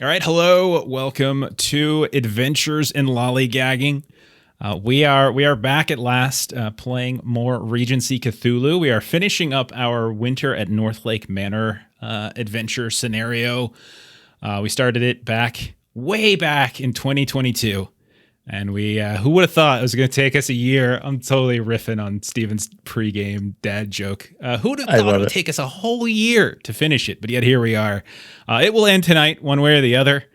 All right, hello, welcome to Adventures in Lollygagging. We are back at last, playing more Regency Cthulhu. We are finishing up our winter at Northlake Manor adventure scenario. We started it way back in 2022. And who would have thought it was going to take us a year? I'm totally riffing on Steven's pregame dad joke. Who would have I thought it love would it. take us a whole year to finish it? But yet here we are. It will end tonight, one way or the other.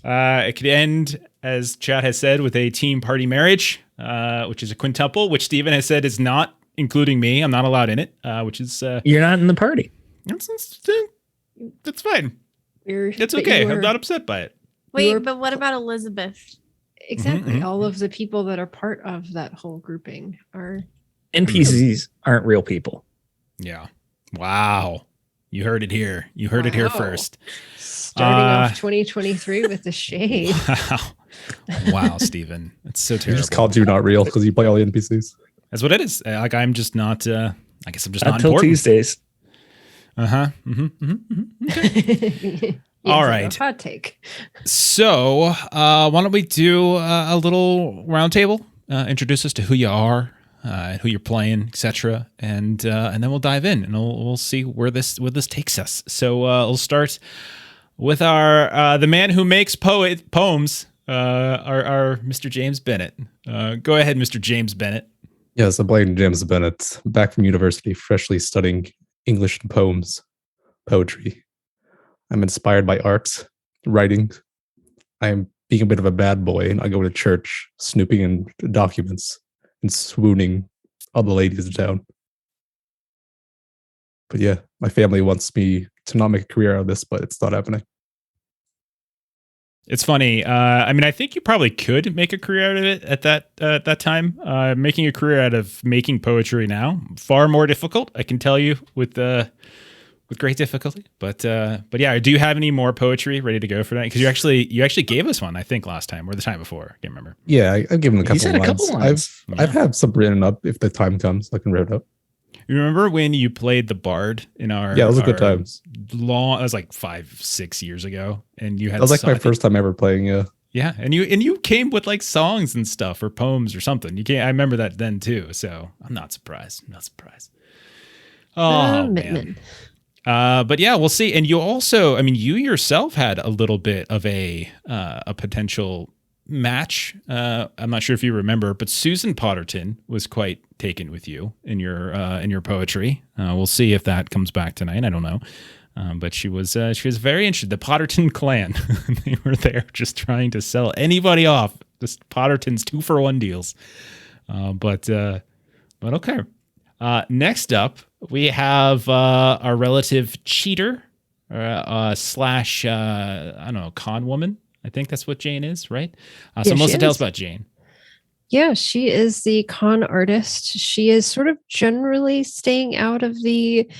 It could end, as Chad has said, with a team party marriage, which is a quintuple, which Steven has said is not including me. I'm not allowed in it, which is You're not in the party. that's fine. It's But okay. you I'm were- not upset by it. Wait, were- but what about Elizabeth? Exactly. Mhm. All of the people that are part of that whole grouping are. NPCs aren't real people. Yeah. Wow. You heard it here. You heard it here Wow. first. Starting off 2023 with the shade. Wow. Wow, Steven. It's so You terrible. just called you not real because you play all the NPCs. That's what it is. Like, I'm just not, I guess I'm just not Until important. Tuesdays. Uh-huh. Okay. Yes, All a right. hot take. So, why don't we do a little roundtable? Introduce us to who you are, who you're playing, etc., and then we'll dive in and we'll see where this takes us. So, we'll start with our the man who makes poems, our Mr. James Bennett. Go ahead, Mr. James Bennett. Yes, I'm playing James Bennett, back from university, freshly studying English and poetry. I'm inspired by art, writing. I'm being a bit of a bad boy, and I go to church, snooping in documents and swooning all the ladies in town. But yeah, my family wants me to not make a career out of this, but it's not happening. It's funny. I mean, I think you probably could make a career out of it at that time. Making a career out of making poetry now, far more difficult. I can tell you with great difficulty. But yeah, do you have any more poetry ready to go for that? Because you actually gave us one, I think, last time or the time before. I can't remember. Yeah, I've given a couple He's had of a lines. couple lines. I've had some written up. If the time comes, I can write it up. You remember when you played the bard in our? Yeah, those are good our times. Long. It was like 5-6 years ago, and you had. That was like I my think- first time ever playing. Yeah, and you came with like songs and stuff or poems or something. You can't. I remember that then too. So I'm not surprised. I'm not surprised. Oh man. Mittman. But yeah, we'll see. And you also, I mean, you yourself had a little bit of a potential match. I'm not sure if you remember, but Susan Potterton was quite taken with you in your poetry. We'll see if that comes back tonight. I don't know. But she was very interested. The Potterton clan, they were there just trying to sell anybody off. Just Potterton's 2-for-1 deals. But okay. Next up, we have our relative cheater slash I don't know, con woman. I think that's what Jane is, right? So Yeah, Melissa, she tell us is. about Jane. Yeah, she is the con artist. She is sort of generally staying out of the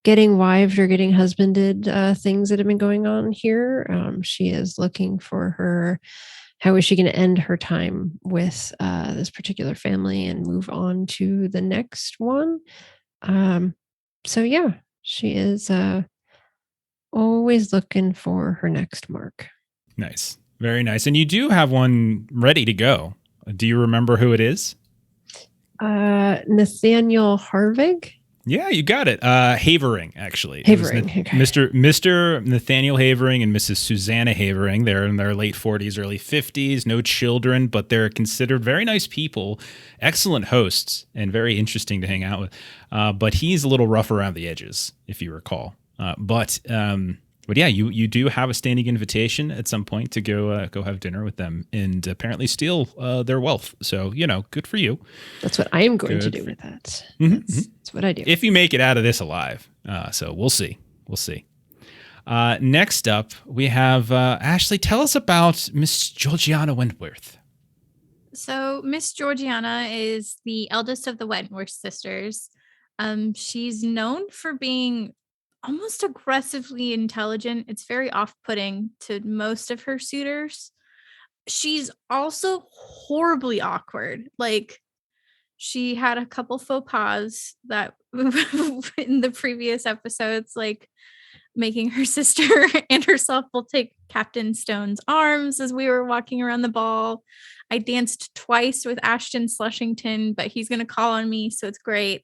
getting wived or getting husbanded things that have been going on here. She is looking for her. How is she going to end her time with this particular family and move on to the next one? So yeah, she is always looking for her next mark. Nice. Very nice. And you do have one ready to go. Do you remember who it is? Nathaniel Harvig. Yeah, you got it. Havering, actually. It was Havering, okay. Mr. Nathaniel Havering and Mrs. Susanna Havering. They're in their late 40s, early 50s, no children, but they're considered very nice people, excellent hosts, and very interesting to hang out with. But he's a little rough around the edges, if you recall. But yeah, you do have a standing invitation at some point to go have dinner with them and apparently steal their wealth. So, good for you. That's what I am going to Good do for- with that. Mhm, That's what I do. If you make it out of this alive. So we'll see. We'll see. Next up, we have Ashley. Tell us about Miss Georgiana Wentworth. So Miss Georgiana is the eldest of the Wentworth sisters. She's known for being almost aggressively intelligent. It's very off-putting to most of her suitors. She's also horribly awkward. Like, she had a couple faux pas that in the previous episodes, like making her sister and herself will take Captain Stone's arms as we were walking around the ball. I danced twice with Ashton Slushington, but he's going to call on me, so it's great.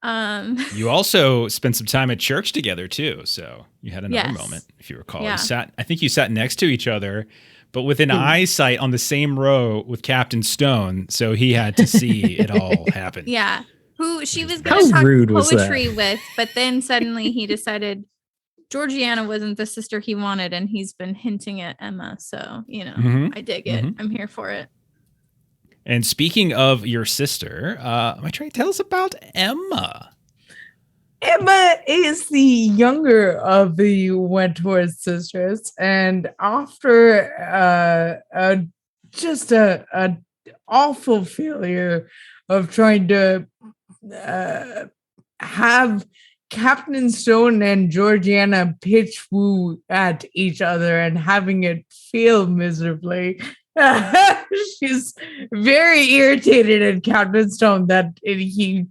You also spent some time at church together too, so you had another Yes. moment, if you recall. Yeah. I think you sat next to each other, but within eyesight on the same row with Captain Stone, so he had to see it all happen. Yeah. Who she was How going to talk rude was that? poetry with, but then suddenly he decided Georgiana wasn't the sister he wanted, and he's been hinting at Emma. So, I dig it. I'm here for it. And speaking of your sister, Maitreyi, tell us about Emma. Emma is the younger of the Wentworth sisters, and after just a awful failure of trying to have Captain Stone and Georgiana pitch woo at each other and having it fail miserably, she's very irritated at Captain Stone that he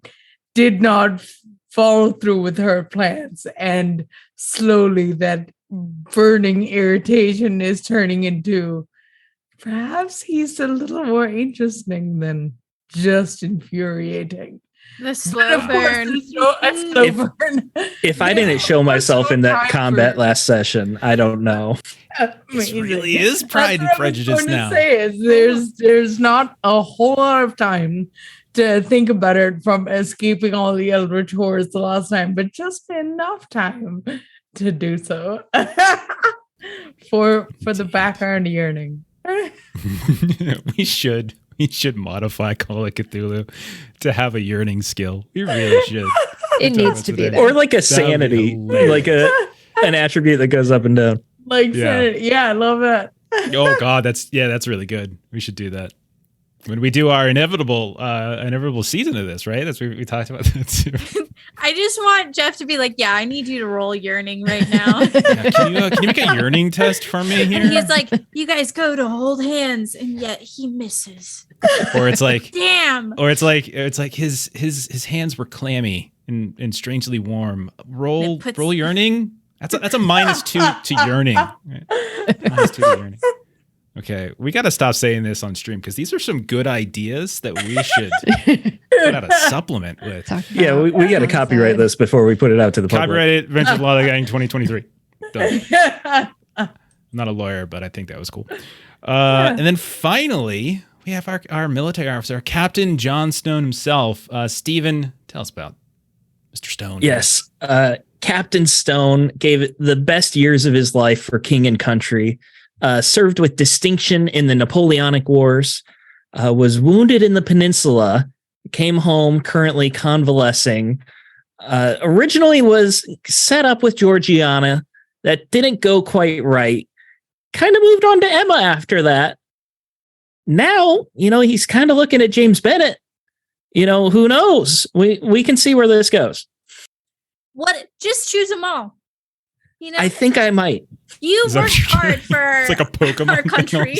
did not follow through with her plans, and slowly that burning irritation is turning into perhaps he's a little more interesting than just infuriating. The slow burn. If I didn't show myself in that combat last session, I don't know. This really is Pride and Prejudice now. There's not a whole lot of time to think about it from escaping all the eldritch horrors the last time, but just enough time to do so for the background yearning. We should modify Call of Cthulhu to have a yearning skill. We really should. It needs to be there. Or like a sanity, like an attribute that goes up and down. I love that. Oh God, that's really good. We should do that when we do our inevitable season of this, right? That's we talked about that too. I just want Jeff to be like, yeah, I need you to roll yearning right now. Yeah, can you make a yearning test for me here? And he's like, you guys go to hold hands, and yet he misses. Or it's like, damn. Or it's like his hands were clammy and strangely warm. Roll yearning. That's a -2 to yearning. Right? -2 to yearning. Okay, we got to stop saying this on stream because these are some good ideas that we should put out a supplement with. Yeah, we got to copyright this before we put it out to the public. Copyrighted Adventures of Lollygagging 2023. Done. I'm not a lawyer, but I think that was cool. And then finally, we have our military officer, Captain John Stone himself. Stephen, tell us about Mr. Stone. Yes, Captain Stone gave it the best years of his life for king and country. Served with distinction in the Napoleonic Wars, was wounded in the Peninsula, came home, currently convalescing. Originally was set up with Georgiana. That didn't go quite right. Kind of moved on to Emma after that. Now, he's kind of looking at James Bennett. Who knows? We can see where this goes. What? Just choose them all. I think I might. You worked hard for it's like a Pokemon our country.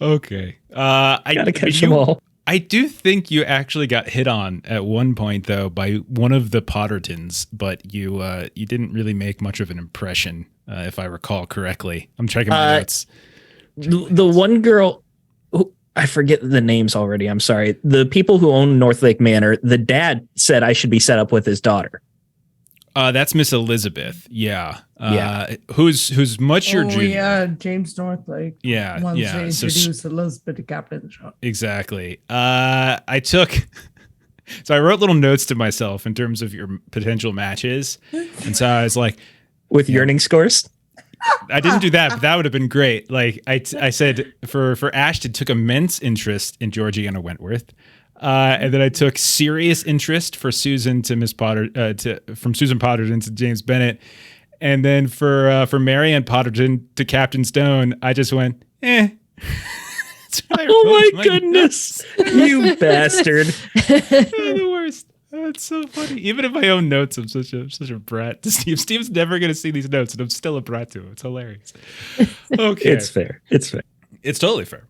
Okay. I gotta catch them all. I do think you actually got hit on at one point though by one of the Pottertons, but you didn't really make much of an impression, if I recall correctly. I'm checking my notes. The one girl, I forget the names already. I'm sorry. The people who own Northlake Manor, the dad said I should be set up with his daughter. That's Miss Elizabeth. Yeah. Who's much your junior. Yeah, James Northlake. Yeah. Once yeah. they introduced Elizabeth to Captain Stone. Exactly. So I wrote little notes to myself in terms of your potential matches. And so I was like, with yearning scores? I didn't do that, but that would have been great. Like I said, for Ashton took immense interest in Georgiana Wentworth, and then I took serious interest for Susan to Miss Potter, from Susan Potterton to James Bennett, and then for Marianne Potterton to Captain Stone, I just went, eh. Oh my goodness, you bastard! The worst. That's so funny. Even in my own notes, I'm such a brat to Steve. Steve's never going to see these notes, and I'm still a brat to him. It's hilarious. Okay. It's fair. It's fair. It's totally fair.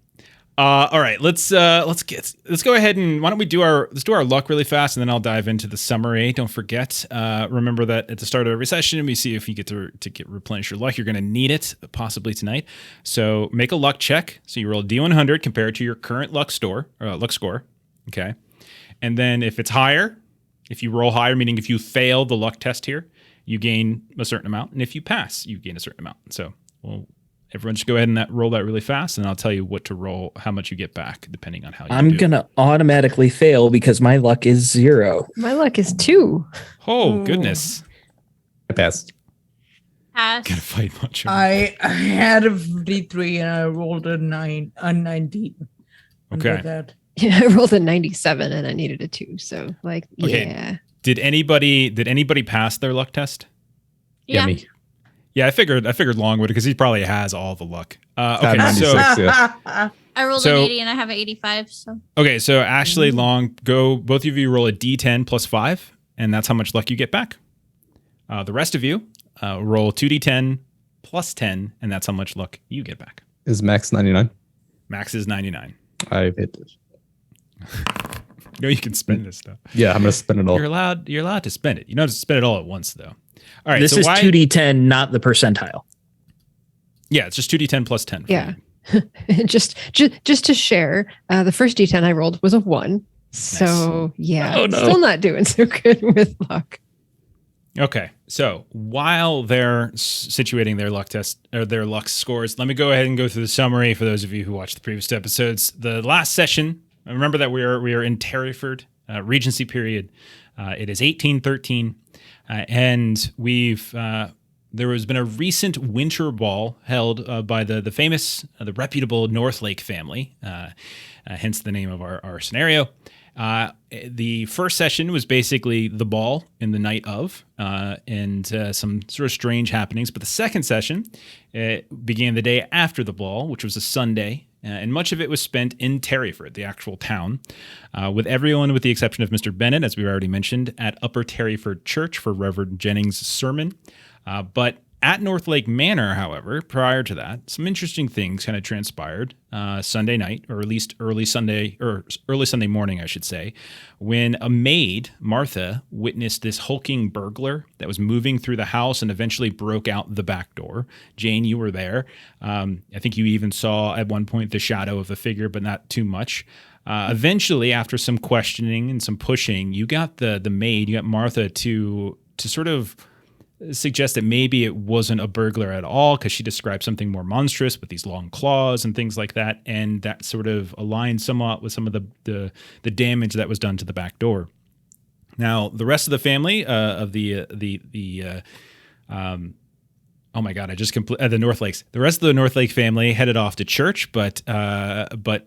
All right, let's go ahead and why don't we do our luck really fast, and then I'll dive into the summary. Don't forget, remember that at the start of every session, we see if you get to replenish your luck. You're going to need it possibly tonight. So make a luck check. So you roll a D100 compared to your current luck score. Okay, and then if it's higher, if you roll higher, meaning if you fail the luck test here, you gain a certain amount, and if you pass, you gain a certain amount. So everyone just go ahead and roll that really fast, and I'll tell you what to roll, how much you get back, depending on how you do. I'm going to automatically fail because my luck is 0. My luck is 2. Oh, goodness. I passed. Pass. Gotta fight much. I had a 53 and I rolled a 19. Okay. Under that. Yeah, I rolled a 97 and I needed a 2. So Okay. yeah. Did anybody pass their luck test? Yeah. Me. Yeah, I figured Long would because he probably has all the luck. Okay, 96, so yeah. I rolled So- an 80 and I have an 85. So Ashley, Long, both of you roll a D10 plus 5, and that's how much luck you get back. The rest of you roll 2D10 plus 10, and that's how much luck you get back. Is max 99? Max is 99. I've hit it. You know you can spend this stuff. Yeah, I'm gonna spend it all. You're allowed to spend it. You don't have to spend it all at once, though. All right. This so is why, 2d10, not the percentile. Yeah, it's just 2D10 plus 10. Yeah. just to share, the first D10 I rolled was a 1. So yeah, Oh, no. still not doing so good with luck. Okay, so while they're situating their luck test or their luck scores, let me go ahead and go through the summary for those of you who watched the previous episodes. The last session, remember that we are in Terryford, Regency period. It is 1813, and there has been a recent winter ball held by the famous, the reputable Northlake family, hence the name of our scenario. The first session was basically the ball in the night of, and some sort of strange happenings. But the second session began the day after the ball, which was a Sunday, and much of it was spent in Terryford, the actual town, with everyone with the exception of Mr. Bennett, as we've already mentioned, at Upper Terryford Church for Reverend Jennings' sermon. But at Northlake Manor, however, prior to that, some interesting things kind of transpired Sunday night, or at least early Sunday morning, I should say, when a maid, Martha, witnessed this hulking burglar that was moving through the house and eventually broke out the back door. Jane, you were there. I think you even saw at one point the shadow of the figure, but not too much. Eventually, after some questioning and some pushing, you got the maid, you got Martha to sort of suggest that maybe it wasn't a burglar at all because she described something more monstrous with these long claws and things like that, and that sort of aligned somewhat with some of the damage that was done to the back door. Now, the rest of the family oh my God, the Northlakes. The rest of the Northlake family headed off to church, but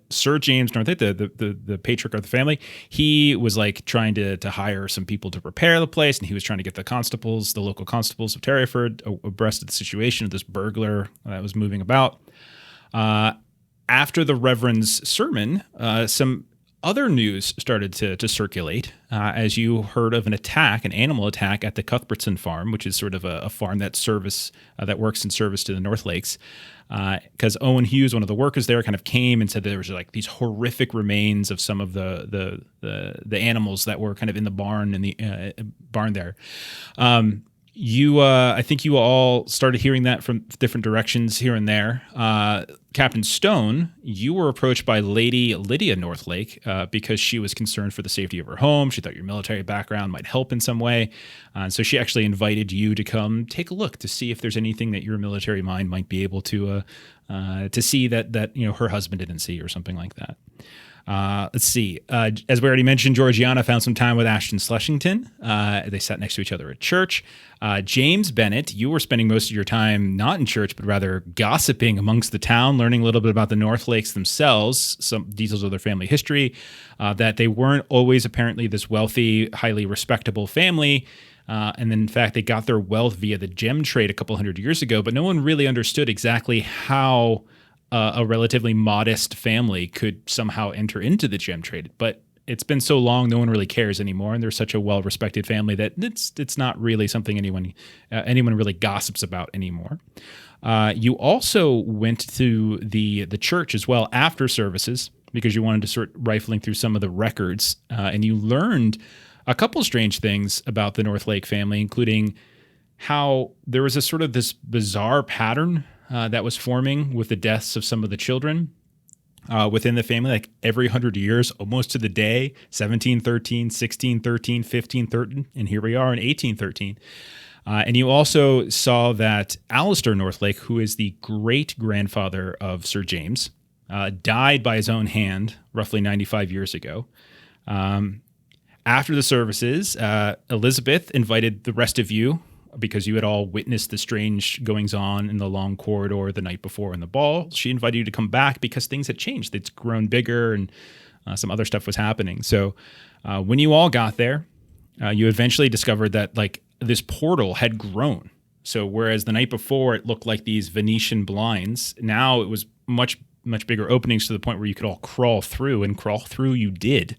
Sir James Northlake, the patriarch of the family, he was like trying to hire some people to prepare the place, and he was trying to get the local constables of Terryford abreast of the situation of this burglar that was moving about. After the Reverend's sermon, some other news started to circulate as you heard of an animal attack at the Cuthbertson farm, which is sort of a farm that works in service to the Northlakes. Because Owen Hughes, one of the workers there, kind of came and said there was like these horrific remains of some of the animals that were kind of in the barn barn there. I think you all started hearing that from different directions here and there. Captain Stone, you were approached by Lady Lydia Northlake because she was concerned for the safety of her home. She thought your military background might help in some way. So she actually invited you to come take a look to see if there's anything that your military mind might be able to see that her husband didn't see or something like that. Let's see. As we already mentioned, Georgiana found some time with Ashton Sleshington. They sat next to each other at church. James Bennett, you were spending most of your time not in church, but rather gossiping amongst the town, learning a little bit about the Northlakes themselves, some details of their family history, that they weren't always apparently this wealthy, highly respectable family. And then, in fact, they got their wealth via the gem trade a couple hundred years ago, but no one really understood exactly how a relatively modest family could somehow enter into the gem trade. But it's been so long, no one really cares anymore, and they're such a well-respected family that it's not really something anyone really gossips about anymore. You also went to the church as well after services because you wanted to start rifling through some of the records, and you learned a couple strange things about the Northlake family, including how there was a sort of this bizarre pattern that was forming with the deaths of some of the children within the family, like every 100 years, almost to the day, 1713, 1613, 1513, and here we are in 1813. And you also saw that Alistair Northlake, who is the great-grandfather of Sir James, died by his own hand roughly 95 years ago. After the services, Elizabeth invited the rest of you, because you had all witnessed the strange goings-on in the long corridor the night before in the ball. She invited you to come back because things had changed. It's grown bigger and some other stuff was happening. So when you all got there, you eventually discovered that like this portal had grown. So whereas the night before it looked like these Venetian blinds, now it was much bigger openings to the point where you could all crawl through, and crawl through you did.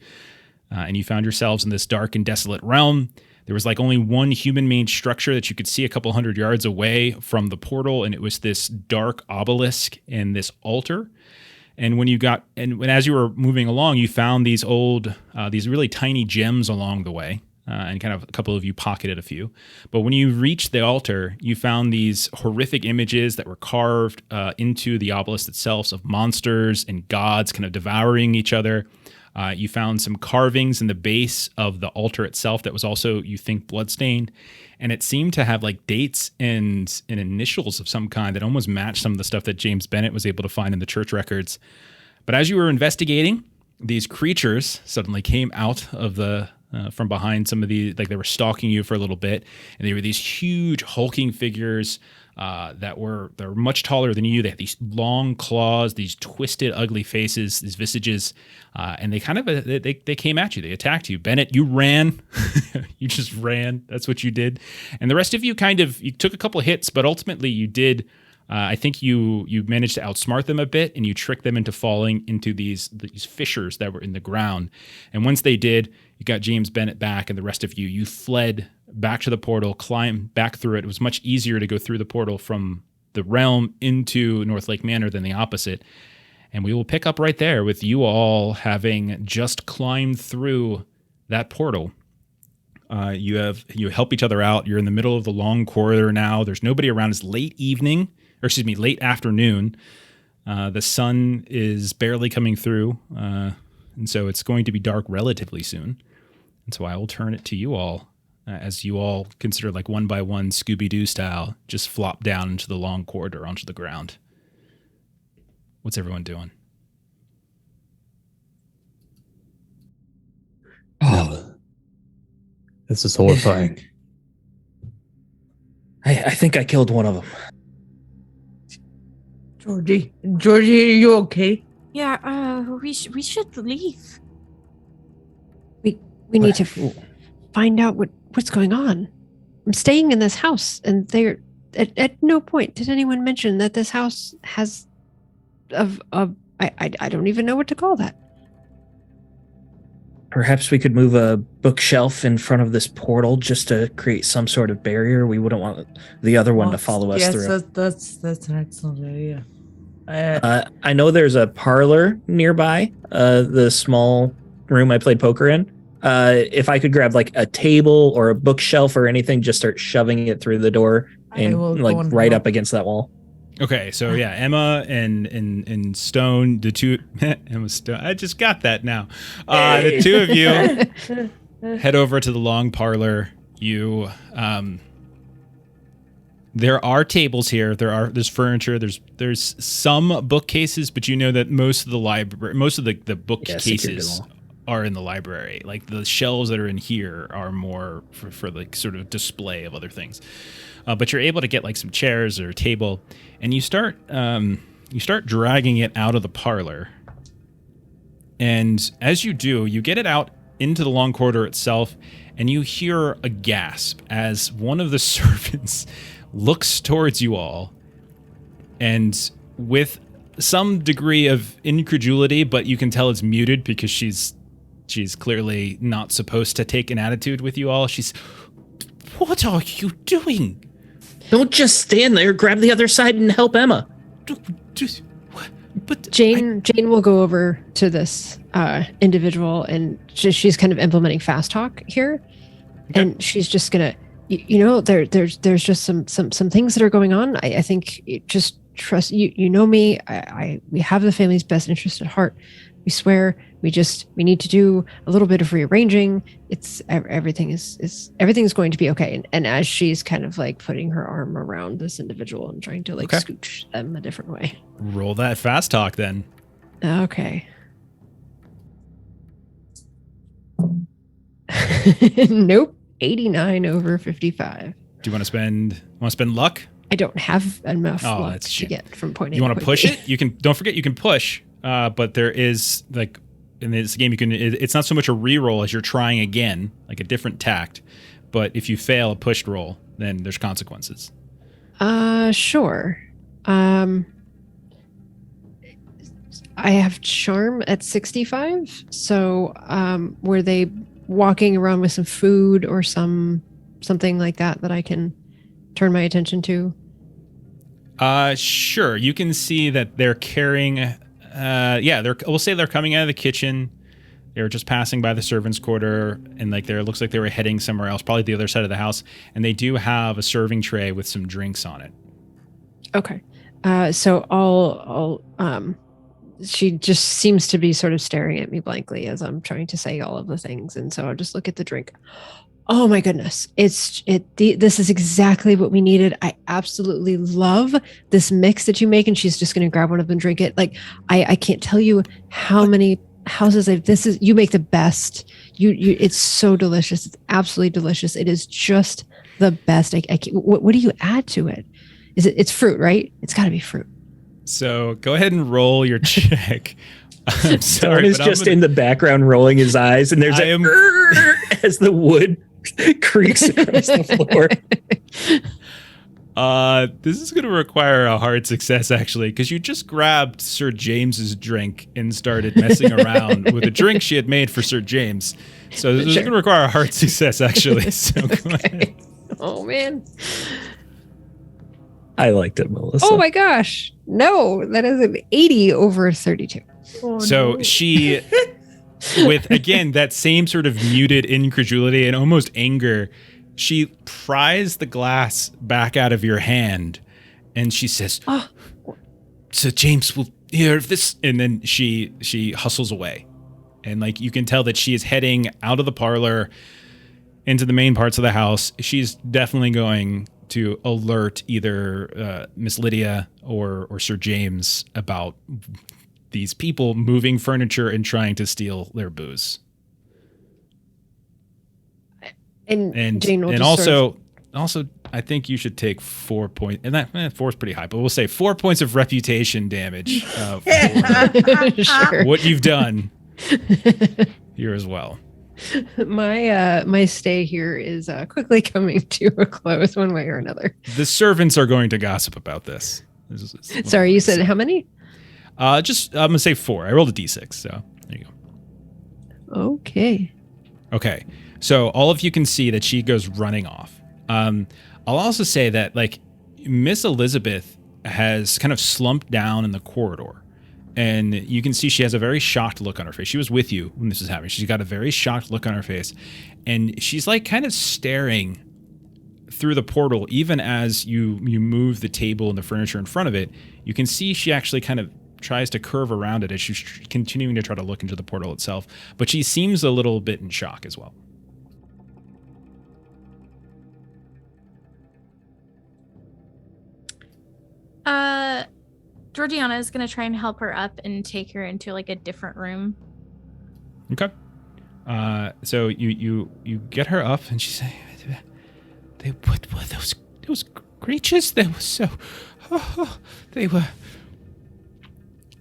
And you found yourselves in this dark and desolate realm. There was like only one human-made structure that you could see a couple hundred yards away from the portal, and it was this dark obelisk and this altar. And as you were moving along, you found these these really tiny gems along the way, and kind of a couple of you pocketed a few. But when you reached the altar, you found these horrific images that were carved into the obelisk itself of monsters and gods kind of devouring each other. You found some carvings in the base of the altar itself that was also, you think, bloodstained. And it seemed to have like dates and initials of some kind that almost matched some of the stuff that James Bennett was able to find in the church records. But as you were investigating, these creatures suddenly came out of from behind some of like they were stalking you for a little bit. And they were these huge hulking figures they're much taller than you. They had these long claws, these twisted, ugly faces, these visages, and they kind of they came at you. They attacked you. Bennett, you ran. You just ran. That's what you did. And the rest of you you took a couple of hits, but ultimately you did. I think you managed to outsmart them a bit, and you tricked them into falling into these fissures that were in the ground. And once they did, you got James Bennett back, and the rest of you fled back to the portal, climbed back through it. It was much easier to go through the portal from the realm into Northlake Manor than the opposite. And we will pick up right there with you all having just climbed through that portal. You help each other out. You're in the middle of the long corridor now. There's nobody around. It's late afternoon. The sun is barely coming through, and so it's going to be dark relatively soon. And so I will turn it to you all as you all consider, like one by one, Scooby-Doo style, just flop down into the long corridor onto the ground. What's everyone doing? Oh, this is horrifying. I think I killed one of them. Georgie, are you okay? Yeah, we should leave. We need to find out what's going on. I'm staying in this house, and at no point did anyone mention that this house has I don't even know what to call that. Perhaps we could move a bookshelf in front of this portal just to create some sort of barrier. We wouldn't want the other one to follow us through. Yes, that's an excellent idea. I know there's a parlor nearby, the small room I played poker in. If I could grab like a table or a bookshelf or anything, just start shoving it through the door and like right up against that wall. Okay, so yeah, Emma and Stone, the two Emma Stone. I just got that now. The two of you head over to the long parlor. You there are tables here. There's furniture. There's some bookcases, but you know that most of the bookcases are in the library. Like the shelves that are in here are more for like sort of display of other things. But you're able to get like some chairs or a table, and you start dragging it out of the parlor. And as you do, you get it out into the long corridor itself, and you hear a gasp as one of the servants looks towards you all, and with some degree of incredulity, but you can tell it's muted because she's clearly not supposed to take an attitude with you all. She's, "What are you doing?" Don't just stand there. Grab the other side and help Emma. But Jane will go over to this individual, and she's kind of implementing fast talk here, and she's just gonna, there's just some things that are going on. I think just trust you. You know me. We have the family's best interest at heart. We swear. We need to do a little bit of rearranging. Everything's going to be okay. And as she's kind of like putting her arm around this individual and trying to scooch them a different way. Roll that fast talk then. Okay. Nope. 89 over 55. Do you want to spend luck? I don't have enough luck that's to get from point A. You want to to point push B. it? Don't forget you can push. But there is like in this game it's not so much a reroll as you're trying again, like a different tact. But if you fail a pushed roll, then there's consequences. Sure. I have charm at 65. So were they walking around with some food or something like that I can turn my attention to? Sure. You can see that they're carrying we'll say they're coming out of the kitchen. They were just passing by the servants' quarter, and looks like they were heading somewhere else, probably the other side of the house. And they do have a serving tray with some drinks on it. Okay. So I'll she just seems to be sort of staring at me blankly as I'm trying to say all of the things. And so I'll just look at the drink. Oh my goodness. This is exactly what we needed. I absolutely love this mix that you make. And she's just going to grab one of them and drink it. Like, I can't tell you how many houses you make the best. It's so delicious. It's absolutely delicious. It is just the best. What do you add to it? It's fruit, right? It's gotta be fruit. So go ahead and roll your check. I'm sorry, Stone is just in the background rolling his eyes, and there's as the wood creaks across the floor. This is going to require a hard success, actually, because you just grabbed Sir James's drink and started messing around with a drink she had made for Sir James. So this is going to require a hard success, actually. So go ahead. Oh, man. I liked it, Melissa. Oh, my gosh. No, that is an 80 over 32. Oh, So no. she, with, again, that same sort of muted incredulity and almost anger, she pries the glass back out of your hand and she says, Sir James will hear of this. And then she hustles away. And you can tell that she is heading out of the parlor into the main parts of the house. She's definitely going to alert either Miss Lydia or Sir James about these people moving furniture and trying to steal their booze. And Jane will and just also, I think you should take 4 points, and that 4 is pretty high, but we'll say 4 points of reputation damage for sure. what you've done here as well. My stay here is quickly coming to a close one way or another. The servants are going to gossip about this. Sorry, you said how many? I'm gonna say 4. I rolled a d6, so there you go. Okay. So all of you can see that she goes running off. I'll also say that Miss Elizabeth has kind of slumped down in the corridor, and you can see she has a very shocked look on her face. She was with you when this was happening. She's got a very shocked look on her face, and she's kind of staring through the portal. Even as you move the table and the furniture in front of it, you can see she actually kind of tries to curve around it as she's continuing to try to look into the portal itself. But she seems a little bit in shock as well. Georgiana is going to try and help her up and take her into a different room. Okay. So you get her up and she says, what were those creatures? They were so, they were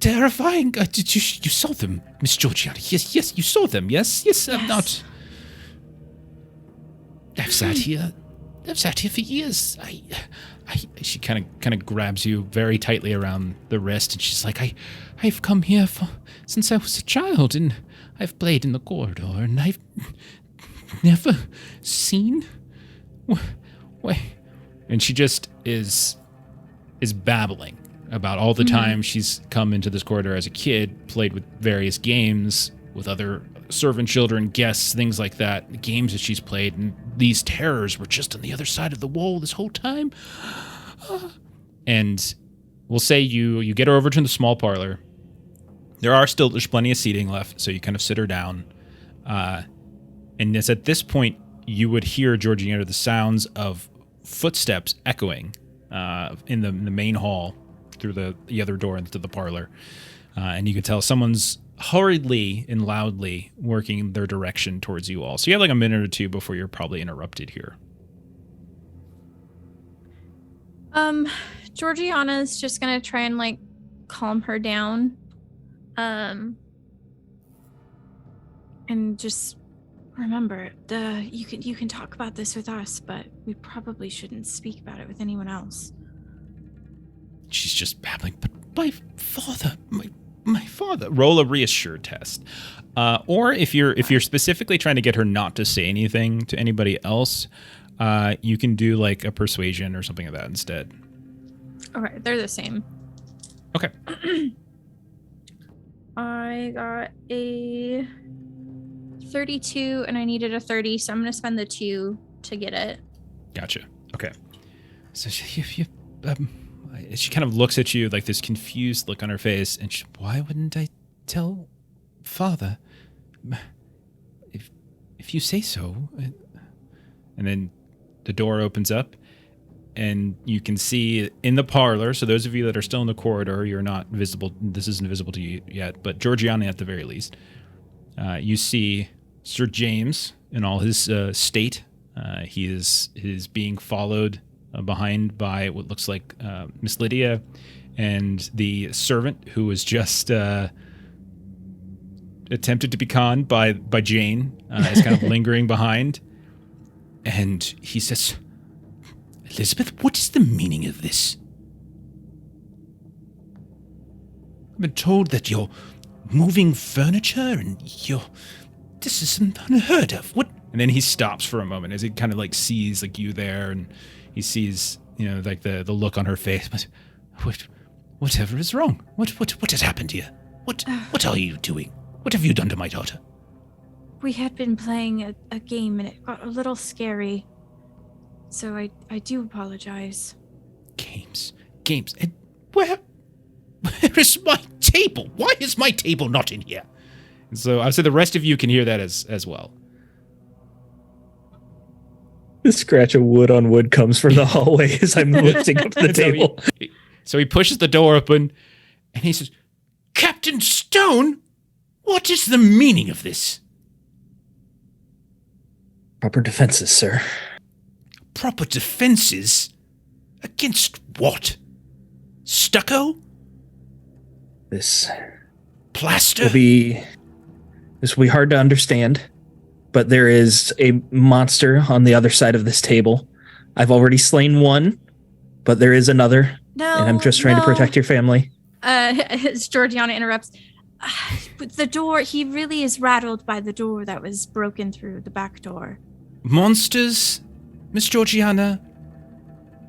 terrifying. You saw them, Miss Georgiana? Yes, you saw them. Yes. I'm not. I've sat here for years. She kind of grabs you very tightly around the wrist, and she's like, I've come here since I was a child, and I've played in the corridor, and I've never seen. Wait, And she just is babbling about all the time she's come into this corridor as a kid, played with various games with other servant children, guests, things like that, the games that she's played, and these terrors were just on the other side of the wall this whole time. And we'll say you get her over to the small parlor. There's plenty of seating left, so you kind of sit her down. And it's at this point you would hear, Georgiana, the sounds of footsteps echoing in the main hall through the other door into the parlor. And you can tell someone's hurriedly and loudly working their direction towards you all. So you have like a minute or two before you're probably interrupted here. Georgiana's just gonna try and like calm her down. And just remember, you can talk about this with us, but we probably shouldn't speak about it with anyone else. She's just babbling, but my father, my father. Roll a reassure test. Or if you're specifically trying to get her not to say anything to anybody else, you can do like a persuasion or something like that instead. Okay, they're the same. Okay. I got a 32 and I needed a 30, so I'm going to spend the 2 to get it. Gotcha. Okay. So she kind of looks at you like this confused look on her face, and why wouldn't I tell father? If you say so. And then the door opens up, and you can see in the parlor, so those of you that are still in the corridor, you're not visible. This isn't visible to you yet, but Georgiana at the very least. You see Sir James in all his state. He is being followed behind by what looks like Miss Lydia and the servant who was just attempted to be conned by Jane. Is kind of lingering behind. And he says, Elizabeth, what is the meaning of this? I've been told that you're moving furniture and this is unheard of. What? And then he stops for a moment as he kind of like sees like you there, and he sees, like the look on her face. But whatever is wrong? What has happened here? What are you doing? What have you done to my daughter? We had been playing a game and it got a little scary. So I do apologize. Games. And where is my table? Why is my table not in here? And so I would say the rest of you can hear that as well. The scratch of wood on wood comes from the hallway as I'm lifting up the table. So he pushes the door open and he says, Captain Stone, what is the meaning of this? Proper defenses, sir. Proper defenses? Against what? Stucco? This plaster? will be hard to understand, but there is a monster on the other side of this table. I've already slain one, but there is another. No, and I'm just trying to protect your family. As Georgiana interrupts, the door, he really is rattled by the door that was broken through, the back door. Monsters? Miss Georgiana?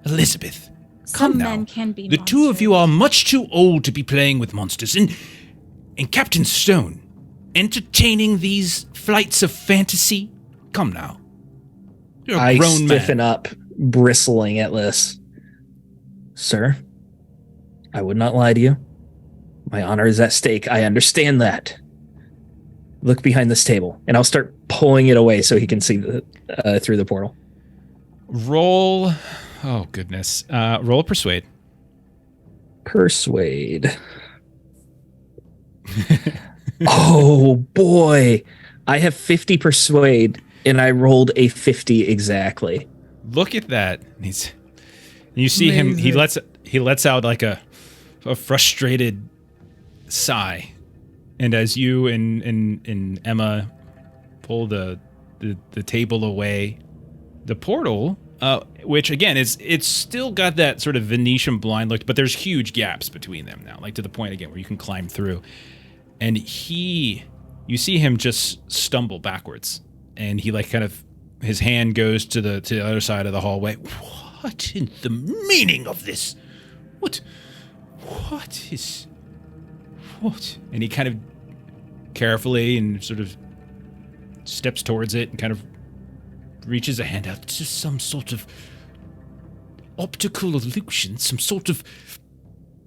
Elizabeth, come Some now. men can be the monsters. two of you are much too old to be playing with monsters. And Captain Stone, entertaining these flights of fantasy? Come now. You're a I grown stiffen man. up, bristling at this. Sir, I would not lie to you. My honor is at stake. I understand that. Look behind this table, and I'll start pulling it away so he can see through the portal. Roll. Oh, goodness. Roll Persuade. Persuade. Oh, boy. I have 50 Persuade, and I rolled a 50 exactly. Look at that. You see him. He lets out like a frustrated sigh, and as you and Emma pull the table away, the portal, which again it's still got that sort of Venetian blind look, but there's huge gaps between them now, like to the point again where you can climb through. And you see him just stumble backwards, and he like kind of his hand goes to the other side of the hallway. What in the meaning of this? What is... What? And he kind of carefully and sort of steps towards it and kind of reaches a hand out. It's just some sort of optical illusion, some sort of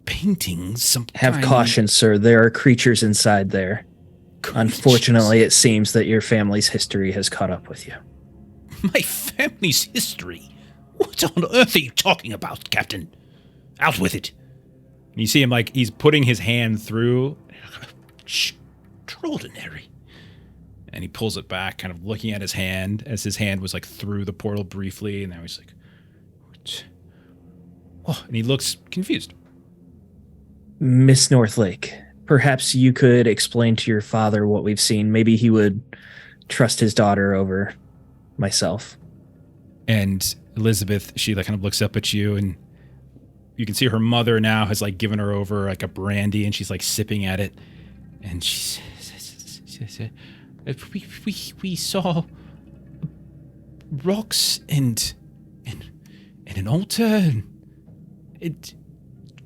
painting, some Have caution, sir. There are creatures inside there. Unfortunately, it seems that your family's history has caught up with you. My family's history? What on earth are you talking about, Captain? Out with it. And you see him like he's putting his hand through. Extraordinary. And he pulls it back, kind of looking at his hand as his hand was like through the portal briefly. And now he's like, what? Oh, and he looks confused. Miss Northlake, perhaps you could explain to your father what we've seen. Maybe he would trust his daughter over myself. And Elizabeth, she like kind of looks up at you, and you can see her mother now has like given her over like a brandy, and she's like sipping at it. And she says, we saw rocks and an altar and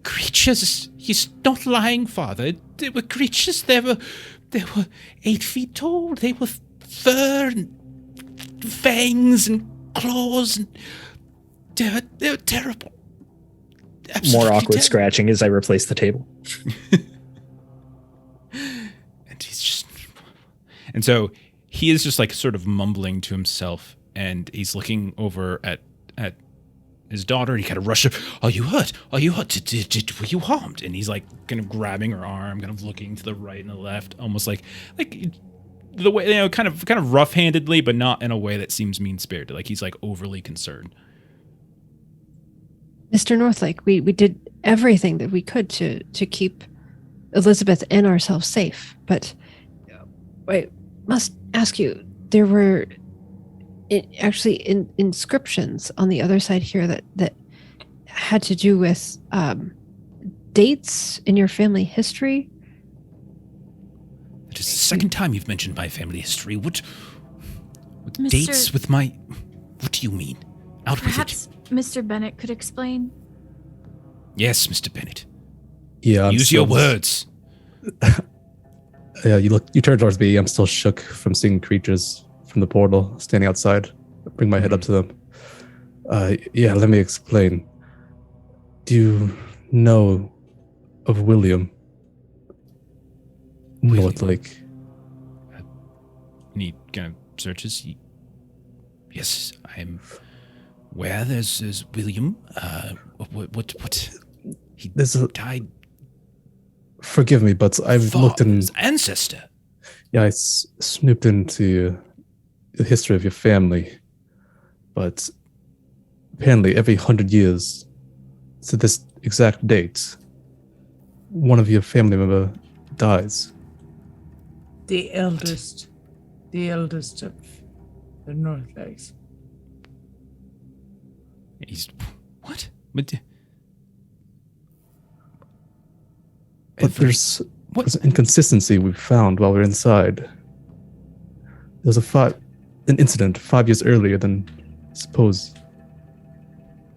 creatures. He's not lying, Father. There were creatures. They were 8 feet tall. They were fur and fangs and claws, and they were terrible. Absolutely More awkward terrible. scratching as I replace the table. And he's just, and so he is just like sort of mumbling to himself, and he's looking over at his daughter, and he kind of rushes up. Are you hurt? Are you hurt? Were you harmed? And he's like kind of grabbing her arm, kind of looking to the right and the left, almost like the way, kind of rough-handedly, but not in a way that seems mean-spirited. Like he's like overly concerned. Mr. Northlake, we did everything that we could to keep Elizabeth and ourselves safe, but I must ask you, there were actually inscriptions on the other side here that had to do with dates in your family history. It is the second time you've mentioned my family history. What Mr. dates with my... What do you mean? Out with it. Perhaps Mr. Bennett could explain. Yes, Mr. Bennett. Yeah. Use your words. Yeah, you turn towards me. I'm still shook from seeing creatures from the portal standing outside. I bring my head up to them. Yeah, let me explain. Do you know of William Northlake? And he kind of searches. Yes, I'm aware there's William. What? He died. Forgive me, but I've looked in... His ancestor. Yeah, I snooped into the history of your family, but apparently every 100 years, to this exact date, one of your family member dies. The eldest of the Northlakes. He's... What? But there's an inconsistency we found while we were inside. There was an incident 5 years earlier than supposed.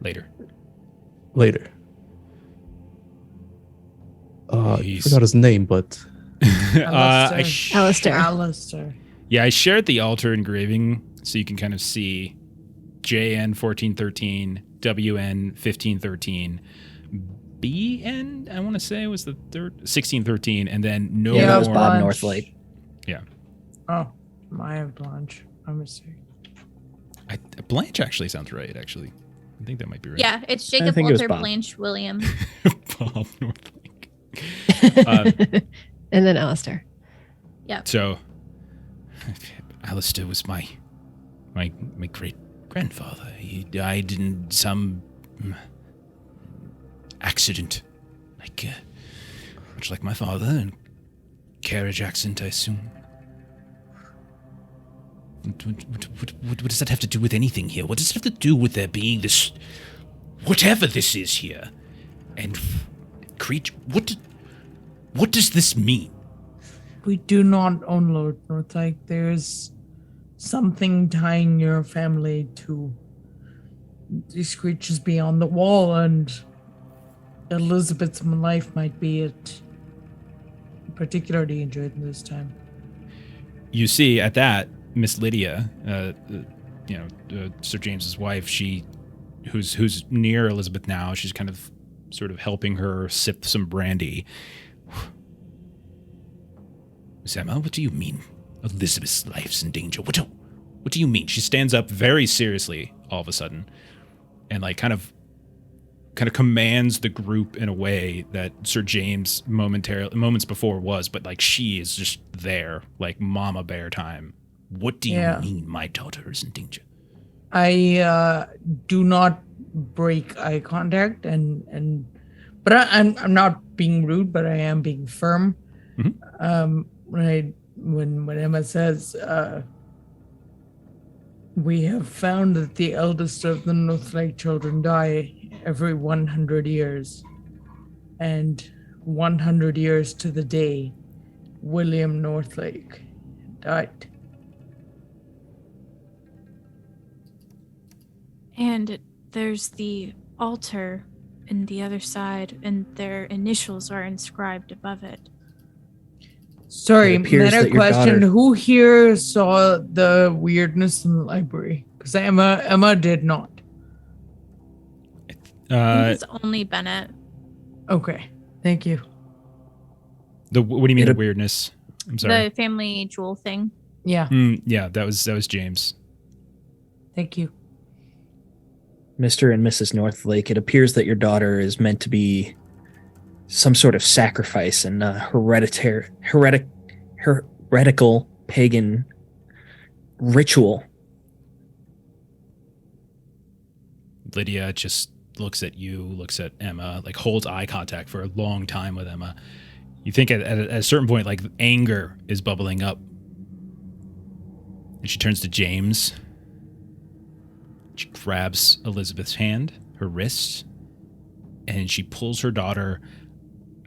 Later. I forgot his name, but... Alistair. Yeah, I shared the altar engraving so you can kind of see JN 1413, WN 1513, BN, I want to say was the third, 1613, and then no Yeah, more. Bob Northlake. Yeah. Oh, my Blanche. I'm mistaken. Blanche actually sounds right, actually. I think that might be right. Yeah, it's Jacob think it was Walter Bob. Blanche William. Bob Northlake. And then Alistair. So, Alistair was my great grandfather. He died in some accident, much like my father, and carriage accident, I assume. What does that have to do with anything here? What does it have to do with there being this, whatever this is here, and creature? What does this mean? We do not own Lord Northlake. There's something tying your family to these creatures be on the wall, and Elizabeth's life might be at particular danger in this time. You see at that, Miss Lydia, Sir James's wife, who's near Elizabeth now, she's kind of sort of helping her sip some brandy. Miss Emma, what do you mean Elizabeth's life's in danger? What do you mean? She stands up very seriously all of a sudden and like kind of commands the group in a way that Sir James moments before was, but like she is just there, like mama bear time. What do you mean my daughter is in danger? I do not break eye contact, but I'm not being rude, but I am being firm. Mm-hmm. When Emma says, we have found that the eldest of the Northlake children die every 100 years, and 100 years to the day, William Northlake died. And there's the altar in the other side, and their initials are inscribed above it. Sorry, meta question. Who here saw the weirdness in the library? Because Emma did not. I think it's only Bennett. Okay, thank you. What do you mean the weirdness? I'm sorry. The family jewel thing. Yeah. Yeah, that was James. Thank you. Mr. and Mrs. Northlake, it appears that your daughter is meant to be some sort of sacrifice and heretical pagan ritual. Lydia just looks at you, looks at Emma, like holds eye contact for a long time with Emma. You think at a certain point, like anger is bubbling up. And she turns to James. She grabs Elizabeth's hand, her wrist, and she pulls her daughter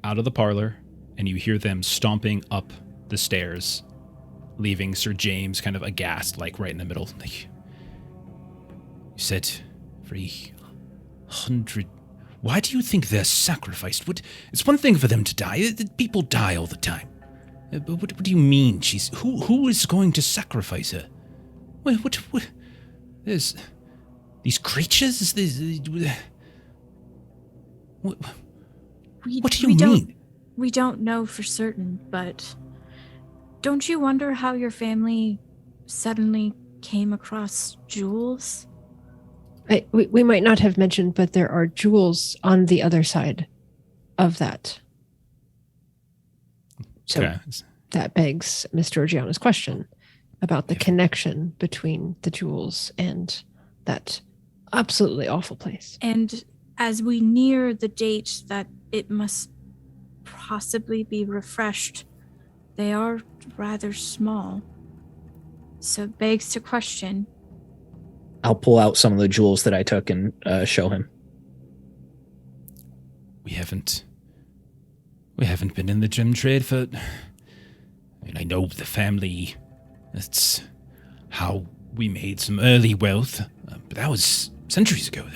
out of the parlor, and you hear them stomping up the stairs, leaving Sir James kind of aghast, like right in the middle. Like, you said 300. Why do you think they're sacrificed? It's one thing for them to die. People die all the time. But what do you mean? Who is going to sacrifice her? What there's these creatures? What do you mean? We don't know for certain, but don't you wonder how your family suddenly came across jewels? We might not have mentioned, but there are jewels on the other side of that. So that begs Miss Georgiana's question about the connection between the jewels and that absolutely awful place. And as we near the date that it must possibly be refreshed, they are rather small. So it begs to question. I'll pull out some of the jewels that I took and show him. We haven't been in the gem trade for... I know the family, that's how we made some early wealth, but that was centuries ago.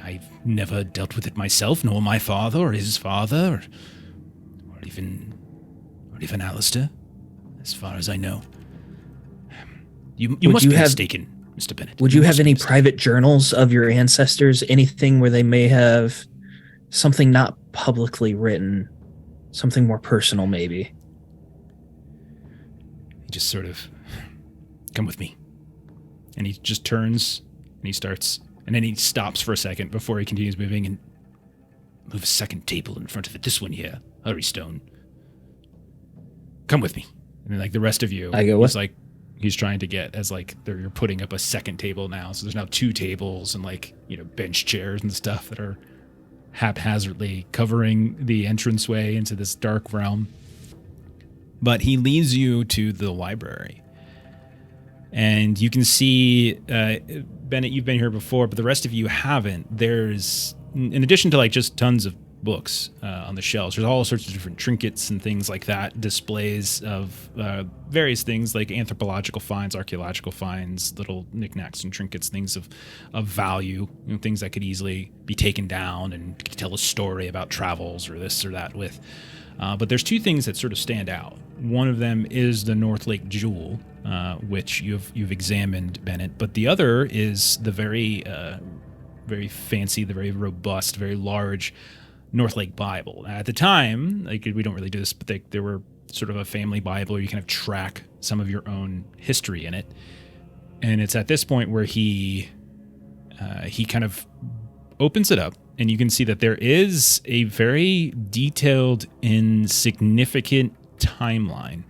I've never dealt with it myself, nor my father or his father, or even Alistair, as far as I know. You must be mistaken, Mr. Bennett. Would you have any private journals of your ancestors? Anything where they may have something not publicly written, something more personal, maybe? He just sort of, come with me. And he just turns and he starts, and then he stops for a second before he continues moving and move a second table in front of it. This one here. Hurry, Stone. Come with me. And then like the rest of you, I go with? He's trying to get as like you're putting up a second table now. So there's now 2 tables and like, bench chairs and stuff that are haphazardly covering the entranceway into this dark realm. But he leads you to the library. And you can see, Bennett, you've been here before, but the rest of you haven't. There's, in addition to like just tons of books on the shelves. There's all sorts of different trinkets and things like that, displays of various things like anthropological finds, archaeological finds, little knickknacks and trinkets, things of value, things that could easily be taken down and could tell a story about travels or this or that with. But there's two things that sort of stand out. One of them is the Northlake jewel, which you've examined, Bennett. But the other is the very fancy, the very robust, very large Northlake Bible. At the time, like we don't really do this, but they were sort of a family Bible where you kind of track some of your own history in it. And it's at this point where he kind of opens it up, and you can see that there is a very detailed and significant timeline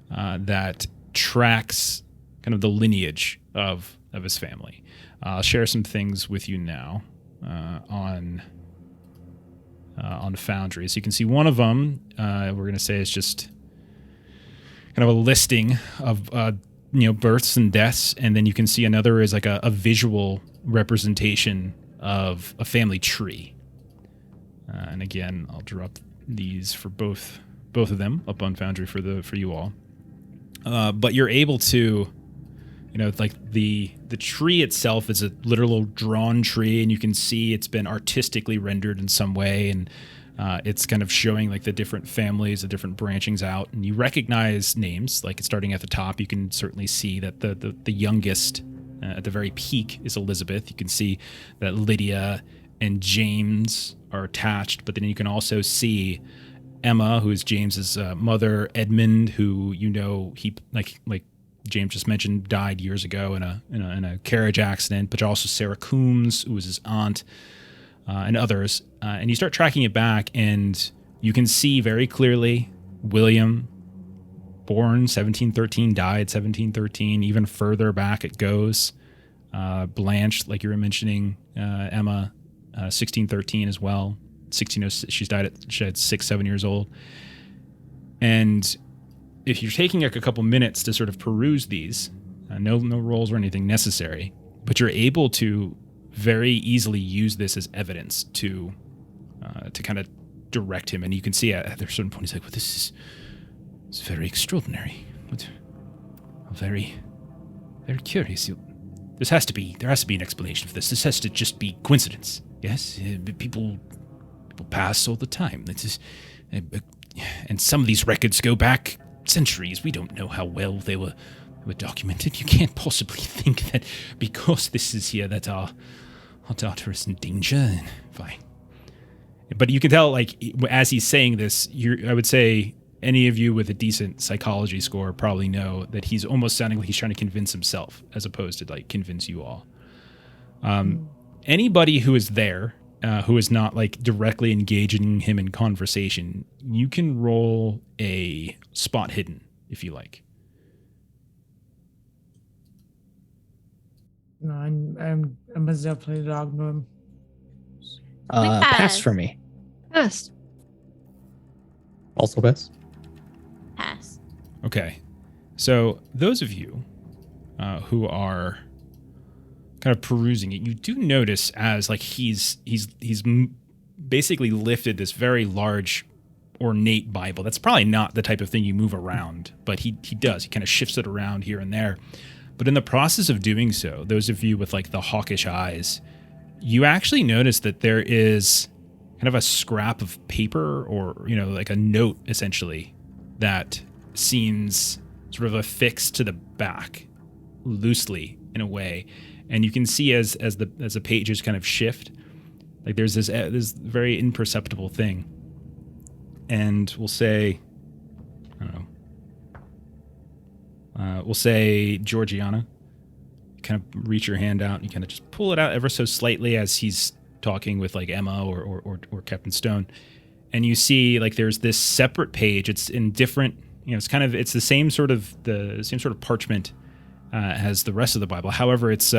that tracks kind of the lineage of his family. I'll share some things with you now on Foundry. So you can see one of them, we're going to say is just kind of a listing of births and deaths, and then you can see another is like a visual representation of a family tree. And again, I'll drop these for both of them up on Foundry for you all. But you're able to, like the tree itself is a literal drawn tree, and you can see it's been artistically rendered in some way, and it's kind of showing like the different families, the different branchings out, and you recognize names. Like starting at the top, you can certainly see that the youngest at the very peak is Elizabeth. You can see that Lydia and James are attached, but then you can also see Emma, who is James's mother, Edmund, who he like James just mentioned, died years ago in a carriage accident, but also Sarah Coombs, who was his aunt, and others. And you start tracking it back, and you can see very clearly William, born 1713, died 1713. Even further back it goes. Blanche, like you were mentioning, Emma, 1613 as well. 1606, she died 6-7 years old. And if you're taking like a couple minutes to sort of peruse these, no rolls or anything necessary, but you're able to very easily use this as evidence to kind of direct him. And you can see at a certain point, he's like, well, this is very extraordinary. Very, very curious. There has to be an explanation for this. This has to just be coincidence. Yes, people pass all the time. And some of these records go back centuries. We don't know how well they were documented. You can't possibly think that because this is here that our daughter is in danger. Fine. But you can tell, like, as he's saying this, I would say any of you with a decent psychology score probably know that he's almost sounding like he's trying to convince himself as opposed to like convince you all. Anybody who is there, who is not like directly engaging him in conversation, you can roll a spot hidden if you like. No, I must definitely dog him. Pass for me. Pass. Also pass. Pass. Okay. So those of you who are kind of perusing it, you do notice as like he's basically lifted this very large ornate Bible. That's probably not the type of thing you move around, but he does. He kind of shifts it around here and there. But in the process of doing so, those of you with like the hawkish eyes, you actually notice that there is kind of a scrap of paper or, like a note essentially that seems sort of affixed to the back loosely in a way. And you can see as the pages kind of shift, like there's this very imperceptible thing. And we'll say, I don't know, we'll say Georgiana. You kind of reach your hand out and you kind of just pull it out ever so slightly as he's talking with like Emma or Captain Stone. And you see like there's this separate page. It's in different, it's the same sort of parchment as the rest of the Bible. However, it's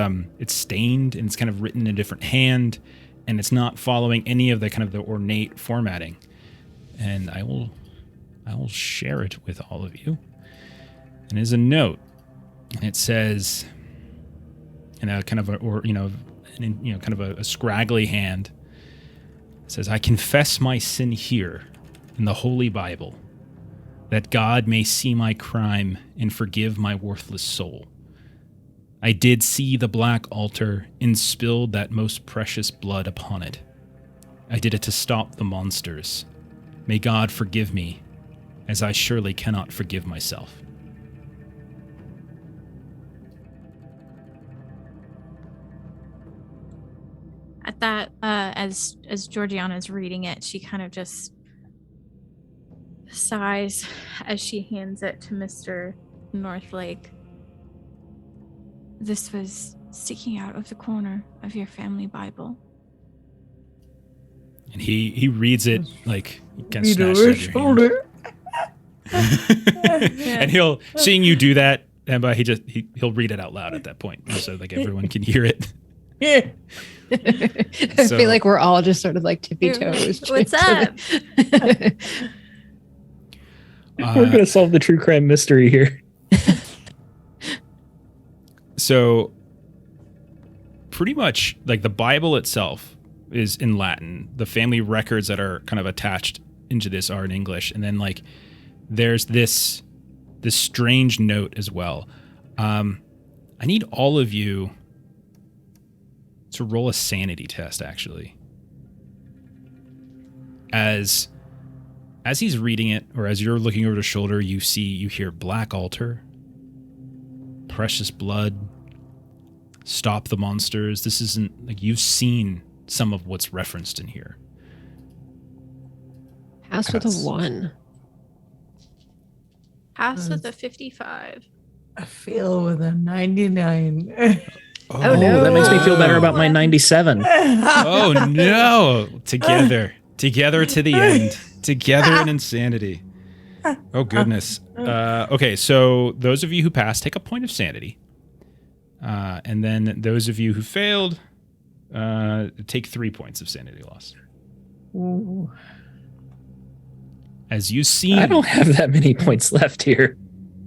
stained and it's kind of written in a different hand, and it's not following any of the kind of the ornate formatting. And I will share it with all of you. And as a note, and it says, kind of a scraggly hand, It says, I confess my sin here in the Holy Bible, that God may see my crime and forgive my worthless soul. I did see the black altar and spilled that most precious blood upon it. I did it to stop the monsters. May God forgive me, as I surely cannot forgive myself. At that, as Georgiana is reading it, she kind of just sighs as she hands it to Mr. Northlake. This was sticking out of the corner of your family Bible. And he reads it like he kind of Read snatches over it his out of your hand. shoulder. And he'll, seeing you do that, Emma, he'll read it out loud at that point, so like everyone can hear it. Yeah. I So- feel like we're all just sort of like tippy toes. What's up? We're going to solve the true crime mystery here. So pretty much like the Bible itself is in Latin. The family records that are kind of attached into this are in English. And then like there's this strange note as well. I need all of you to roll a sanity test, actually. As he's reading it, or as you're looking over the shoulder, you hear black altar, precious blood, stop the monsters. This isn't like you've seen some of what's referenced in here. House with a 1. House with a 55. I fail with a 99. Oh, no. That makes me feel better about my 97. Oh no! Together to the end. Together in insanity. Oh goodness. Okay, so those of you who passed, take a point of sanity. And then those of you who failed, take 3 points of sanity loss. Ooh. As you've seen, I don't have that many points left here.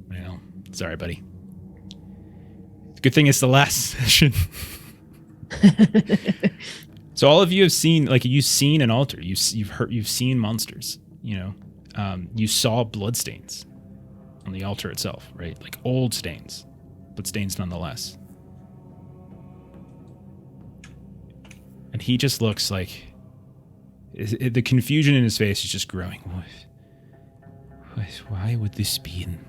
Well, sorry, buddy. Good thing it's the last session. So all of you have seen, like, you've seen an altar. You've seen monsters. You know, you saw bloodstains on the altar itself, right? Like old stains, but stains nonetheless. And he just looks like the confusion in his face is just growing. Why would this be in?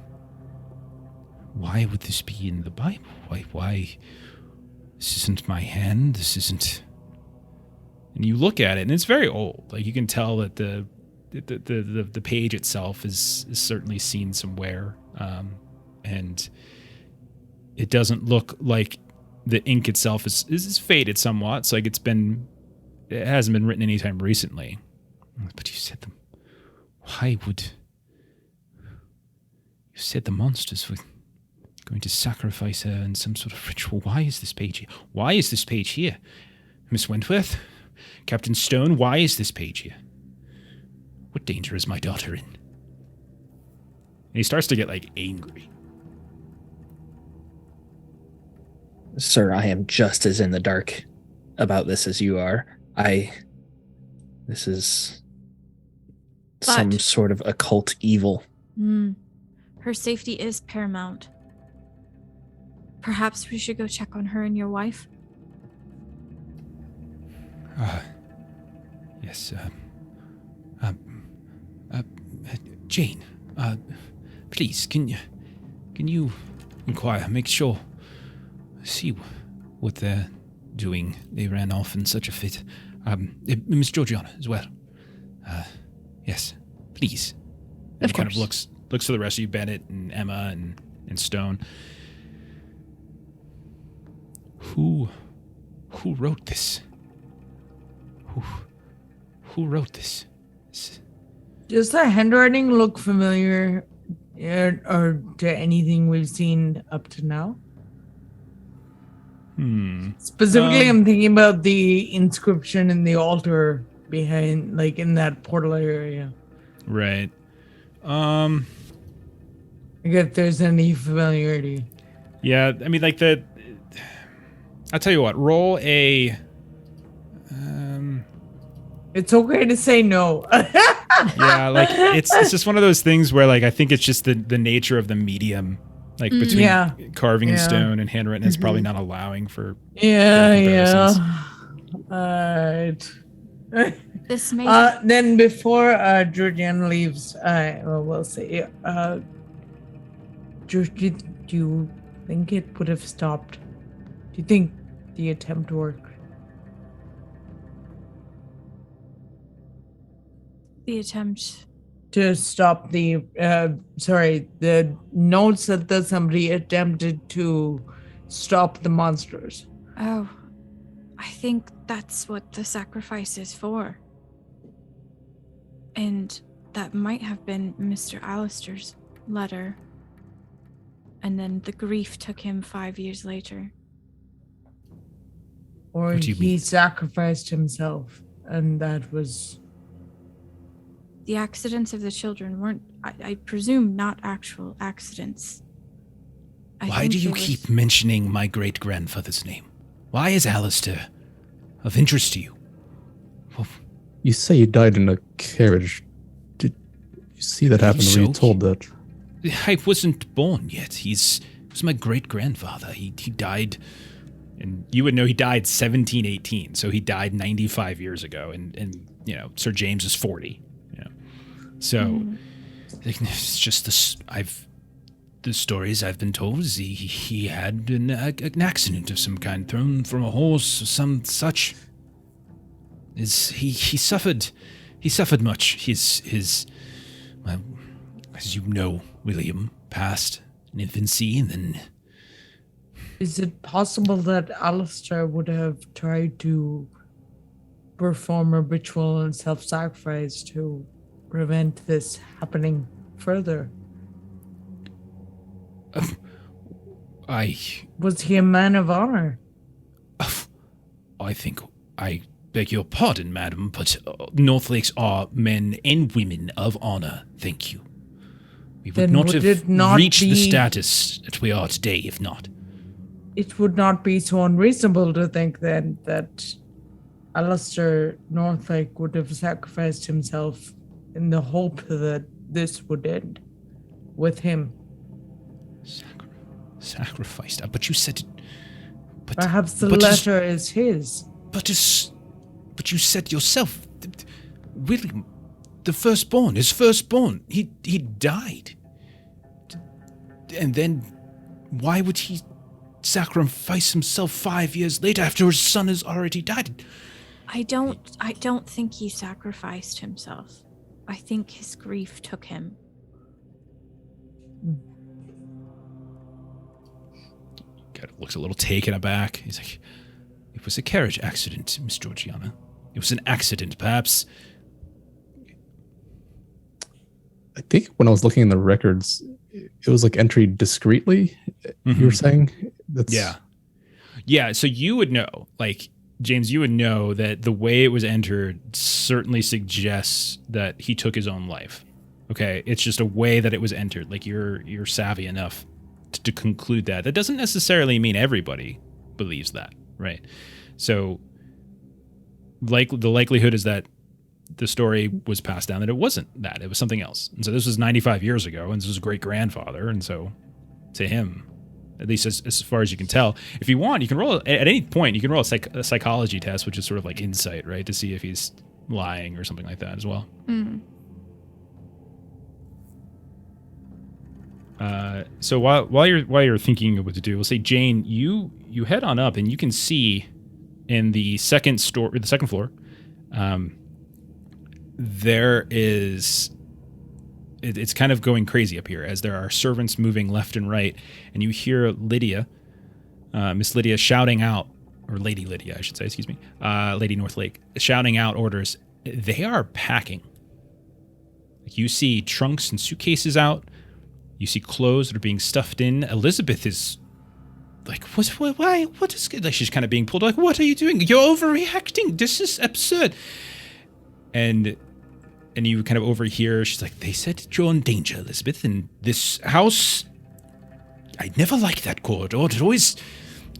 Why would this be in the Bible? Why? This isn't my hand. This isn't. And you look at it, and it's very old. Like you can tell that the page itself is certainly seen some wear, and it doesn't look like the ink itself is faded somewhat. It's like it hasn't been written anytime recently. But you said them. Why would you said the monsters were going to sacrifice her in some sort of ritual? Why is this page here? Why is this page here? Miss Wentworth? Captain Stone, why is this page here? What danger is my daughter in? And he starts to get, like, angry. Sir, I am just as in the dark about this as you are. This is some sort of occult evil. Her safety is paramount. Perhaps we should go check on her and your wife. Yes, Jane, please, can you inquire, make sure, see what they're doing? They ran off in such a fit. Miss Georgiana as well. Yes, please. And he kind of looks to the rest of you, Bennett and Emma and Stone. Who wrote this? Who wrote this? Does the handwriting look familiar or to anything we've seen up to now? Specifically, I'm thinking about the inscription in the altar behind, like in that portal area. Right. I guess if there's any familiarity. Yeah, I mean, like I'll tell you what. Roll a. It's okay to say no. Yeah, like it's just one of those things where like I think it's just the nature of the medium, like between carving in stone and handwritten is probably not allowing for comparisons. Alright. This may Then before Georgiana leaves, we'll say, Georgie, do you think it would have stopped? Do you think the attempt worked? the attempt. To stop the notes that somebody attempted to stop the monsters. Oh, I think that's what the sacrifice is for. And that might have been Mr. Alistair's letter. And then the grief took him 5 years later. Or he sacrificed himself, and that was... The accidents of the children weren't, I presume, not actual accidents. Why do you keep mentioning my great-grandfather's name? Why is Alistair of interest to you? Well, you say he died in a carriage. Did you see that happen? Were you told that? I wasn't born yet. He was my great-grandfather. He died, and you would know he died 1718, so he died 95 years ago, and you know, Sir James is 40. So it's just the stories I've been told is he had an accident of some kind, thrown from a horse or some such. He suffered much. His well, as you know, William passed in infancy, and then. Is it possible that Alistair would have tried to perform a ritual and self-sacrifice to prevent this happening further? Was he a man of honor? I beg your pardon, madam, but Northlakes are men and women of honor, thank you. We would not have reached the status that we are today if not. It would not be so unreasonable to think then that Alistair Northlake would have sacrificed himself in the hope that this would end with him. Sacrificed? But you said it... Perhaps the letter is his. But you said yourself, William, his firstborn, he died. And then why would he sacrifice himself 5 years later after his son has already died? I don't think he sacrificed himself. I think his grief took him. Kind of looks a little taken aback. He's like, it was a carriage accident, Miss Georgiana. It was an accident, perhaps. I think when I was looking in the records, it was like entry discreetly. You were saying? Yeah, so you would know, like, James, you would know that the way it was entered certainly suggests that he took his own life. Okay, it's just a way that it was entered. Like, you're savvy enough to conclude that. That doesn't necessarily mean everybody believes that, right? So, like, the likelihood is that the story was passed down that it wasn't that. It was something else. And so this was 95 years ago, and this was great-grandfather, and so to him, at least as far as you can tell. If you want, you can roll, at any point, you can roll a psychology test, which is sort of like insight, right? To see if he's lying or something like that as well. So while you're thinking of what to do, we'll say, Jane, you head on up and you can see in the second floor, there is... It's kind of going crazy up here as there are servants moving left and right, and you hear Lydia, Miss Lydia, shouting out, or Lady Lydia, I should say, excuse me, Lady Northlake, shouting out orders. They are packing. Like, you see trunks and suitcases out. You see clothes that are being stuffed in. Elizabeth is like, what is, like, she's kind of being pulled, like, what are you doing? You're overreacting. This is absurd. And you kind of overhear, she's like, they said you're in danger, Elizabeth, and this house, I never liked that corridor. It always,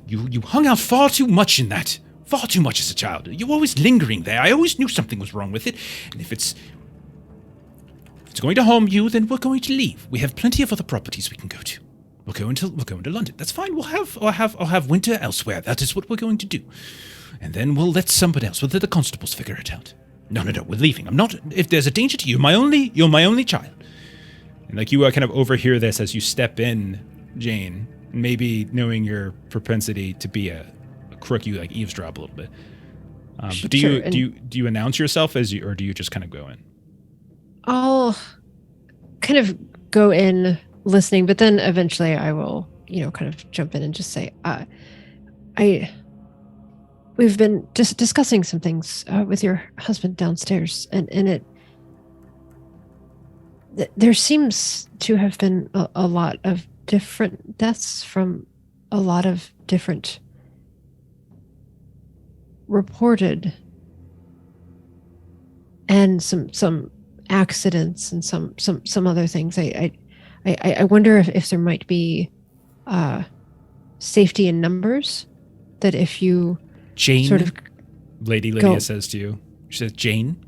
you hung out far too much in that far too much as a child. You're always lingering there. I always knew something was wrong with it. And if it's going to harm you, then we're going to leave. We have plenty of other properties we can go to. We'll go into London. That's fine. I'll have winter elsewhere. That is what we're going to do. And then we'll let somebody else, we'll let the constables figure it out. No, we're leaving. If there's a danger to you, you're my only child. And like you kind of overhear this as you step in, Jane, maybe knowing your propensity to be a crook, you like eavesdrop a little bit. But do you announce yourself or do you just kind of go in? I'll kind of go in listening, but then eventually I will, kind of jump in and just say, we've been just discussing some things with your husband downstairs, and there seems to have been a lot of different deaths from a lot of different reported, and some accidents and some other things. I wonder if there might be safety in numbers, that if you Jane, sort of Lady Lydia says to you, she says, Jane,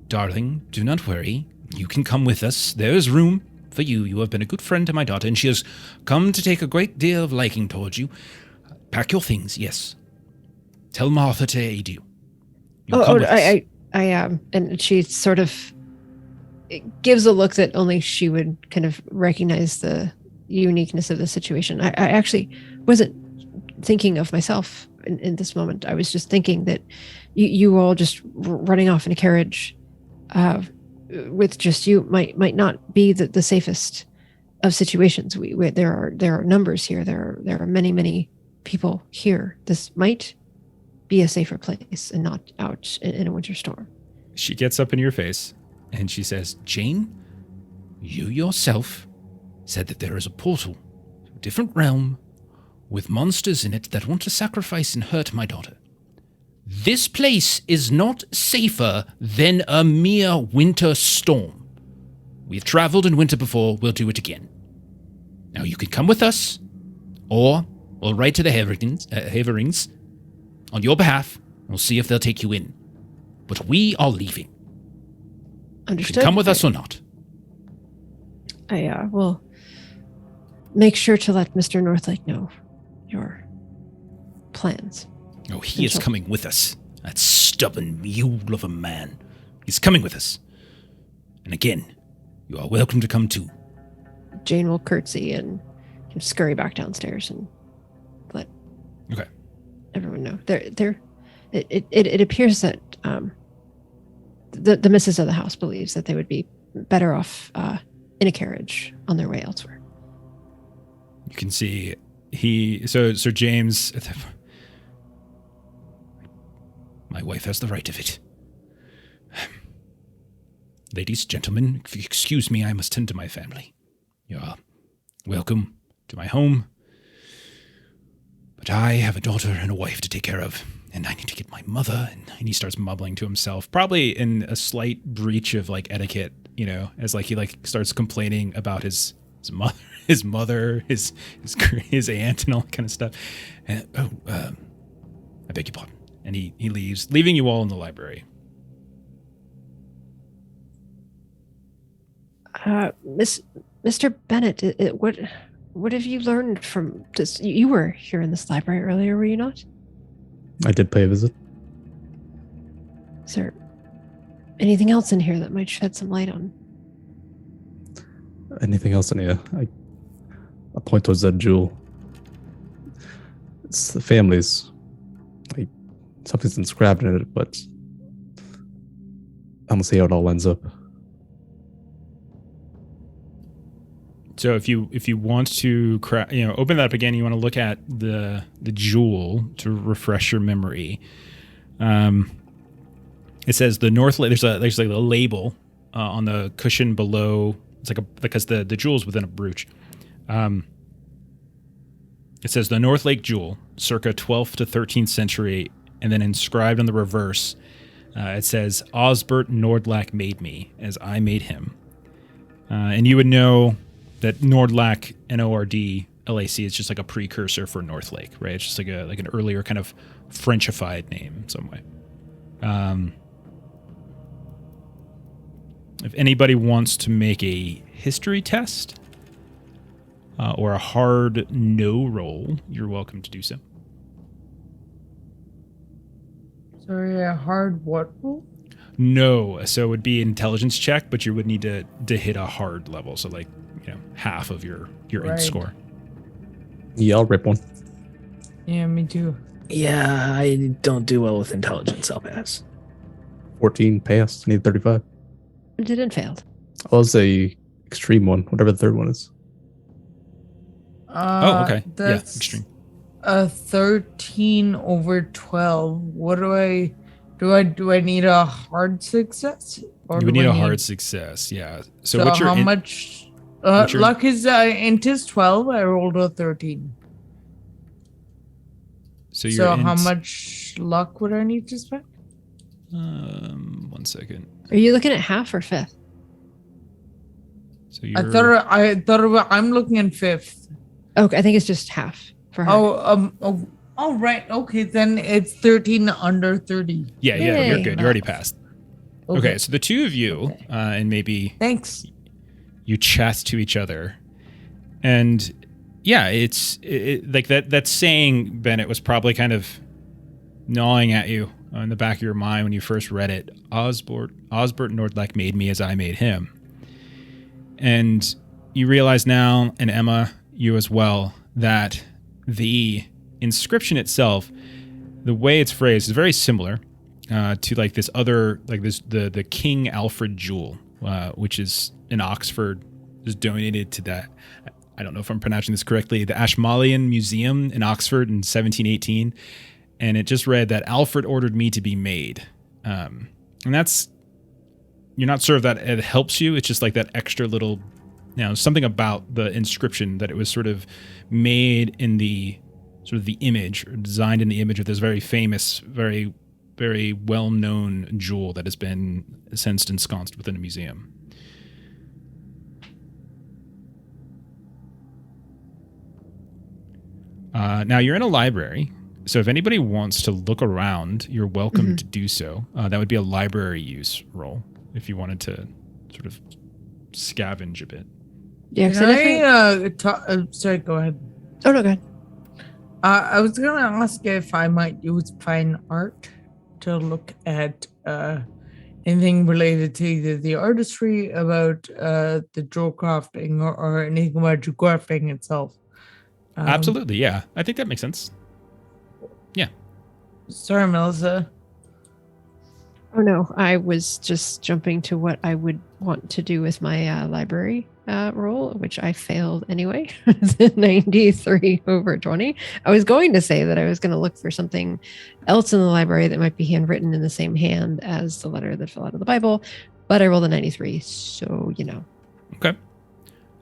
darling, do not worry. You can come with us. There is room for you. You have been a good friend to my daughter, and she has come to take a great deal of liking towards you. Pack your things, yes. Tell Martha to aid you. And she sort of gives a look that only she would kind of recognize the uniqueness of the situation. I actually wasn't thinking of myself in this moment. I was just thinking that you all just running off in a carriage with just you might not be the safest of situations. There are numbers here. There are many people here. This might be a safer place and not out in a winter storm. She gets up in your face and she says, Jane, you yourself said that there is a portal to a different realm with monsters in it that want to sacrifice and hurt my daughter. This place is not safer than a mere winter storm. We've traveled in winter before, we'll do it again. Now you can come with us, or we'll write to the Haverings on your behalf. We'll see if they'll take you in. But we are leaving. Understood. You can come with us or not. I will make sure to let Mr. Northlake know your plans. Oh, he is coming with us. That stubborn mule of a man. He's coming with us. And again, you are welcome to come too. Jane will curtsy and scurry back downstairs and let everyone know. It appears that the missus of the house believes that they would be better off in a carriage on their way elsewhere. You can see Sir James. My wife has the right of it. Ladies, gentlemen, if you excuse me, I must tend to my family. You are welcome to my home. But I have a daughter and a wife to take care of, and I need to get my mother. And he starts mumbling to himself, probably in a slight breach of etiquette, as he starts complaining about his mother, his aunt, and all that kind of stuff. And I beg your pardon. And he leaves, leaving you all in the library. Mr. Bennett, what have you learned from this? You were here in this library earlier, were you not? I did pay a visit. Is there anything else in here that might shed some light on? Anything else in here? I point towards that jewel. It's the family's. Something's inscribed in it, but I'm gonna see how it all ends up. So if you want to open that up again, you want to look at the jewel to refresh your memory. It says the Northlake. There's like a label on the cushion below. It's because the jewel's within a brooch. It says the Northlake jewel, circa 12th to 13th century. And then inscribed on the reverse, it says, Osbert Nordlack made me as I made him. And you would know that Nordlack, Nordlac, is just like a precursor for Northlake, right? It's just like an earlier kind of Frenchified name in some way. If anybody wants to make a history test or a hard no roll, you're welcome to do so. Sorry, a hard what roll? No, so it would be intelligence check, but you would need to hit a hard level, so like half of your int score. Yeah, I'll rip one. Yeah, me too. Yeah, I don't do well with intelligence. I'll pass. 14 passed. Need 35. Didn't failed. I'll say extreme one, whatever the third one is. Oh, okay. That's extreme. a 13 over 12. What do I need a hard success? Or You would need a hard success, yeah. So what's your how much luck is int is 12. I rolled a 13. So how much luck would I need to spend? 1 second. Are you looking at half or fifth? So I thought I'm looking at fifth. Okay, I think it's just half for her. Oh, right. Okay, then it's 13 under 30. Yeah, Yay. you're good. You already passed. Okay, so the two of you, and maybe Thanks. you chat to each other, and yeah, it's like that saying, Bennett, was probably kind of gnawing at you in the back of your mind when you first read it. Osbert Northlake made me as I made him. And you realize now, and Emma, you as well, that the inscription itself, the way it's phrased, is very similar to like this other, like this the King Alfred jewel, which is in Oxford, is donated to that. I don't know if I'm pronouncing this correctly, the Ashmolean Museum in Oxford in 1718. And it just read that Alfred ordered me to be made. And that's, you're not sure if that it helps you. It's just like that extra little, something about the inscription that it was sort of made in the sort of the image, or designed in the image of this very famous, very, very well-known jewel that has been since ensconced within a museum. Now you're in a library, so if anybody wants to look around, you're welcome to do so. That would be a library use roll if you wanted to sort of scavenge a bit. Yeah, sorry, go ahead. Oh, no, go ahead. I was going to ask if I might use fine art to look at anything related to either the artistry about the jewel crafting or anything about jewel crafting itself. Absolutely, yeah. I think that makes sense. Yeah. Sorry, Melissa. Oh, no. I was just jumping to what I would want to do with my library roll, which I failed anyway. 93 over 20. I was going to say that I was going to look for something else in the library that might be handwritten in the same hand as the letter that fell out of the Bible, but I rolled a 93, so Okay.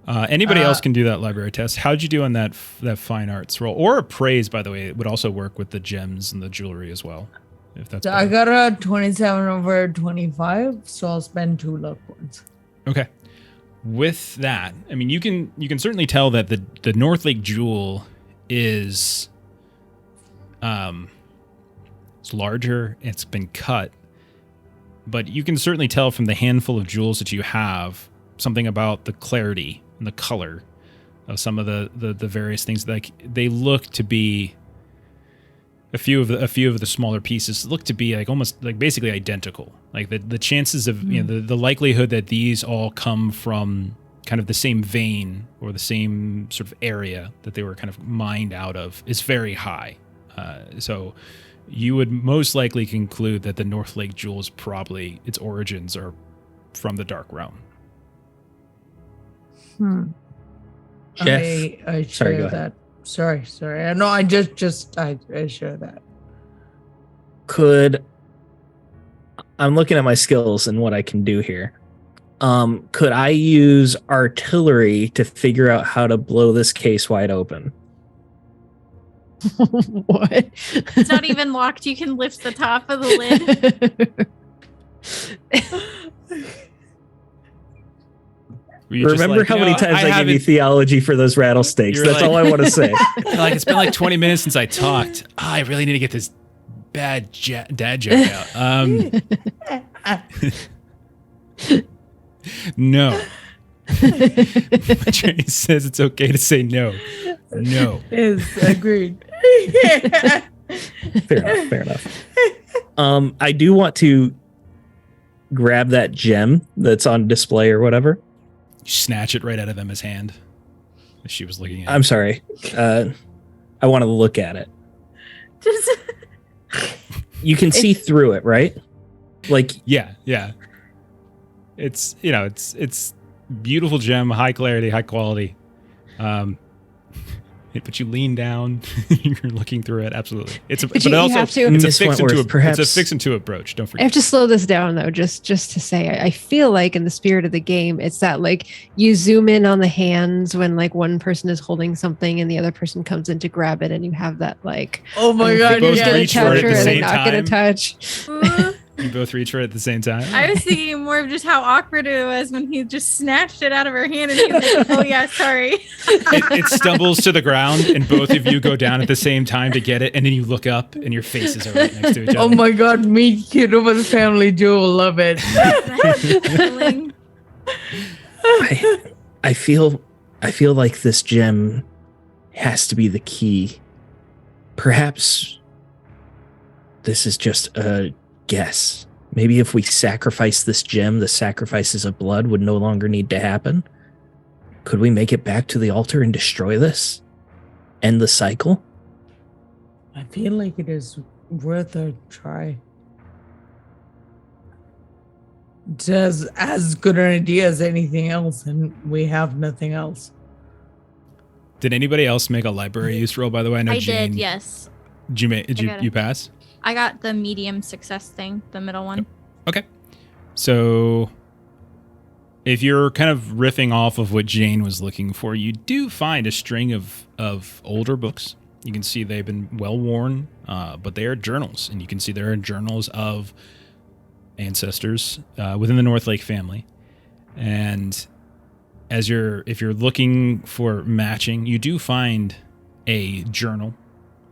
Anybody else can do that library test. How'd you do on that fine arts roll? Or appraise, by the way. It would also work with the gems and the jewelry as well. If that's I got a 27 over 25, so I'll spend 2 luck points. Okay. With that, I mean, you can certainly tell that the Northlake jewel is it's larger, it's been cut, but you can certainly tell from the handful of jewels that you have something about the clarity and the color of some of the various things. Like they look to be a few of the smaller pieces look to be like almost like basically identical. Like the chances of the likelihood that these all come from kind of the same vein or the same sort of area that they were kind of mined out of is very high. So you would most likely conclude that the Northlake jewel is probably its origins are from the Dark Realm. Jeff, I sorry, go share ahead. that. Sorry. No, I I share that. I'm looking at my skills and what I can do here. Could I use artillery to figure out how to blow this case wide open? What? It's not even locked. You can lift the top of the lid. Remember how many times I gave you theology for those rattlesnakes? That's all I want to say. Like, it's been like 20 minutes since I talked. I really need to get this bad dad joke out. No. Trey says it's okay to say no. No. Is agreed. Fair enough. I do want to grab that gem that's on display or whatever. You snatch it right out of Emma's hand as she was looking at I'm sorry. I want to look at it. Just You can see through it, right? Like, Yeah. It's it's beautiful gem, high clarity, high quality. But you lean down, you're looking through it. Absolutely, it's a. But But you also, have to- it's a Miss fix into Wentworth, a. perhaps- It's a fix into a brooch. Don't I forget. have to slow this down though, just to say, I feel like in the spirit of the game, it's that like you zoom in on the hands when like one person is holding something and the other person comes in to grab it, and you have that like, Oh my I'm god! both gonna reach for touch it at her the and I'm same not gonna time. touch. You both reach for it at the same time. I was thinking more of just how awkward it was when he just snatched it out of her hand and he was like, oh yeah, sorry. It stumbles to the ground, and both of you go down at the same time to get it, and then you look up, and your faces are right next to each other. Oh my god! Me, kid over the family, Joe will love it. Feeling. I feel like this gem has to be the key. Perhaps this is just a guess. Maybe if we sacrifice this gem, the sacrifices of blood would no longer need to happen. Could we make it back to the altar and destroy this? End the cycle? I feel like it is worth a try. It's as good an idea as anything else, and we have nothing else. Did anybody else make a library use roll? By the way, I know I Jane. did, yes. Did you I got it. you pass? I got the medium success thing, the middle one. Okay. So if you're kind of riffing off of what Jane was looking for, you do find a string of older books. You can see they've been well worn, but they are journals, and you can see there are journals of ancestors within the Northlake family. And if you're looking for matching, you do find a journal,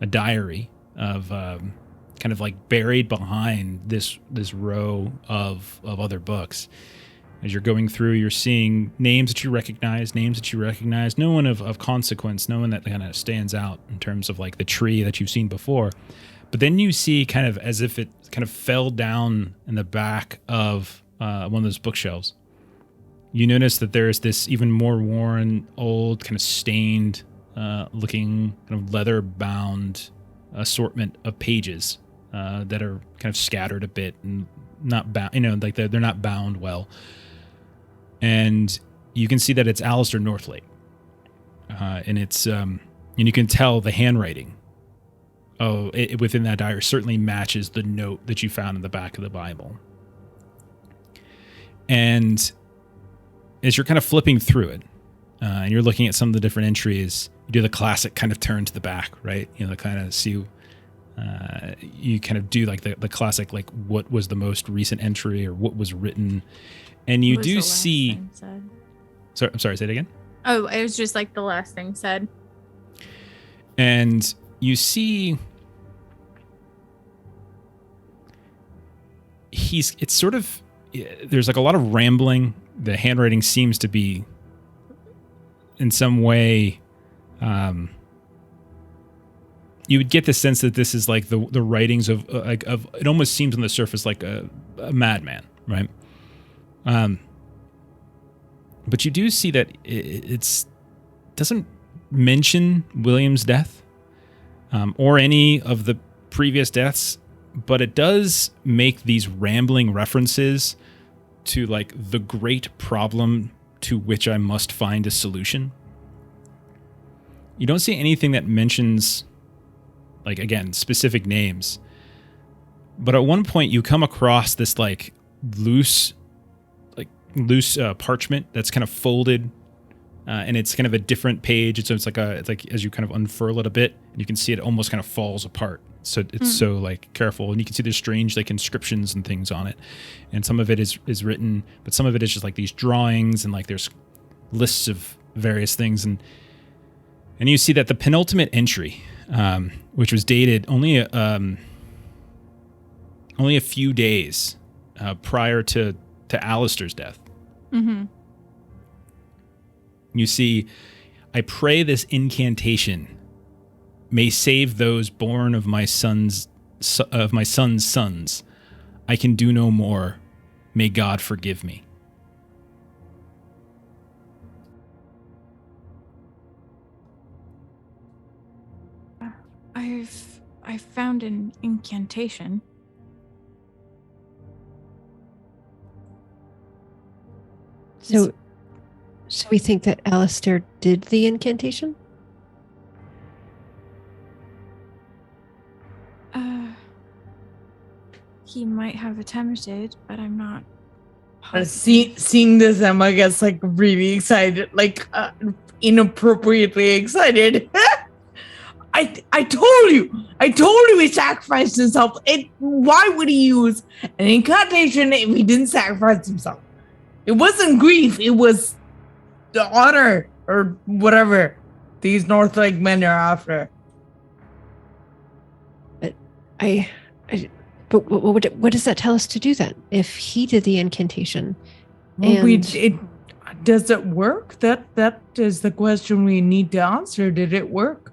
a diary of kind of like buried behind this row of other books. As you're going through, you're seeing names that you recognize, no one of consequence, no one that kind of stands out in terms of like the tree that you've seen before. But then you see kind of as if it kind of fell down in the back of one of those bookshelves. You notice that there's this even more worn, old, kind of stained looking kind of leather-bound assortment of pages that are kind of scattered a bit and not bound, like they're not bound well. And you can see that it's Alistair Northlake, and it's and you can tell the handwriting. Within that diary certainly matches the note that you found in the back of the Bible. And as you're kind of flipping through it, and you're looking at some of the different entries, you do the classic kind of turn to the back, right? The kind of see. You kind of do like the classic, like what was the most recent entry or what was written, and you What was do the last see. thing said? Sorry, I'm sorry. Say it again. Oh, it was just like the last thing said. And you see, it's sort of, there's like a lot of rambling. The handwriting seems to be in some way, you would get the sense that this is like the writings of it almost seems on the surface like a madman, right? But you do see that it doesn't mention William's death or any of the previous deaths, but it does make these rambling references to like the great problem to which I must find a solution. You don't see anything that mentions, like, again, specific names. But at one point you come across this like loose parchment that's kind of folded, and it's kind of a different page. It's like as you kind of unfurl it a bit, you can see it almost kind of falls apart. So it's so like careful, and you can see there's strange like inscriptions and things on it, and some of it is written, but some of it is just like these drawings and like there's lists of various things, and you see that the penultimate entry, which was dated only only a few days prior to Alistair's death. Mm-hmm. You see, I pray this incantation may save those born of my son's sons. I can do no more. May God forgive me. I've found an incantation. So we think that Alistair did the incantation? He might have attempted, but I'm not Seeing this, Emma gets like really excited, like inappropriately excited. I told you he sacrificed himself. Why would he use an incantation if he didn't sacrifice himself? It wasn't grief, it was the honor or whatever these Northlake men are after. But what does that tell us to do then? If he did the incantation, does it work? That is the question we need to answer. Did it work?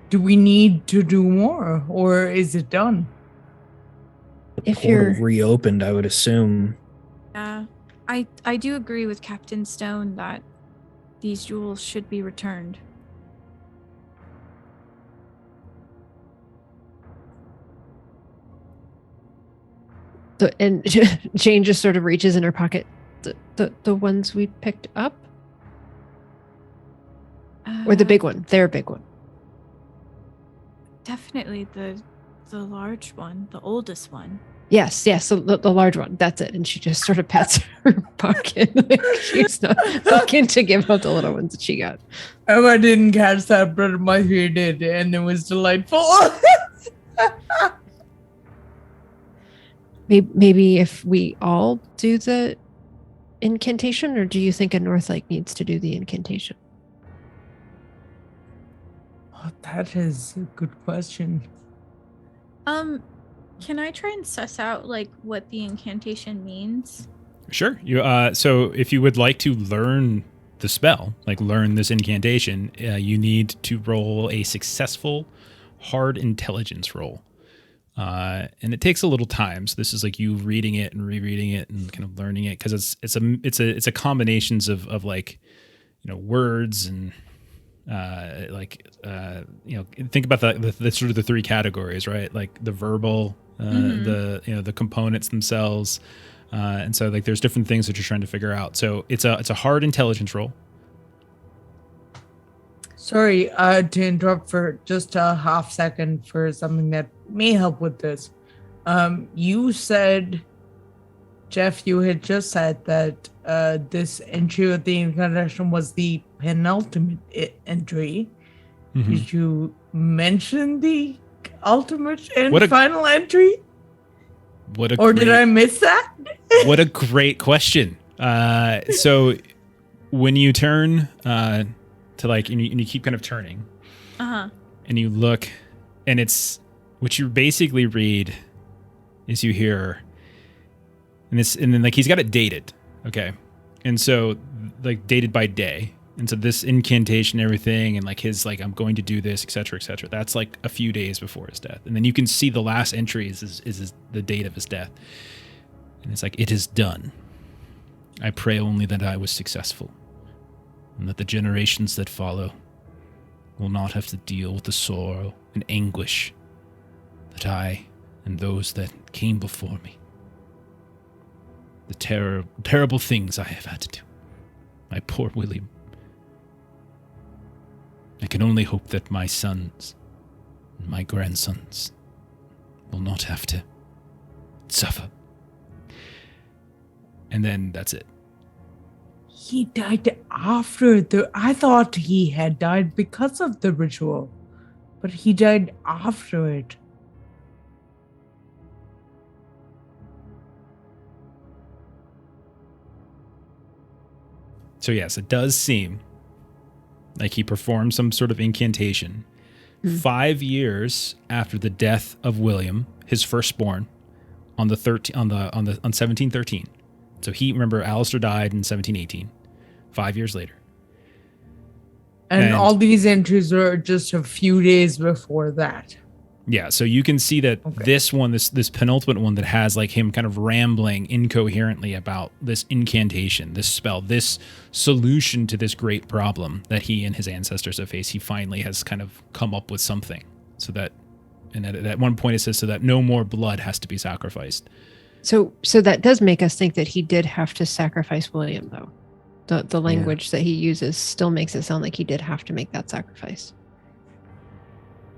Do we need to do more, or is it done? If you're reopened, I would assume. Yeah, I do agree with Captain Stone that these jewels should be returned. So, and Jane just sort of reaches in her pocket. The ones we picked up, or the big one? Their big one. Definitely the large one, the oldest one. Yes. So the large one. That's it. And she just sort of pats her pocket. Like she's not looking to give up the little ones that she got. Emma didn't catch that, but Matthew did, and it was delightful. Maybe if we all do the incantation, or do you think a Northlake needs to do the incantation? Oh, that is a good question. Can I try and suss out like what the incantation means? Sure. You so if you would like to learn the spell, like learn this incantation, you need to roll a successful hard intelligence roll. And it takes a little time. So this is like you reading it and rereading it and kind of learning it, because it's a combinations of like, you know, words and think about the sort of the three categories, right? Like the verbal, the components themselves, and so like there's different things that you're trying to figure out. So it's a hard intelligence roll. Sorry to interrupt for just a half second for something that may help with this. You said, Jeff, you had just said that this entry of the incarnation was the penultimate entry. Mm-hmm. Did you mention the ultimate and final entry? Did I miss that? What a great question. So when you turn to like, and you keep kind of turning, and you look, and it's what you basically read is you hear, and then like he's got it dated, okay, and so like dated by day, and so this incantation, everything, and like his like I'm going to do this, etc., etc. That's like a few days before his death, and then you can see the last entry is the date of his death, and it's like, it is done. I pray only that I was successful, and that the generations that follow will not have to deal with the sorrow and anguish that I and those that came before me. The terrible things I have had to do. My poor William. I can only hope that my sons and my grandsons will not have to suffer. And then that's it. He died after I thought he had died because of the ritual, but he died after it. So yes, it does seem like he performed some sort of incantation 5 years after the death of William, his firstborn, on 1713. So remember, Alistair died in 1718, 5 years later. And all these entries are just a few days before that. Yeah, so you can see that this one, this penultimate one that has like him kind of rambling incoherently about this incantation, this spell, this solution to this great problem that he and his ancestors have faced, he finally has kind of come up with something. So that, and at one point it says, so that no more blood has to be sacrificed. So that does make us think that he did have to sacrifice William, though. The language that he uses still makes it sound like he did have to make that sacrifice.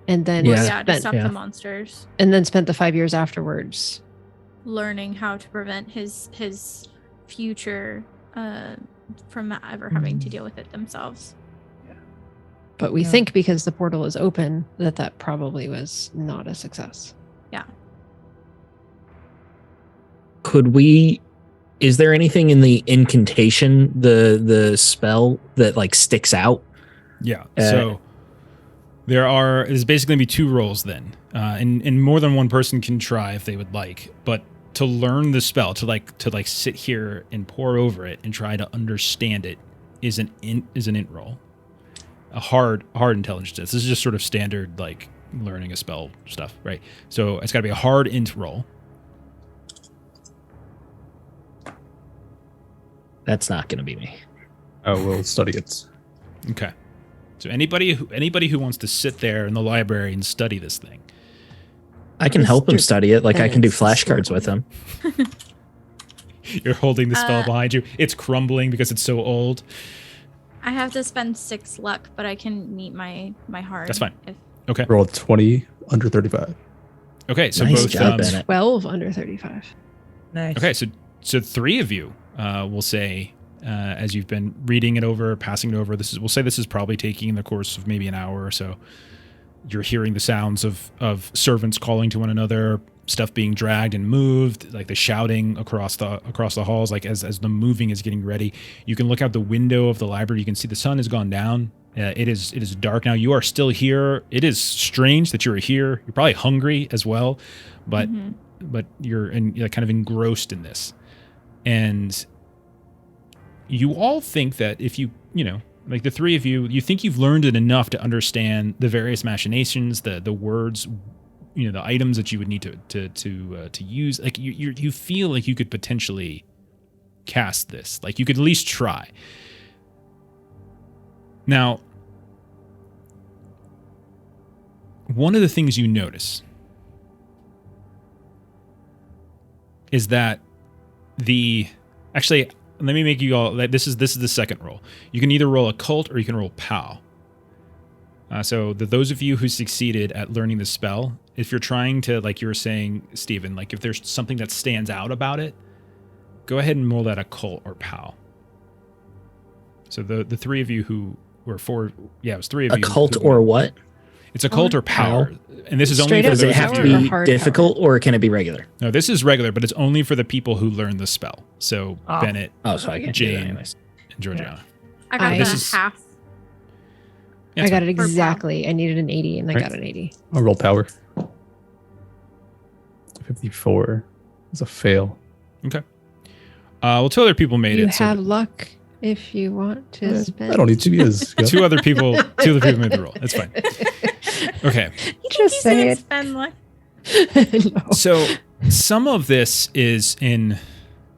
And then to stop the monsters. And then spent the 5 years afterwards learning how to prevent his future from ever having to deal with it themselves. But we think because the portal is open that probably was not a success. Yeah. Is there anything in the incantation, the spell that like sticks out? Yeah. So there's basically gonna be two roles then. And more than one person can try if they would like. But to learn the spell, to sit here and pore over it and try to understand it is an int roll. A hard intelligence test. This is just sort of standard like learning a spell stuff, right? So it's gotta be a hard int roll. That's not going to be me. I will study it. Okay. So anybody who wants to sit there in the library and study this thing. I can help him study it. Like I can do flashcards with him. You're holding the spell behind you. It's crumbling because it's so old. I have to spend 6 luck, but I can meet my hard. That's fine. Okay. Roll 20 under 35. Okay, so nice both job, Bennett. 12 under 35. Nice. Okay, so three of you will say, as you've been reading it over, passing it over, we'll say this is probably taking the course of maybe an hour or so. You're hearing the sounds of servants calling to one another, stuff being dragged and moved, like the shouting across the halls, like as the moving is getting ready. You can look out the window of the library. You can see the sun has gone down. It is dark now. You are still here. It is strange that you're here. You're probably hungry as well, but you're kind of engrossed in this. And you all think that if you like the three of you think you've learned it enough to understand the various machinations, the words, the items that you would need to use. Like you feel like you could potentially cast this. Like you could at least try. Now, one of the things you notice is that actually, let me make you all, this is the second roll. You can either roll occult or you can roll POW. So those of you who succeeded at learning the spell, if you're trying to, like you were saying, Stephen, like if there's something that stands out about it, go ahead and roll that occult or POW. So the three of you who were it was three of you. Occult or what? It's occult or power. And this is only for Does those it have of to you. be difficult or can it be regular? No, this is regular, but it's only for the people who learn the spell. So Bennett, so I can Jane, and Georgiana. I got This this half. Yeah, I got it For exactly. I needed an 80 and I got an 80. I'll roll power. 54 is a fail. Okay. Well, two other people made You it. so have luck if you want to spend. I don't need 2 years. two other people made the roll. That's fine. Okay. You just say it. Spend luck. No. So some of this is in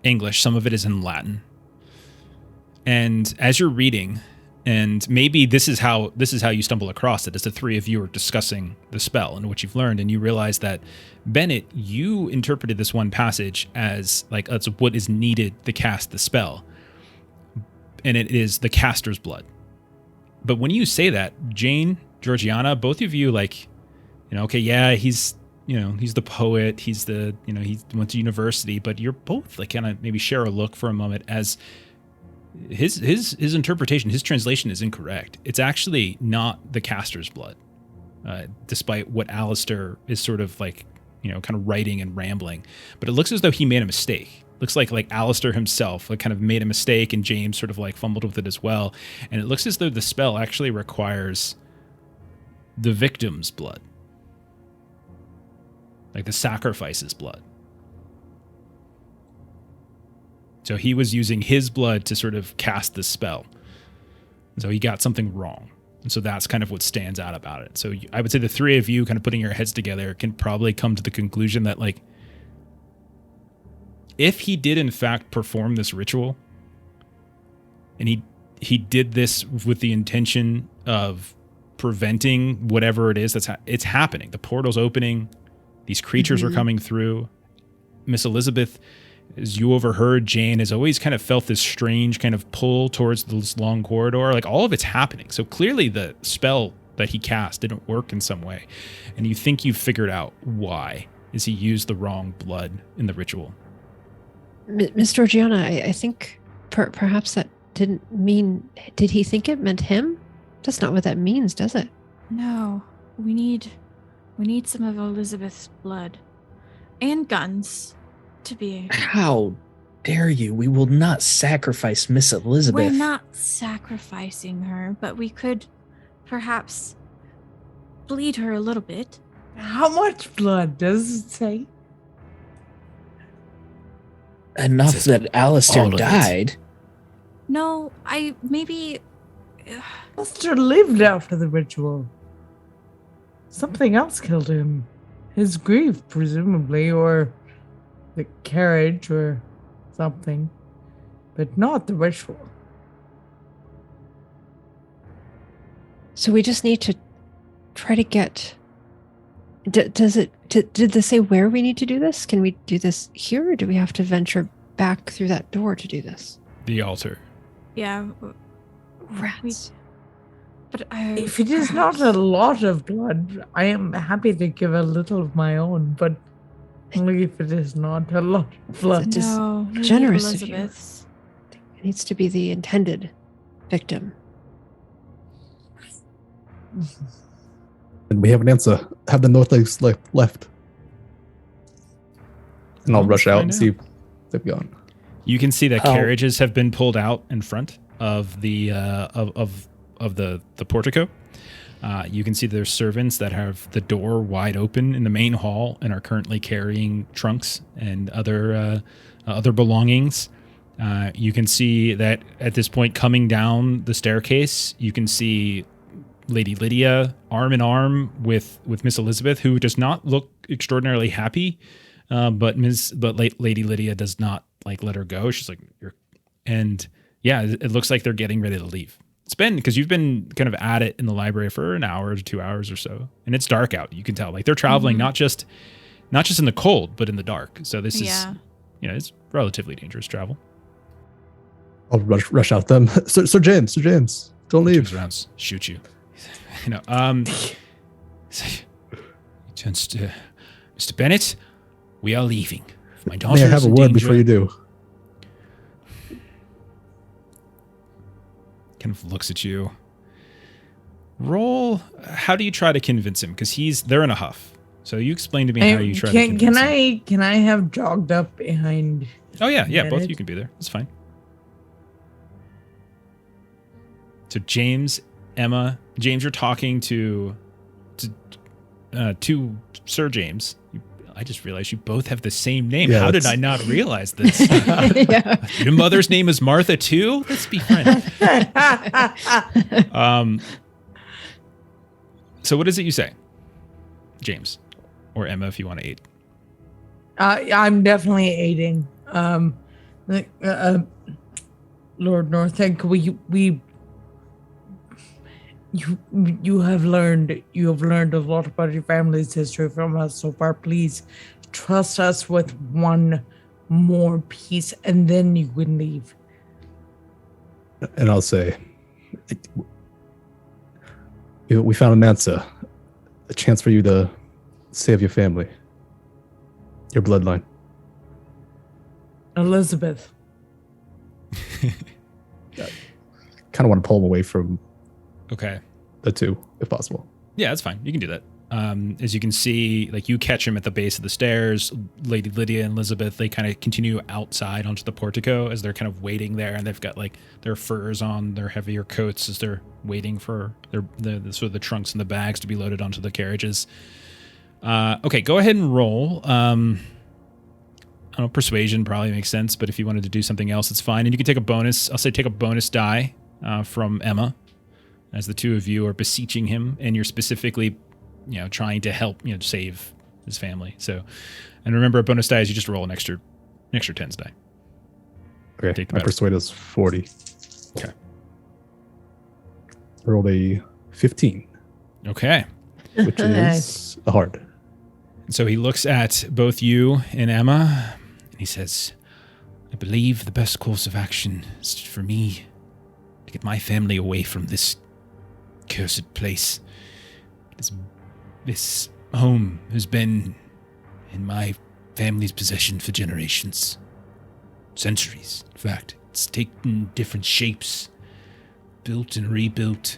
English, some of it is in Latin. And as you're reading, and maybe this is how you stumble across it, as the three of you are discussing the spell and what you've learned, and you realize that Bennett, you interpreted this one passage as like that's what is needed to cast the spell, and it is the caster's blood. But when you say that, Jane, Georgiana, both of you like, okay, yeah, he's the poet, he's the he went to university, but you're both like kind of maybe share a look for a moment as his interpretation, his translation is incorrect. It's actually not the caster's blood, despite what Alistair is sort of like, kind of writing and rambling. But it looks as though he made a mistake. Looks like Alistair himself like kind of made a mistake, and James sort of like fumbled with it as well. And it looks as though the spell actually requires the victim's blood, like the sacrifice's blood. So he was using his blood to sort of cast this spell. So he got something wrong. And so that's kind of what stands out about it. So I would say the three of you kind of putting your heads together can probably come to the conclusion that, like, if he did in fact perform this ritual, and he did this with the intention of preventing whatever it is it's happening. The portal's opening. These creatures are coming through. Miss Elizabeth, as you overheard, Jane has always kind of felt this strange kind of pull towards this long corridor. Like, all of it's happening. So clearly the spell that he cast didn't work in some way. And you think you've figured out why. Is he used the wrong blood in the ritual? Miss Georgiana, I think perhaps that didn't mean... Did he think it meant him? That's not what that means, does it? No, we need some of Elizabeth's blood and guns to be. How dare you? We will not sacrifice Miss Elizabeth. We're not sacrificing her, but we could perhaps bleed her a little bit. How much blood does it say? Enough that Alistair all of it. died. No, maybe. Alistair lived after the ritual. Something else killed him. His grief, presumably, or the carriage or something. But not the ritual. So we just need to try to get... Did they say where we need to do this? Can we do this here, or do we have to venture back through that door to do this? The altar. Yeah. Rats. But If it is not a lot of blood, I am happy to give a little of my own, but only if it is not a lot of blood. It's no, we need generous of you. Elizabeth's. It needs to be the intended victim. And we have an answer. Have the Northlakes left? And I'll rush out and see if they've gone. You can see that Oh. carriages have been pulled out in front of the of the portico. You can see there's servants that have the door wide open in the main hall and are currently carrying trunks and other belongings. You can see that at this point, coming down the staircase, you can see Lady Lydia arm in arm with Miss Elizabeth, who does not look extraordinarily happy, but Lady Lydia does not like let her go. She's like, it looks like they're getting ready to leave. It's been, because you've been kind of at it in the library for an hour to 2 hours or so, and it's dark out. You can tell, like, they're traveling not just in the cold, but in the dark. So this is, it's relatively dangerous travel. I'll rush out them. Sir James, don't leave. Turns around, shoot you. Turns to Mr. Bennett. We are leaving. My daughter May I is have a in word danger. before you do? Kind of looks at you. Roll. How do you try to convince him? Because they're in a huff. So you explain to me how you try to convince him. Can I have jogged up behind? Oh yeah, both Bennett? of you can be there. It's fine. So James, Emma, James, you're talking to Sir James. I just realized you both have the same name. Yeah, How did I not realize this? Yeah. Your mother's name is Martha too? Let's be friends. So what is it you say, James, or Emma, if you want to aid? I'm definitely aiding. Lord Northlake, you have learned a lot about your family's history from us so far. Please trust us with one more piece, and then you can leave. And I'll say, we found an answer, a chance for you to save your family, your bloodline. Elizabeth. Kind of want to pull him away from Okay. the two, if possible. Yeah, that's fine. You can do that. As you can see, like, you catch him at the base of the stairs. Lady Lydia and Elizabeth, they kind of continue outside onto the portico as they're kind of waiting there, and they've got like their furs on, their heavier coats as they're waiting for the sort of the trunks and the bags to be loaded onto the carriages. Okay, go ahead and roll. I don't know, persuasion probably makes sense, but if you wanted to do something else, it's fine. And you can take a bonus. I'll say take a bonus die from Emma as the two of you are beseeching him, and you're specifically, trying to help, save his family. So, and remember, a bonus die is you just roll an extra tens die. Okay, my persuade is 40. Okay. Rolled a 15. Okay. Which is a hard. So he looks at both you and Emma, and he says, I believe the best course of action is for me to get my family away from this cursed place. This home has been in my family's possession for generations. Centuries, in fact. It's taken different shapes, built and rebuilt.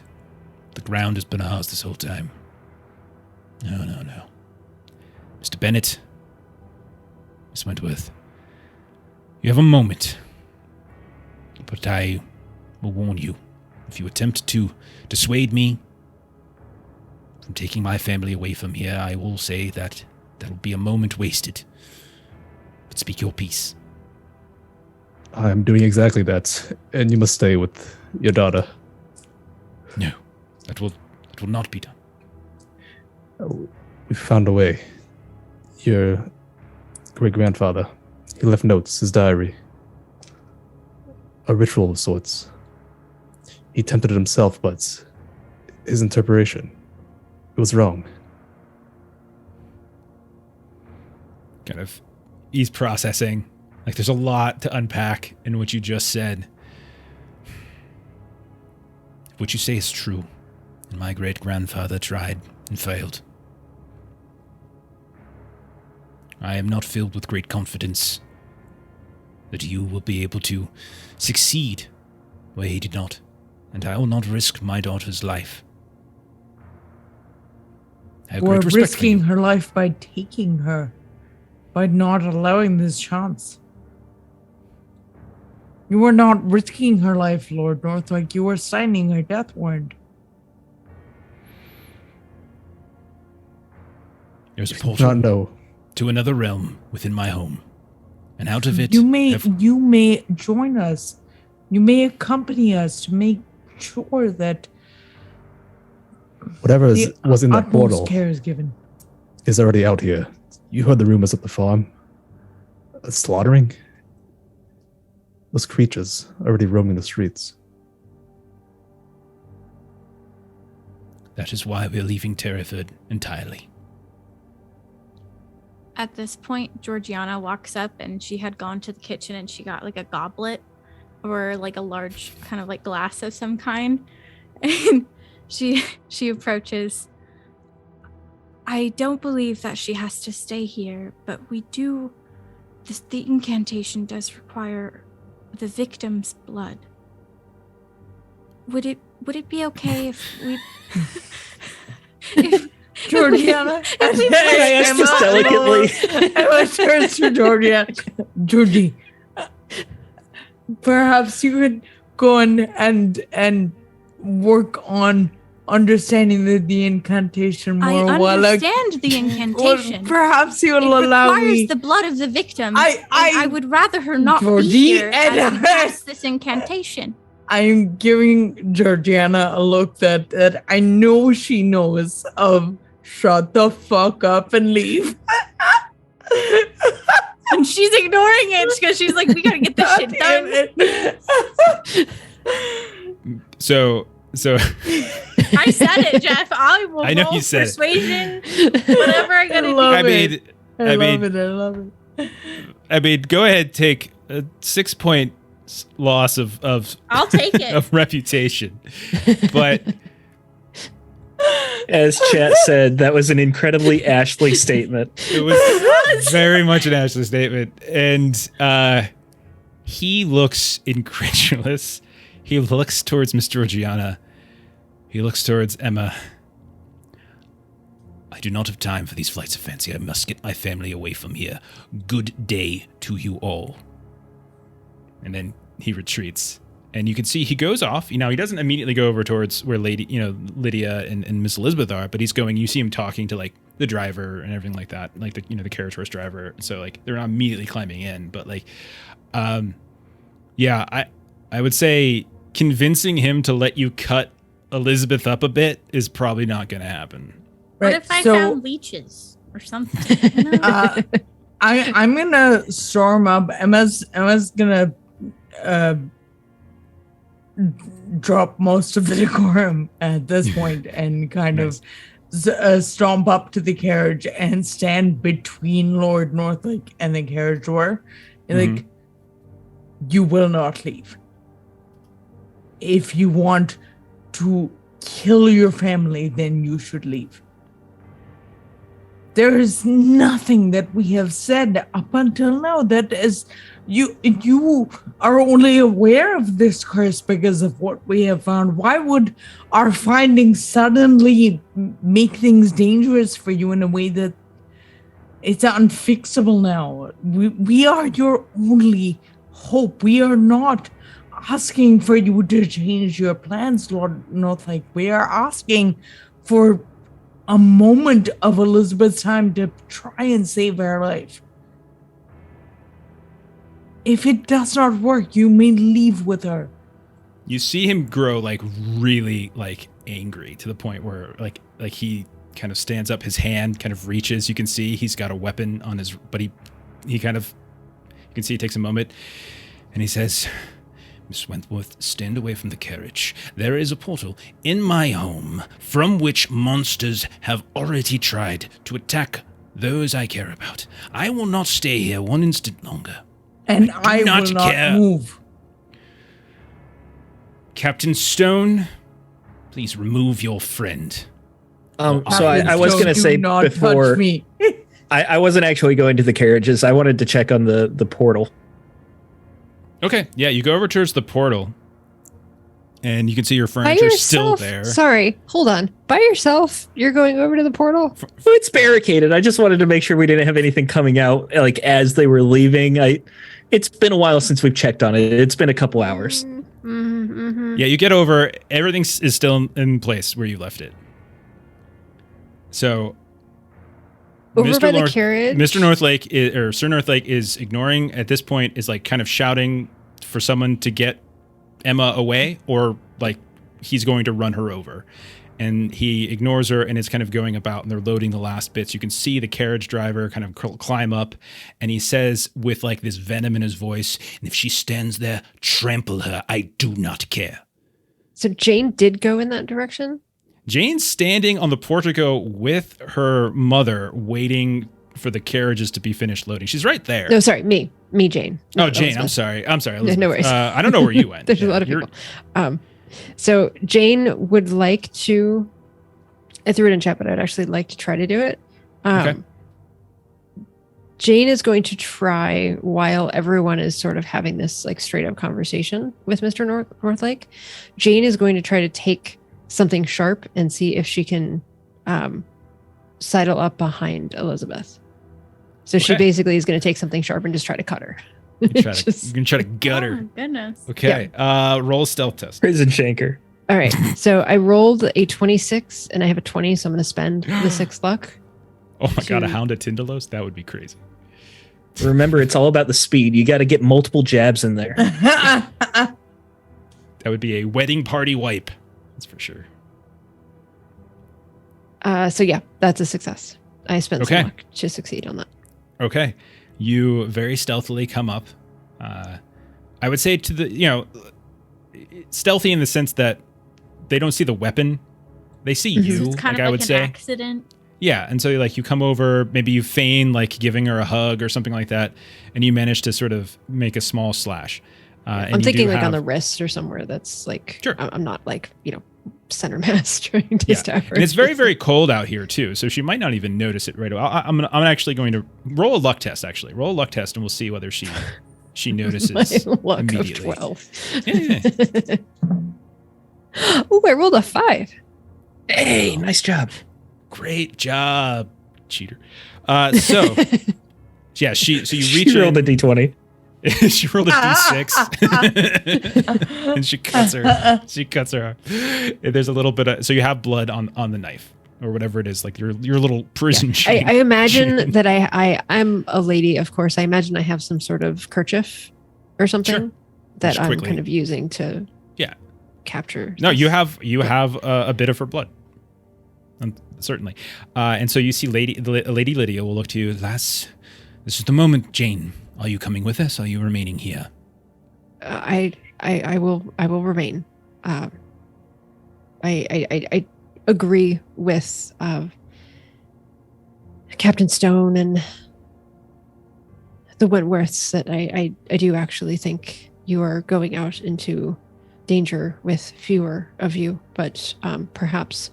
The ground has been ours this whole time. No. Mr. Bennett, Miss Wentworth, you have a moment, but I will warn you. If you attempt to dissuade me from taking my family away from here, I will say that will be a moment wasted. But speak your piece. I'm doing exactly that, and you must stay with your daughter. No, that will not be done. We found a way. Your great-grandfather, he left notes, his diary. A ritual of sorts. He attempted it himself, but his interpretation, it was wrong. Kind of, he's processing. Like, there's a lot to unpack in what you just said. What you say is true, and my great-grandfather tried and failed. I am not filled with great confidence that you will be able to succeed where he did not, and I will not risk my daughter's life. We're risking her life by taking her, by not allowing this chance. You are not risking her life, Lord Northlake. You are signing her death warrant. There's a portal Not know. to another realm within my home, and out of it, You may join us. You may accompany us to make sure that Whatever was in that portal care is given. is already out here. You heard the rumors at the farm. Slaughtering? Those creatures already roaming the streets. That is why we're leaving Terraford entirely. At this point, Georgiana walks up and she had gone to the kitchen and she got like a goblet or like a large kind of like glass of some kind. And she approaches. I don't believe that she has to stay here, but the incantation does require the victim's blood. Would it be okay if we Georgiana, I asked just delicately. I turns to Georgiana. Georgie, perhaps you could go and work on understanding the incantation more. I understand the incantation. Well, perhaps you will allow me. It requires the blood of the victim. I would rather her not Georgie, be here as and we cast this incantation. I'm giving Georgiana a look that I know she knows of. Shut the fuck up and leave. And she's ignoring it because she's like, we gotta get this shit done. So I said it, Jeff. I will I know roll you said persuasion, whatever I gotta do. I I mean, go ahead, take a 6 point loss of I'll take it. of reputation, but As chat said, that was an incredibly Ashley statement. it was very much an Ashley statement, and he looks incredulous. He looks towards Miss Georgiana. He looks towards Emma. I do not have time for these flights of fancy. I must get my family away from here. Good day to you all. And then he retreats. And you can see he goes off. He doesn't immediately go over towards where Lydia and Miss Elizabeth are, but he's going. You see him talking to like the driver and everything like that, like the carriage horse driver. So like they're not immediately climbing in, but like, I would say convincing him to let you cut Elizabeth up a bit is probably not going to happen. What if I found leeches or something? I'm gonna storm up. Emma's gonna drop most of the decorum at this point and kind of stomp up to the carriage and stand between Lord Northlake and the carriage door. And like, you will not leave. If you want to kill your family, then you should leave. There is nothing that we have said up until now that is you are only aware of this curse because of what we have found. Why would our findings suddenly make things dangerous for you in a way that it's unfixable now? We are your only hope. We are not asking for you to change your plans, Lord Northlake. We are asking for a moment of Elizabeth's time to try and save her life. If it does not work, you may leave with her. You see him grow like really like angry to the point where like he kind of stands up, his hand kind of reaches. You can see he's got a weapon on his, but he kind of, you can see he takes a moment and he says, Miss Wentworth, stand away from the carriage. There is a portal in my home from which monsters have already tried to attack those I care about. I will not stay here one instant longer. And I will not move. Captain Stone, please remove your friend. So I was going to say before, I wasn't actually going to the carriages. I wanted to check on the portal. Okay, yeah, you go over towards the portal, and you can see your furniture still there. Sorry, hold on. By yourself? You're going over to the portal? It's barricaded. I just wanted to make sure we didn't have anything coming out like as they were leaving. It's been a while since we've checked on it. It's been a couple hours. Yeah, you get over. Everything is still in place where you left it. So, over by the carriage, Mr. Northlake or Sir Northlake is ignoring at this point, is like kind of shouting for someone to get Emma away, or like he's going to run her over. And he ignores her and is kind of going about, and they're loading the last bits. You can see the carriage driver kind of climb up, and he says with like this venom in his voice, and if she stands there, trample her. I do not care. So Jane did go in that direction? Jane's standing on the portico with her mother, waiting for the carriages to be finished loading. She's right there. No, sorry, me, Jane. Oh, Jane, I'm sorry. No worries. I don't know where you went. There's a lot of people. So Jane would like to, I threw it in chat, but I'd actually like to try to do it. Okay. Jane is going to try, while everyone is sort of having this like straight up conversation with Mr. Northlake, Jane is going to try to take something sharp and see if she can sidle up behind Elizabeth. So she basically is going to take something sharp and just try to cut her. You're going to try to gut her. Oh, goodness. Okay. Yeah. Roll a stealth test. Prison shanker. All right. So I rolled a 26 and I have a 20, so I'm going to spend the 6 luck. Oh my God, a Hound of Tindalos? That would be crazy. Remember, it's all about the speed. You got to get multiple jabs in there. That would be a wedding party wipe. That's for sure. So yeah, that's a success. I spent some luck to succeed on that. Okay. You very stealthily come up. I would say to the, stealthy in the sense that they don't see the weapon. They see you, It's kind like of I would an say. accident. Yeah, and so like you come over, maybe you feign like giving her a hug or something like that, and you manage to sort of make a small slash. I'm thinking like on the wrist or somewhere that's like, sure. I'm not like, center mass trying to stab her. And it's very, very cold out here too, so she might not even notice it right away. I'm actually going to roll a luck test, and we'll see whether she notices My luck immediately. Of 12. Yeah. Oh, I rolled a 5. Hey, nice job. Great job, cheater. So you reach She rolled a d20. She rolled a d6 and she cuts her. She cuts her arm. There's a little bit of, so you have blood on the knife or whatever it is, like your little prison chain. I imagine that I'm a lady, of course. I imagine I have some sort of kerchief or something that I'm kind of using to capture. No, you have a bit of her blood. Certainly. And so you see Lady Lydia will look to you. Lass, this is the moment, Jane. Are you coming with us? Or are you remaining here? I will remain. I agree with Captain Stone and the Wentworths that I do actually think you are going out into danger with fewer of you, but perhaps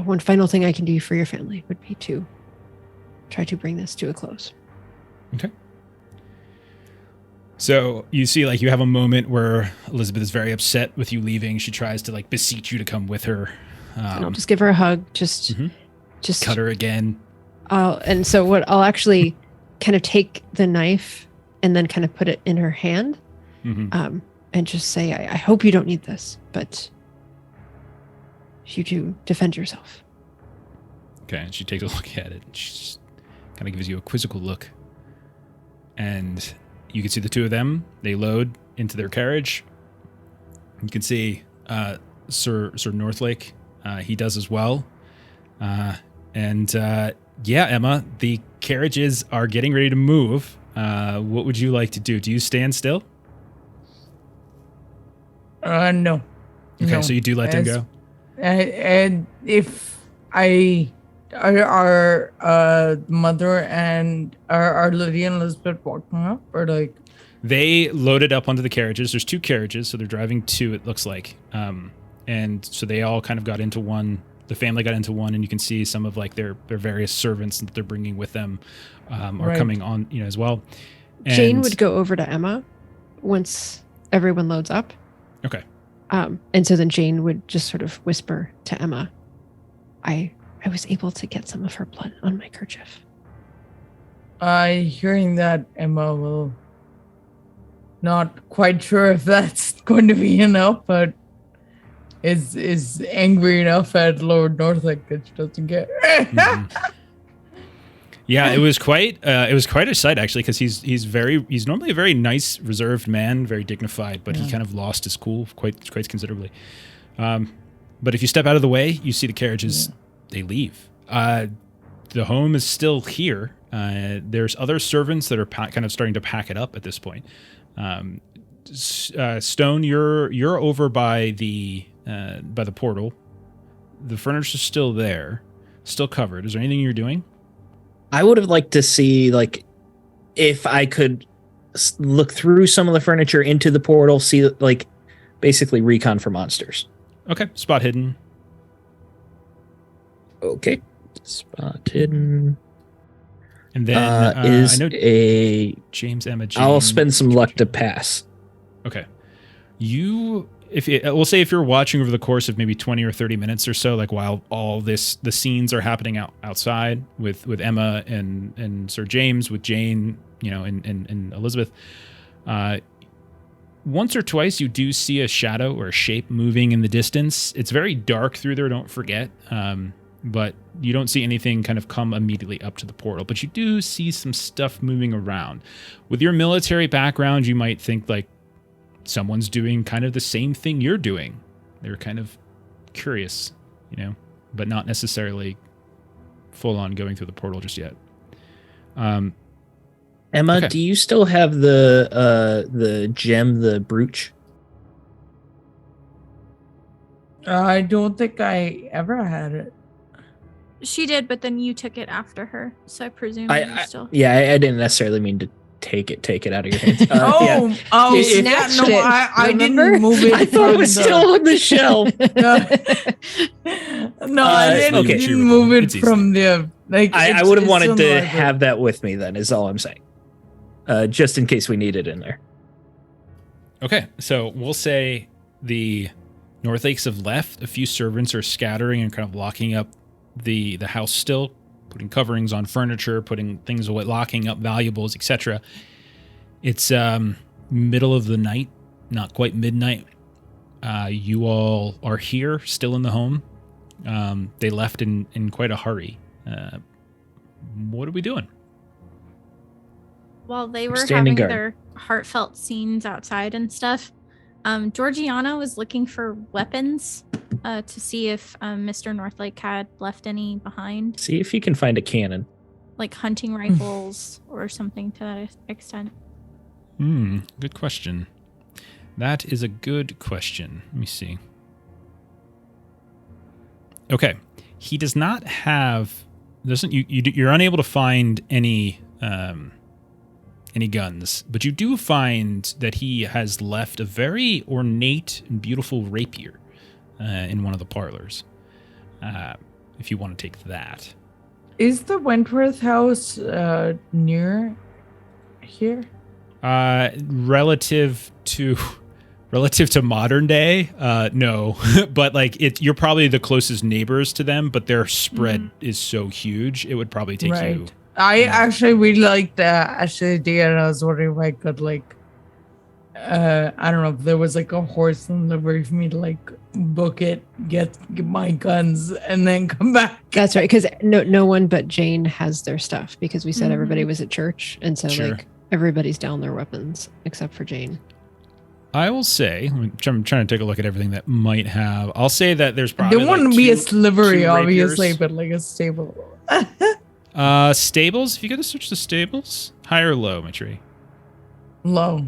one final thing I can do for your family would be to try to bring this to a close. Okay. So you see, like, you have a moment where Elizabeth is very upset with you leaving. She tries to, like, beseech you to come with her. And I'll just give her a hug. Just cut her again. And so I'll actually kind of take the knife and then kind of put it in her hand, and just say, I hope you don't need this, but you do defend yourself. Okay, and she takes a look at it. She just kind of gives you a quizzical look. And you can see the two of them. They load into their carriage. You can see Sir Northlake. He does as well. Emma, the carriages are getting ready to move. What would you like to do? Do you stand still? No. Okay, no. so you do let them go? And if our mother and our Lydia and Elizabeth walking up, or like they loaded up onto the carriages. There's two carriages, so they're driving two, it looks like. And so they all kind of got into one. The family got into one, and you can see some of like their various servants that they're bringing with them are coming on, as well. And Jane would go over to Emma once everyone loads up. Okay. And so then Jane would just sort of whisper to Emma, I was able to get some of her blood on my kerchief. Hearing that, Emma will not quite sure if that's going to be enough, but is angry enough at Lord Northlake that she doesn't get. Yeah, it was quite a sight actually, because he's normally a very nice, reserved man, very dignified, but he kind of lost his cool quite considerably. But if you step out of the way, you see the carriages. They leave. The home is still here. There's other servants that are kind of starting to pack it up at this point. Stone, you're over by the portal. The furniture's still there, still covered. Is there anything you're doing? I would have liked to see, like, if I could look through some of the furniture into the portal, see, like, basically recon for monsters. Okay, spot hidden. Okay, spot hidden. And then is I know a James, Emma. Jane, I'll spend some luck to pass. Okay, we'll say if you're watching over the course of maybe 20 or 30 minutes or so, like while all the scenes are happening outside with Emma and Sir James, with Jane, and Elizabeth, once or twice you do see a shadow or a shape moving in the distance. It's very dark through there, don't forget, but you don't see anything kind of come immediately up to the portal, but you do see some stuff moving around. With your military background, you might think like someone's doing kind of the same thing you're doing. They're kind of curious, but not necessarily full on going through the portal just yet. Emma, okay. Do you still have the gem, the brooch? I don't think I ever had it. She did, but then you took it after her, so I presume you still. Yeah, I didn't necessarily mean to take it out of your hands. Snatched it. I didn't move it. I thought it was still on the shelf. No, I didn't move it from there. Like I would have wanted to have that with me. Then is all I'm saying, just in case we need it in there. Okay, so we'll say the Northlakes have left. A few servants are scattering and kind of locking up the house still, putting coverings on furniture, putting things away, locking up valuables, etc. It's middle of the night, not quite midnight. You all are here, still in the home. They left in quite a hurry. What are we doing? While they were Standing having guard. their heartfelt scenes outside and stuff, Georgiana was looking for weapons to see if Mr. Northlake had left any behind, See if you can find a cannon. like hunting rifles or something to that extent. Good question. That is a good question. Let me see. Okay. He does not have... You're unable to find any guns, but you do find that he has left a very ornate and beautiful rapier in one of the parlors. If you want to take that. Is the Wentworth house near here? Relative to modern day, no. But like you're probably the closest neighbors to them, but their spread is so huge, it would probably take you. I actually really liked actually the idea, and I was wondering if I could like I don't know if there was like a horse and livery for me to like book it, get my guns, and then come back. That's right, because no one but Jane has their stuff because we said everybody was at church, and so Sure. like everybody's down their weapons except for Jane. I will say, I'm trying to take a look at everything that might have. I'll say that there's probably There wouldn't be a livery, two obviously, rapiers. but like a stable. Stables. If you go to search the stables, high or low, my tree. Low.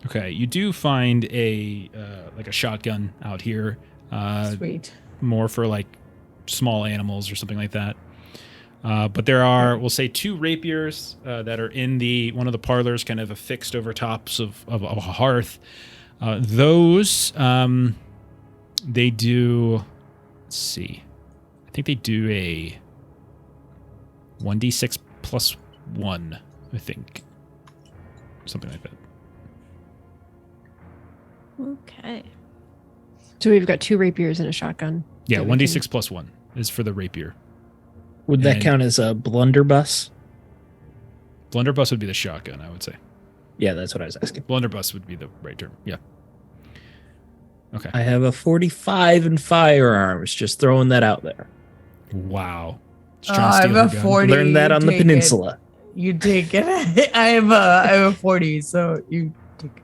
Okay, you do find a like a shotgun out here. Sweet. More for like small animals or something like that. But there are, we'll say, 2 rapiers that are in one of the parlors, kind of affixed over tops of a hearth. Those they do. Let's see. I think they do a 1d6 plus 1. I think something like that. Okay. So we've got 2 rapiers and a shotgun. Yeah, that we 1d6 plus 1 is for the rapier. Would that And- count as a blunderbuss? Blunderbuss would be the shotgun, I would say. Yeah, that's what I was asking. Blunderbuss would be the right term. Yeah. Okay. I have a 45 in firearms. Just throwing that out there. Wow. Just I trying to have steal a her gun. 40. Learned that you on the take it. peninsula. You take it. I have a 40, so you take it.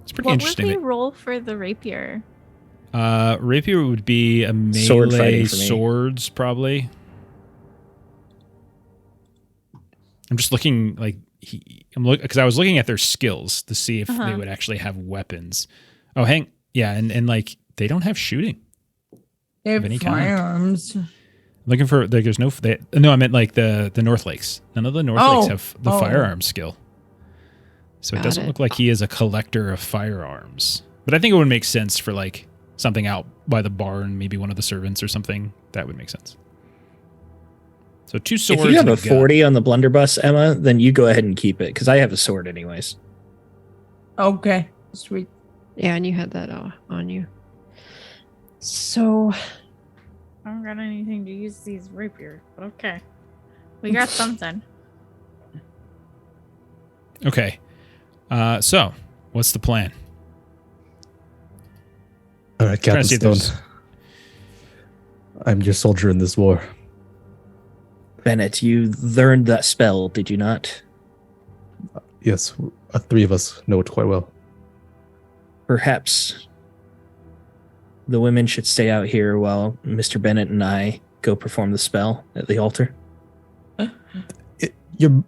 It's pretty What would interesting. we roll for the rapier? Rapier would be a melee Sword fighting for me. swords, probably. I'm just looking like because I was looking at their skills to see if they would actually have weapons. Oh, and like they don't have shooting. They Of any have kind. firearms. Looking for there's no no, I meant like the Northlakes. None of the Northlakes have the Oh. firearm skill. So it Got doesn't it. look like he is a collector of firearms. But I think it would make sense for like something out by the barn, maybe one of the servants or something. That would make sense. So 2 swords. If you have and a gun. 40 on the blunderbuss, Emma, then you go ahead and keep it because I have a sword anyways. Okay, sweet. Yeah, and you had that on you. So I don't got anything to use these rapier, but okay. We got something. Okay. So what's the plan? All right, Trying Captain to see if Stone. there's- I'm your soldier in this war. Bennett, you learned that spell, did you not? Yes, 3 of us know it quite well. Perhaps the women should stay out here while Mr. Bennett and I go perform the spell at the altar. Your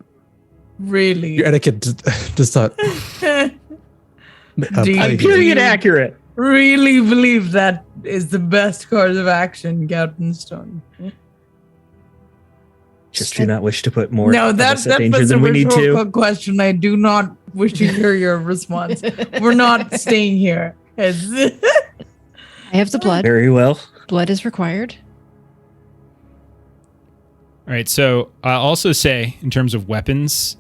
Really? etiquette does not. Do you- I- Period accurate. Really believe that is the best course of action, Captain Stone? Just do not wish to put more No, of that us at danger was a than we need rhetorical to. question. I do not wish to hear your response. We're not staying here. I have the blood. Very well. Blood is required. All right. So I'll also say, in terms of weapons,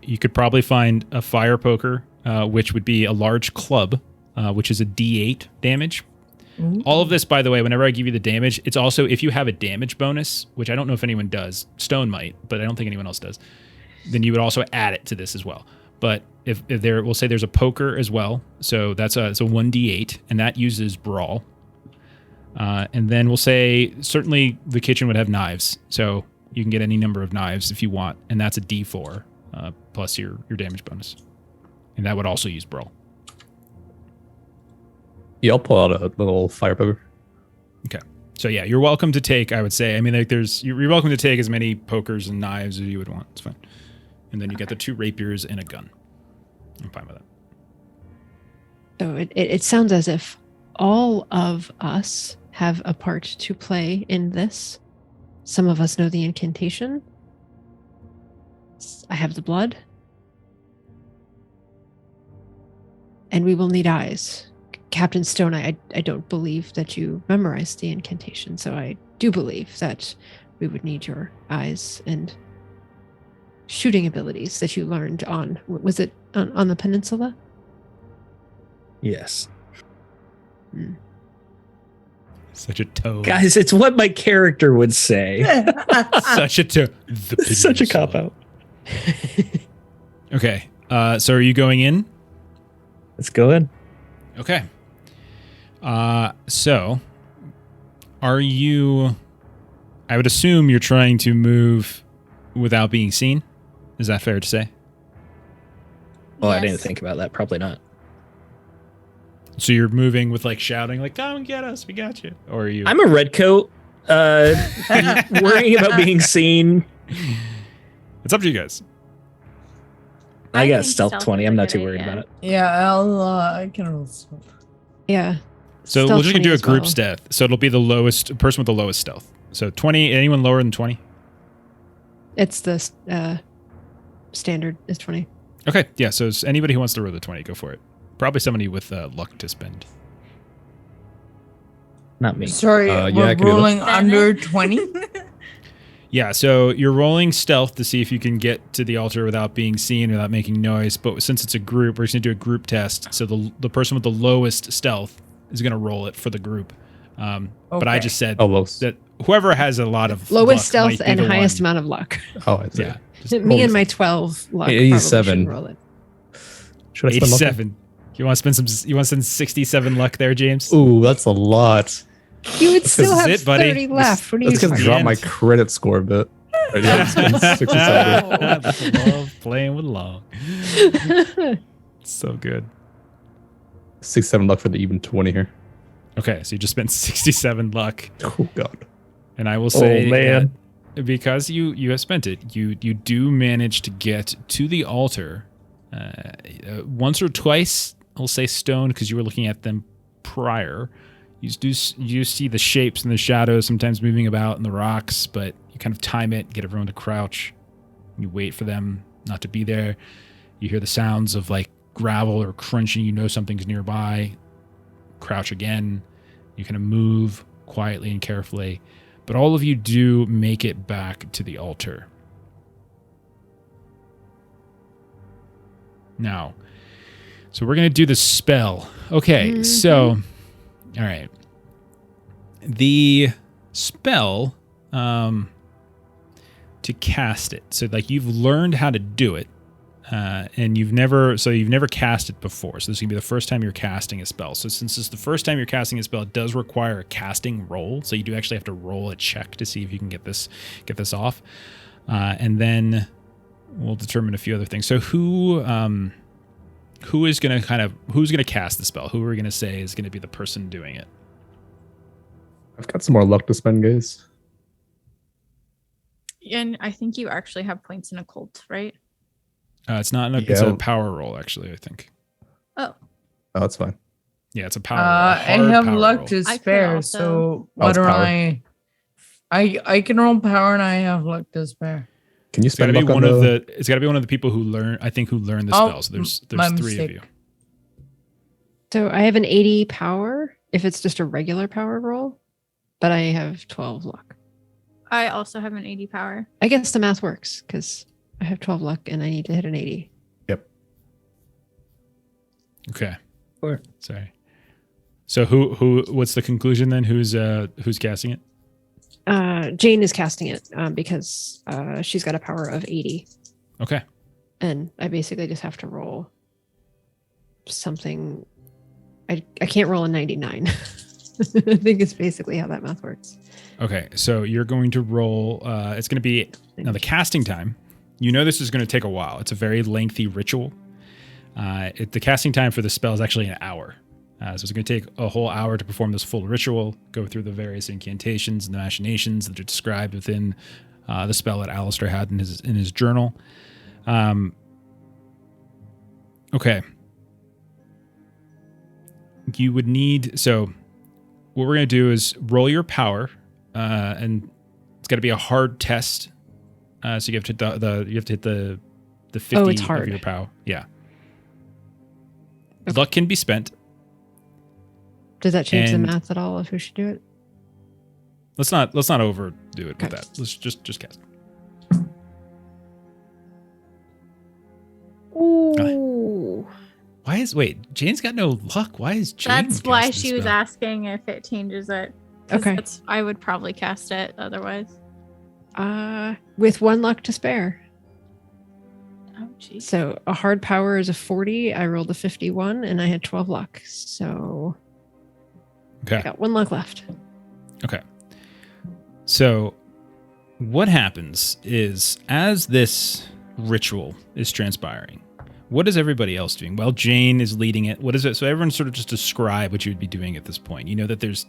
you could probably find a fire poker, which would be a large club, which is a D8 damage. All of this, by the way, whenever I give you the damage, it's also if you have a damage bonus, which I don't know if anyone does. Stone might, but I don't think anyone else does. then you would also add it to this as well. But if there, we'll say there's a poker as well. So it's a 1d8, and that uses brawl. And then we'll say certainly the kitchen would have knives. So you can get any number of knives if you want, and that's a d4 plus your damage bonus. And that would also use brawl. Yeah, I'll pull out a little fire poker. Okay. So yeah, you're welcome to take, I would say. I mean, like you're welcome to take as many pokers and knives as you would want. It's fine. And then you get the 2 rapiers and a gun. I'm fine with that. So it sounds as if all of us have a part to play in this. Some of us know the incantation. I have the blood. And we will need eyes. Captain Stone, I don't believe that you memorized the incantation, so I do believe that we would need your eyes and shooting abilities that you learned on, was it on the peninsula? Yes. Such a toad. Guys, it's what my character would say. Such a toad. Such a cop-out. Okay. So are you going in? Let's go in. Okay. So are you, I would assume you're trying to move without being seen. Is that fair to say? Well, I Yes. didn't think about that. Probably not. So you're moving with like shouting like, come and get us, we got you. Or are you? I'm a redcoat. Worrying about being seen. It's up to you guys. I got think stealth stealth 20. is I'm a not good too worried idea. about it. Yeah, I can also. Yeah. So Stealth we're just gonna 20 do a as group well. stealth. So it'll be the lowest person with the lowest stealth. So 20, anyone lower than 20? It's the standard is 20. Okay, yeah, so anybody who wants to roll the 20, go for it. Probably somebody with luck to spend. Not me. Sorry, Yeah, I we're can do that. rolling under 20. Yeah, so you're rolling stealth to see if you can get to the altar without being seen, without making noise. But since it's a group, we're just going to do a group test. So the person with the lowest stealth is going to roll it for the group. But I Okay. just said Oh, lowest. that whoever has a lot of Lowest luck stealth might be and the highest one. amount of luck. Oh, I see. Yeah, Me and my 12 luck. 87. Probably should roll it. Should I spend luck? 87. You want to spend some? You want to spend 67 luck there, James? Ooh, that's a lot. You would still is have it, buddy. 30 left. What are you That's going to the drop end. my credit score a bit. Right, yeah, it's been 67. I love playing with law. So good. 67 luck for the even 20 here. Okay, so you just spent 67 luck, Oh, God. and I will say, man. that because you have spent it, you do manage to get to the altar once or twice. I'll say stone because you were looking at them prior. You see the shapes and the shadows sometimes moving about in the rocks, but you kind of time it, get everyone to crouch. You wait for them not to be there. You hear the sounds of like gravel or crunching. You know something's nearby. Crouch again. You kind of move quietly and carefully, but all of you do make it back to the altar. Now, so we're going to do the spell. Okay, so, all right. The spell, to cast it. So like you've learned how to do it, and you've never cast it before. So this is gonna be the first time you're casting a spell. So since it's the first time you're casting a spell, it does require a casting roll. So you do actually have to roll a check to see if you can get this off, and then we'll determine a few other things. So who's gonna cast the spell? Who are we gonna say is gonna be the person doing it? I've got some more luck to spend, guys. And I think you actually have points in occult, right? It's not. It's a Yeah. power roll, actually. I think. Oh, Oh, that's fine. Yeah, it's a power roll. I Hard have power luck roll. to I could spare, also- so Oh, what it's do power. I can roll power and I have luck to spare. Can you It's got to spend be luck on one of the... the. It's got to be one of the people who learn. I think who learned the Oh, spell. So there's my 3 mistake. of you. So I have an 80 power if it's just a regular power roll, but I have 12 luck. I also have an 80 power. I guess the math works because I have 12 luck and I need to hit an 80. Okay. Sure. Sorry. So who? What's the conclusion then? Who's casting it? Jane is casting it because she's got a power of 80. Okay. And I basically just have to roll something. I can't roll a 99. I think it's basically how that math works. Okay, so you're going to roll. It's going to be now the casting time. You know this is going to take a while. It's a very lengthy ritual. The casting time for the spell is actually an hour. So it's going to take a whole hour to perform this full ritual, go through the various incantations and the machinations that are described within the spell that Alistair had in his journal. Okay. You would need... So what we're going to do is roll your power, and it's got to be a hard test. So you have to hit the 50 it's hard. of your power. Yeah. Okay. Luck can be spent. Does that change the And- math at all of who should do it? Let's not overdo it with Okay. that. Let's just cast. Ooh. Jane's got no luck. Why is Jane? That's why casting she was spell? asking if it changes it. 'Cause Okay. I would probably cast it otherwise. With 1 luck to spare. Oh, jeez. So a hard power is a 40. I rolled a 51 and I had 12 luck. So I Okay. got 1 luck left. Okay. So what happens is as this ritual is transpiring, what is everybody else doing? Well, Jane is leading it. What is it? So everyone sort of just describe what you would be doing at this point. You know that there's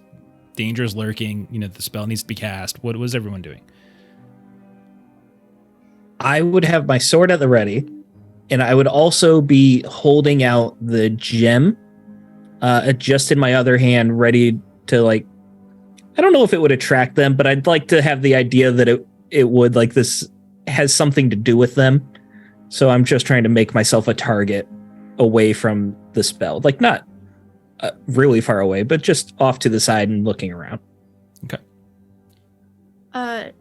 dangers lurking. You know the spell needs to be cast. What was everyone doing? I would have my sword at the ready, and I would also be holding out the gem just in my other hand, ready to, like, I don't know if it would attract them, but I'd like to have the idea that it would, like, this has something to do with them. So I'm just trying to make myself a target away from the spell. Like, not really far away, but just off to the side and looking around.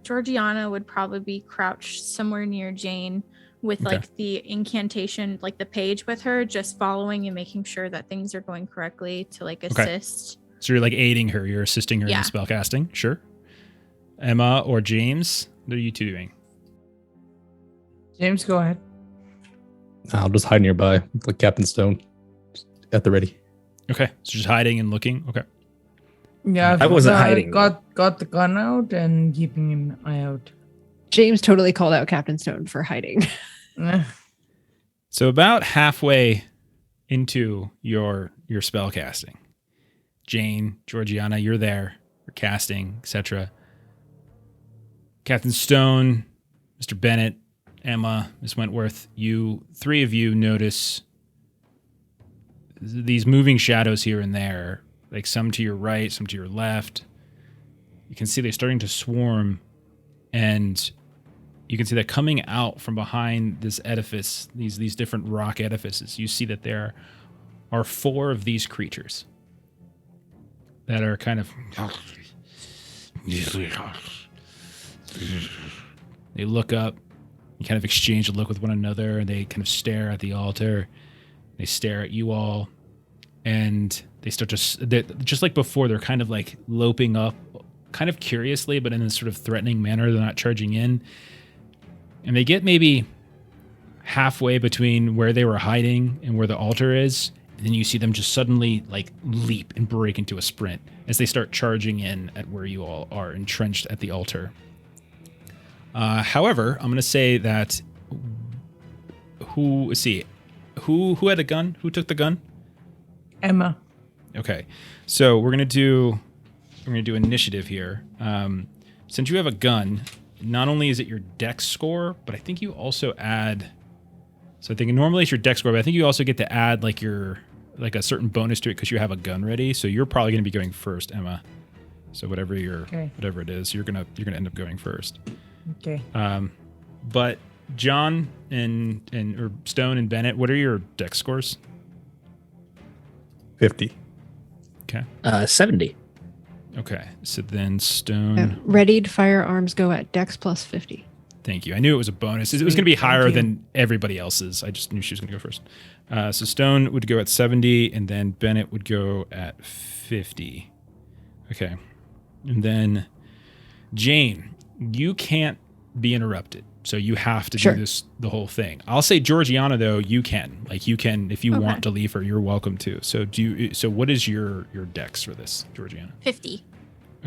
Georgiana would probably be crouched somewhere near Jane with Okay. like the incantation, like the page with her, just following and making sure that things are going correctly to like Okay. assist. So you're like aiding her. You're assisting her in Yeah. the spell casting. Sure. Emma or James, what are you two doing? James, go ahead. I'll just hide nearby, like Captain Stone, at the ready. Okay. So just hiding and looking. Okay. Yeah, I wasn't I've hiding. Got the gun out and keeping an eye out. James totally called out Captain Stone for hiding. So about halfway into your spell casting, Jane, Georgiana, you're there, you're casting, etc. Captain Stone, Mr. Bennett, Emma, Miss Wentworth, you three of you notice these moving shadows here and there, like some to your right, some to your left. You can see they're starting to swarm, and you can see that coming out from behind this edifice, these different rock edifices. You see that there are 4 of these creatures that are kind of... They look up, you kind of exchange a look with one another, and they kind of stare at the altar. They stare at you all, and they start to... Just like before, they're kind of like loping up, kind of curiously, but in a sort of threatening manner. They're not charging in. And they get maybe halfway between where they were hiding and where the altar is. And then you see them just suddenly like leap and break into a sprint as they start charging in at where you all are entrenched at the altar. However, I'm going to say that who had a gun? Who took the gun? Emma. Okay. So we're going to do initiative here. Since you have a gun, not only is it your dex score, but I think you also add... So I think normally it's your dex score, but I think you also get to add like a certain bonus to it because you have a gun ready. So you're probably going to be going first, Emma. So whatever it is, you're gonna end up going first. Okay. But John or Stone and Bennett, what are your dex scores? 50. Okay. 70. Okay. So then Stone. Readied firearms go at Dex plus 50. Thank you. I knew it was a bonus. It was going to be higher than everybody else's. I just knew she was going to go first. So Stone would go at 70, and then Bennett would go at 50. Okay. And then Jane, you can't be interrupted. So you have to Sure. do the whole thing. I'll say Georgiana, though, you can. Like, you can, if you Okay. want to leave her, you're welcome to. So so what is your dex for this, Georgiana? 50.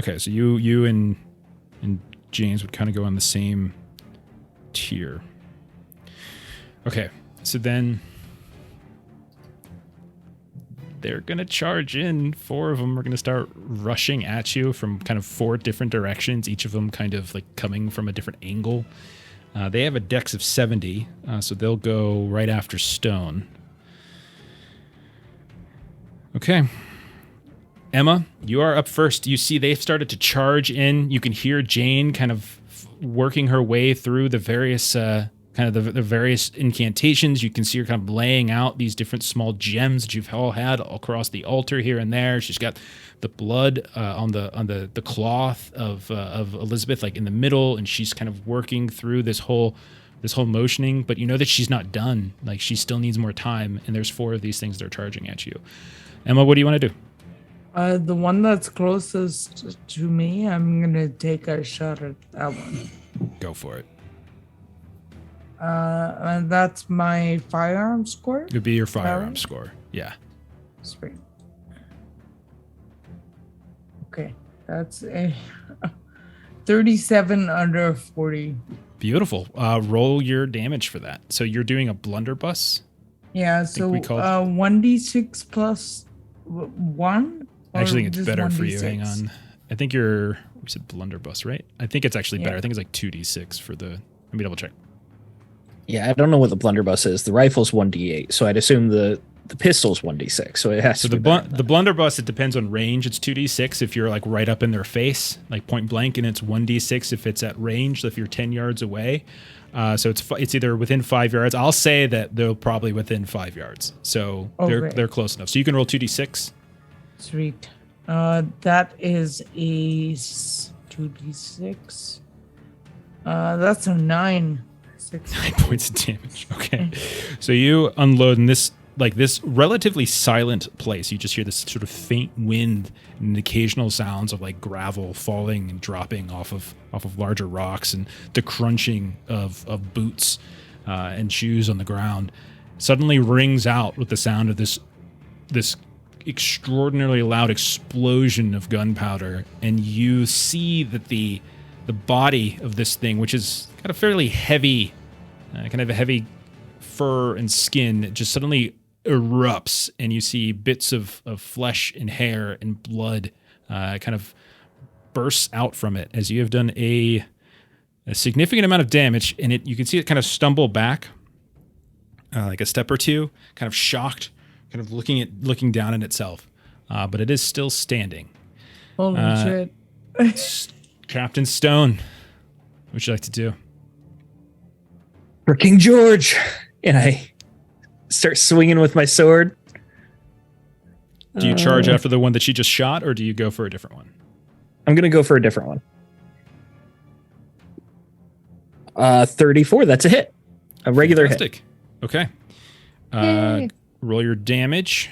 Okay, so you and James would kind of go on the same tier. Okay, so then they're going to charge in. 4 of them are going to start rushing at you from kind of 4 different directions, each of them kind of like coming from a different angle. They have a dex of 70, so they'll go right after Stone. Okay. Emma, you are up first. You see they've started to charge in. You can hear Jane kind of working her way through the various the various incantations. You can see her kind of laying out these different small gems that you've all had across the altar here and there. She's got the blood on the cloth of Elizabeth, like in the middle, and she's kind of working through this whole motioning. But you know that she's not done. Like, she still needs more time. And there's 4 of these things that are charging at you. Emma, what do you want to do? The one that's closest to me, I'm gonna take a shot at that one. Go for it. And that's my firearm score. It would be your firearm score. Yeah. Sweet. Okay, that's a 37 under 40. Beautiful. Roll your damage for that. So you're doing a blunderbuss? Yeah, so we called- 1d6 plus 1. I actually think it's just better for you. 1d6? Hang on. I think we said blunderbuss, right? I think it's actually better. Yeah. I think it's like 2d6 for the. Let me double check. Yeah, I don't know what the blunderbuss is. The rifle's 1d8, so I'd assume the pistol's 1d6. So it has So to the be better than the blunderbuss, it depends on range. It's 2d6 if you're like right up in their face, like point blank, and it's 1d6 if it's at range. If you're 10 yards away, so it's either within 5 yards. I'll say that they're probably within 5 yards. So Okay. they're close enough. So you can roll 2d6. Sweet. That is a 2d6. That's a 9. 9 points of damage. Okay. So you unload in this relatively silent place. You just hear this sort of faint wind and occasional sounds of like gravel falling and dropping off of larger rocks, and the crunching of boots and shoes on the ground suddenly rings out with the sound of this extraordinarily loud explosion of gunpowder. And you see that the body of this thing, which is kind of fairly heavy, kind of a heavy fur and skin, just suddenly erupts, and you see bits of flesh and hair and blood kind of bursts out from it as you have done a significant amount of damage. And you can see it kind of stumble back like a step or two, kind of shocked, kind of looking down at itself, but it is still standing. Holy shit. Captain Stone, what would you like to do? For King George. And I start swinging with my sword. Do you charge after the one that she just shot, or do you go for a different one? I'm going to go for a different one. 34, that's a hit. A regular hit. Fantastic. Okay. Yay. Roll your damage.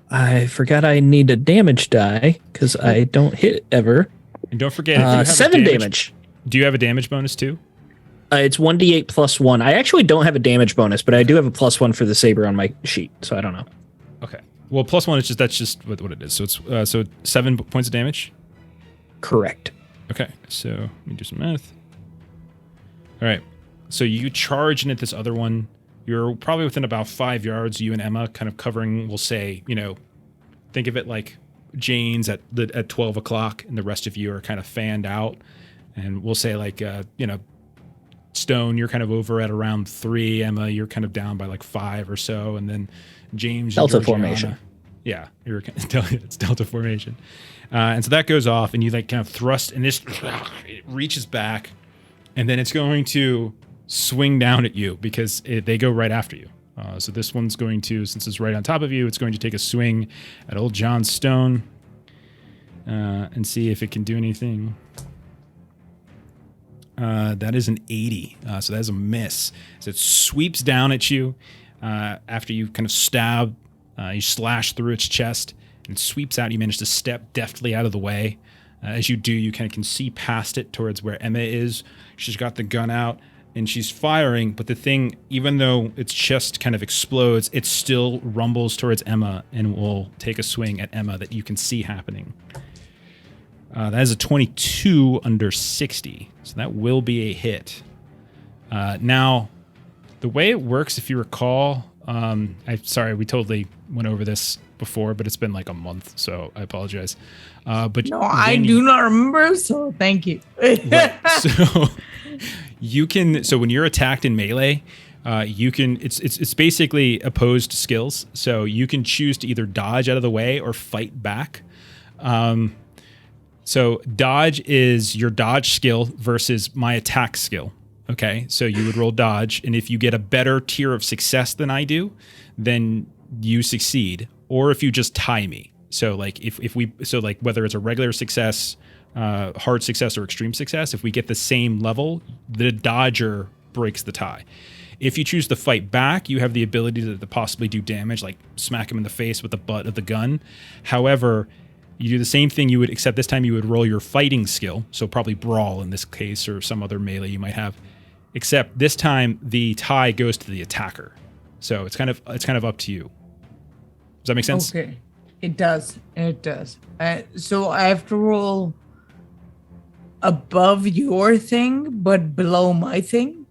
I forgot I need a damage die because I don't hit ever. And don't forget, if you have 7 a damage. Do you have a damage bonus too? It's 1d8 plus 1. I actually don't have a damage bonus, but I do have a plus 1 for the saber on my sheet, so I don't know. Okay. Well, +1 is that's just what it is. So it's 7 points of damage. Correct. Okay. So let me do some math. All right. So you charge in at this other one. You're probably within about 5 yards. You and Emma kind of covering. We'll say, think of it like Jane's at 12 o'clock, and the rest of you are kind of fanned out. And we'll say like Stone, you're kind of over at around 3. Emma, you're kind of down by like 5 or so, and then James, Delta and Georgiana, formation. Yeah, it's Delta formation, and so that goes off, and you like kind of thrust, and this it reaches back, and then it's going to swing down at you because they go right after you. So this one's going to, since it's right on top of you, it's going to take a swing at old John Stone and see if it can do anything. That is an 80. So that is a miss. So it sweeps down at you after you kind of stab, you slash through its chest, and it sweeps out. You manage to step deftly out of the way. As you do, you kind of can see past it towards where Emma is. She's got the gun out and she's firing, but the thing, even though its chest kind of explodes, it still rumbles towards Emma and will take a swing at Emma that you can see happening. That is a 22 under 60, so that will be a hit. Now, the way it works, if you recall, I'm sorry, we totally went over this before, but it's been like a month, so I apologize. But no, I do not remember, so thank you. Right, so you can. So when you're attacked in melee, you can. It's basically opposed skills. So you can choose to either dodge out of the way or fight back. So dodge is your dodge skill versus my attack skill. Okay, so you would roll dodge, and if you get a better tier of success than I do, then you succeed. Or if you just tie me. So like if we like whether it's a regular success, hard success, or extreme success, if we get the same level, the dodger breaks the tie. If you choose to fight back, you have the ability to possibly do damage, like smack him in the face with the butt of the gun. However, you do the same thing you would, except this time you would roll your fighting skill, so probably brawl in this case or some other melee you might have. Except this time the tie goes to the attacker, so it's kind of up to you. Does that make sense? Okay, it does. It does. So I have to roll above your thing, but below my thing.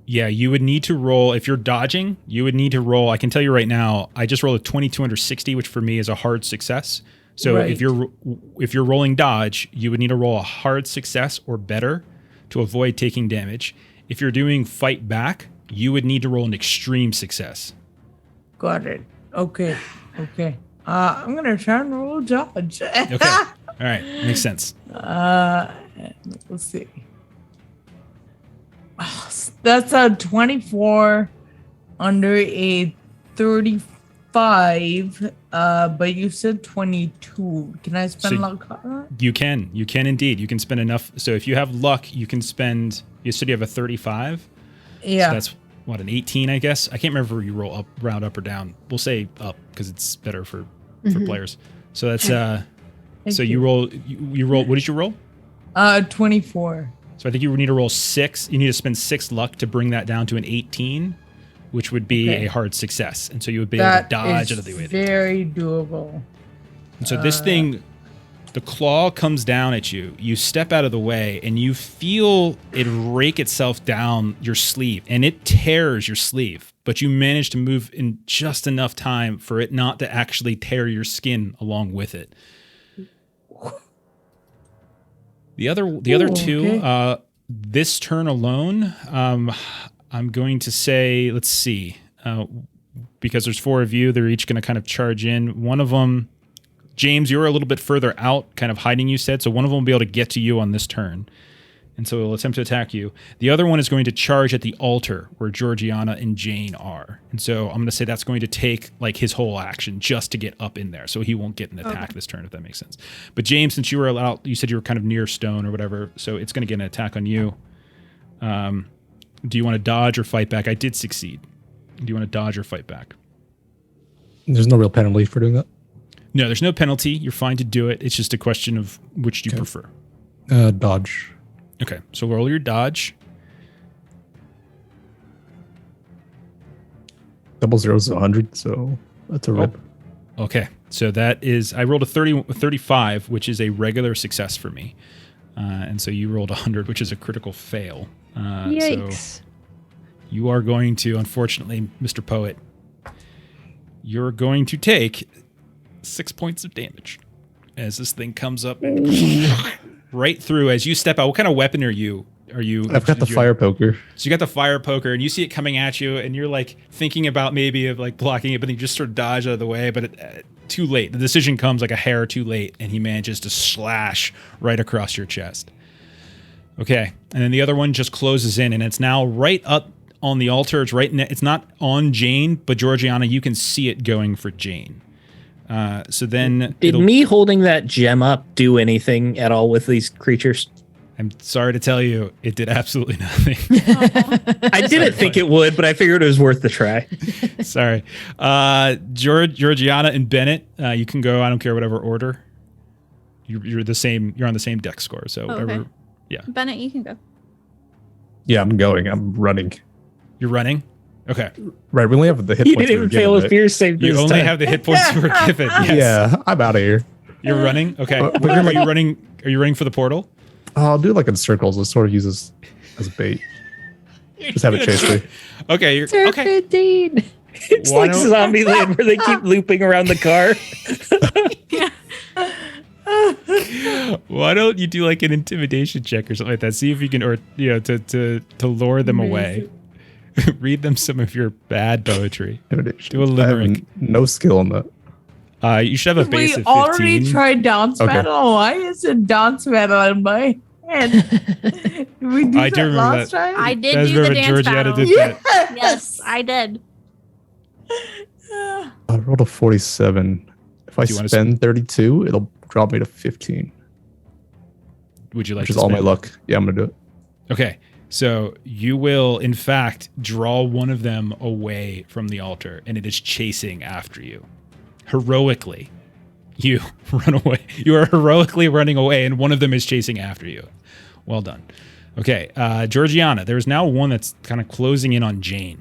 Yeah, you would need to roll, if you're dodging, you would need to roll, I can tell you right now, I just rolled a 22 under 60, which for me is a hard success. So right. if you're rolling dodge, you would need to roll a hard success or better to avoid taking damage. If you're doing fight back, you would need to roll an extreme success. Got it. Okay. I'm gonna try and roll dodge. Okay. All right. Makes sense. Let's see. That's a 24 under a 35. But you said 22. Can I spend luck on that? You can indeed. You can spend enough. So if you have luck, you can spend. You said you have a 35. Yeah. So that's what, an 18, I guess. I can't remember if you roll up, round up or down. We'll say up because it's better for players. So that's so you roll. You roll. What did you roll? 24. So I think you need to roll 6. You need to spend 6 luck to bring that down to an 18, which would be a hard success. And so you would be able to dodge out of the way. Very doable. And so this thing, the claw comes down at you. You step out of the way and you feel it rake itself down your sleeve, and it tears your sleeve. But you manage to move in just enough time for it not to actually tear your skin along with it. The other two, this turn alone, I'm going to say, let's see, because there's 4 of you, they're each going to kind of charge in. One of them, James, you're a little bit further out, kind of hiding, you said, so one of them will be able to get to you on this turn. And so it'll attempt to attack you. The other one is going to charge at the altar where Georgiana and Jane are. And so I'm going to say that's going to take like his whole action just to get up in there. So he won't get an attack this turn, if that makes sense. But James, since you were out, you said you were kind of near stone or whatever, so it's going to get an attack on you. Do you want to dodge or fight back? I did succeed. Do you want to dodge or fight back? There's no real penalty for doing that. No, there's no penalty. You're fine to do it. It's just a question of which do you prefer. Dodge. Okay, so roll your dodge. Double zeros is 100, so that's a rip. Okay, so that is, I rolled a 35, which is a regular success for me. And so you rolled 100, which is a critical fail. Yikes. So you are going to, unfortunately, Mr. Poet, you're going to take 6 points of damage as this thing comes up right through as you step out. What kind of weapon are you? I've got the fire poker. So you got the fire poker, and you see it coming at you, and you're like thinking about maybe of like blocking it, but then you just sort of dodge out of the way. But too late. The decision comes like a hair too late, and he manages to slash right across your chest. Okay, and then the other one just closes in, and it's now right up on the altar. It's right. It's not on Jane, but Georgiana, you can see it going for Jane. So then, did me holding that gem up do anything at all with these creatures? I'm sorry to tell you, it did absolutely nothing. I didn't think it would, but I figured it was worth the try. Sorry. Georgiana and Bennett, you can go, I don't care, whatever order you're the same. You're on the same deck score. So Oh, okay. yeah. Bennett, you can go. Yeah, I'm going. I'm running. You're running. Okay. Right, we only have the hit You points. didn't we were even fail given, a right? fear save You this only time. have the hit points you were given. Yes. Yeah, I'm out of here. You're running. Okay. But Are you running? Are you running for the portal? I'll do like in circles. Let's sort of use this as bait. Just have it chase me. Okay. You're okay. Serpentine. It's Why like don't- Zombieland where they keep looping around the car. Why don't you do like an intimidation check or something like that? See if you can, or to lure them away. Read them some of your bad poetry. Intimidation. Do a I have limerick. no skill in that. You should have a base We of 15. already tried dance Okay. battle. Why is it dance battle in my head? Did we do I do that remember last that. time? I did That's do the where dance Georgiana battle. did that. Yes, I did. I rolled a 47. If I Do you wanna spend 32, it'll drop me to 15, Would you like which is to all my spend- luck. Yeah, I'm gonna do it. Okay. So you will, in fact, draw one of them away from the altar, and it is chasing after you. Heroically, you run away. You are heroically running away, and one of them is chasing after you. Well done. Okay, Georgiana, there's now one that's kind of closing in on Jane.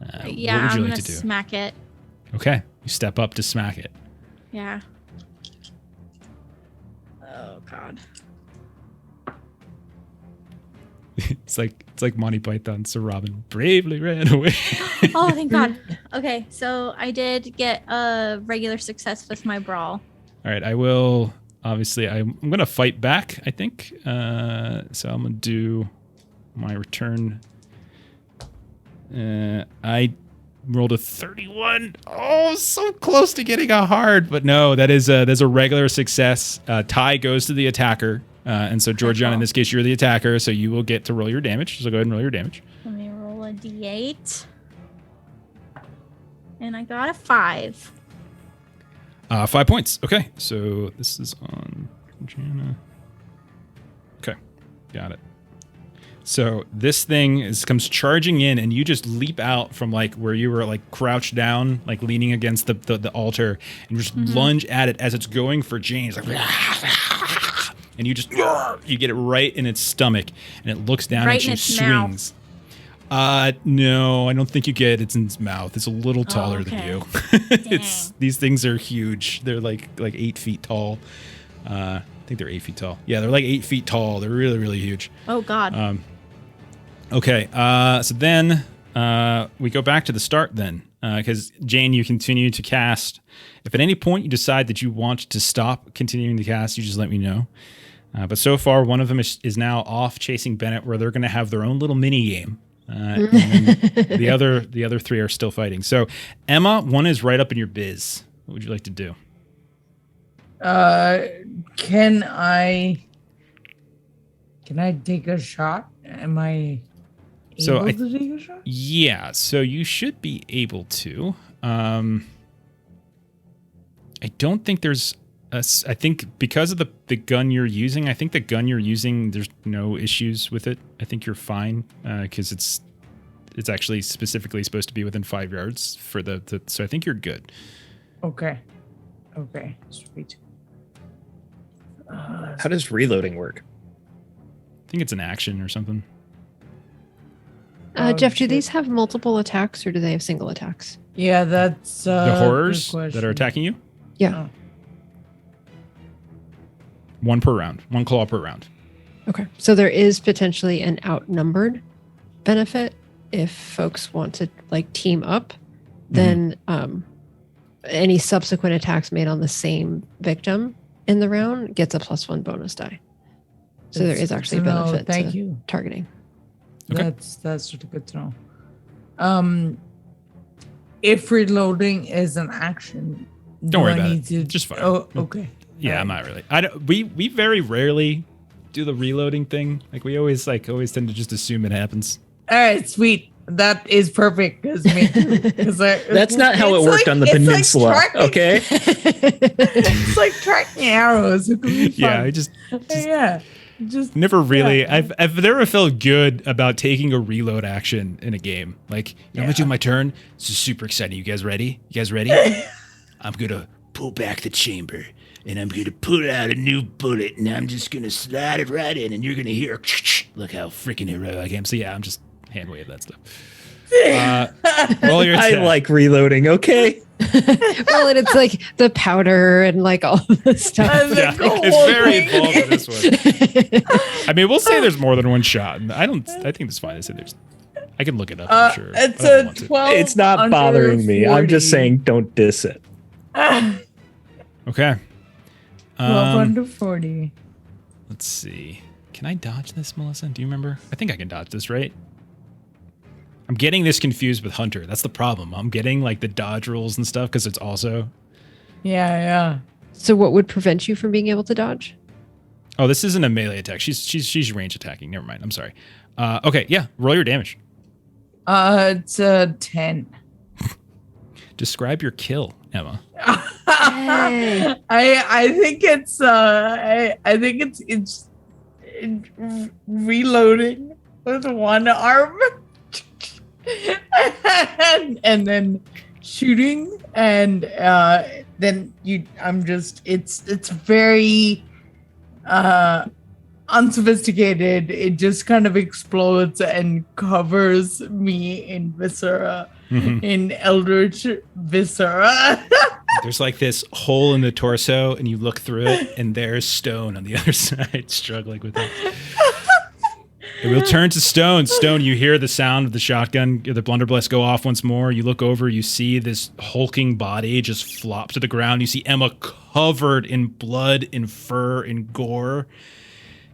Yeah, what would you I'm like gonna to do? smack it. Okay, you step up to smack it. Yeah. Oh God. It's like Monty Python. Sir Robin bravely ran away. Oh, thank God. Okay, so I did get a regular success with my brawl. All right, I will. Obviously, I'm going to fight back, I think. So I'm going to do my return. I rolled a 31. Oh, so close to getting a hard. But no, there's a regular success. Tie goes to the attacker. And so, Georgiana, in this case, you're the attacker. So you will get to roll your damage. So go ahead and roll your damage. Let me roll a d8. And I got a 5. 5 points. Okay, so this is on Georgiana. Okay, got it. So this thing comes charging in, and you just leap out from like where you were like crouched down, like leaning against the altar, and you just lunge at it as it's going for Jane. It's like, and you just you get it right in its stomach, and it looks down Right and in she its mouth. swings. No, I don't think you get it in its mouth. It's a little taller than okay. you. It's these things are huge. They're like 8 feet tall. I think they're 8 feet tall. Yeah, they're like 8 feet tall. They're really, really huge. Oh God. Okay, so then we go back to the start then, because Jane, you continue to cast. If at any point you decide that you want to stop continuing to cast, you just let me know. But so far, one of them is now off chasing Bennett, where they're going to have their own little mini game. And the other three are still fighting. So Emma, one is right up in your biz. What would you like to do? Can I take a shot? Am I So able to take a shot? Yeah, so you should be able to. I don't think there's I think because of the gun you're using, I think the gun you're using, there's no issues with it. I think you're fine because it's actually specifically supposed to be within 5 yards for the so I think you're good. Okay, sweet. How does reloading work? I think it's an action or something. Jeff, do shit. these have multiple attacks or do they have single attacks? Yeah, that's The horrors good that are question. attacking you, Yeah. Oh. one per round, one claw per round. Okay. So there is potentially an outnumbered benefit if folks want to like team up. Then any subsequent attacks made on the same victim in the round gets a +1 bonus die. So there That's is good actually to know. benefit Thank to you. targeting. Okay. That's really good to know. If reloading is an action, Don't worry I about need it. to? Just fire. Oh, okay. Yeah, I'm not really. I don't. We very rarely do the reloading thing. Like we always tend to just assume it happens. All right, sweet. That is perfect because That's not how it worked on the peninsula. Okay. It's like tracking arrows. It could be Yeah, fun. I just Yeah. Just never really. Yeah. I've never felt good about taking a reload action in a game. Like I'm gonna do my turn. This is super exciting. You guys ready? I'm gonna pull back the chamber. and I'm going to pull out a new bullet, and I'm just going to slide it right in, and you're going to hear, look how freaking heroic I am. So yeah, I'm just hand wave that stuff. Roll your I attack. like reloading. Okay. Well, and it's like the powder and like all the stuff. Yeah, it's very involved in this one. I mean, we'll say there's more than one shot. And I think it's fine. I said I can look it up. I'm sure. It's I don't a want to. 12. It's not bothering me. I'm just 40. saying don't diss it. Okay. 12 under 40. Let's see. Can I dodge this, Melissa? Do you remember? I think I can dodge this, right? I'm getting this confused with Hunter. That's the problem. I'm getting like the dodge rules and stuff because it's also. Yeah. So what would prevent you from being able to dodge? Oh, this isn't a melee attack. She's range attacking. Never mind. I'm sorry. Okay, yeah. Roll your damage. It's a 10. Describe your kill, Emma. Hey. I think it's it's reloading with one arm and then shooting and then it's very unsophisticated. It just kind of explodes and covers me in viscera, in eldritch viscera. There's like this hole in the torso, and you look through it, and there's Stone on the other side, struggling with it. And we'll turn to Stone. Stone, you hear the sound of the shotgun, the blunderbuss go off once more. You look over, you see this hulking body just flop to the ground. You see Emma covered in blood, in fur, in gore.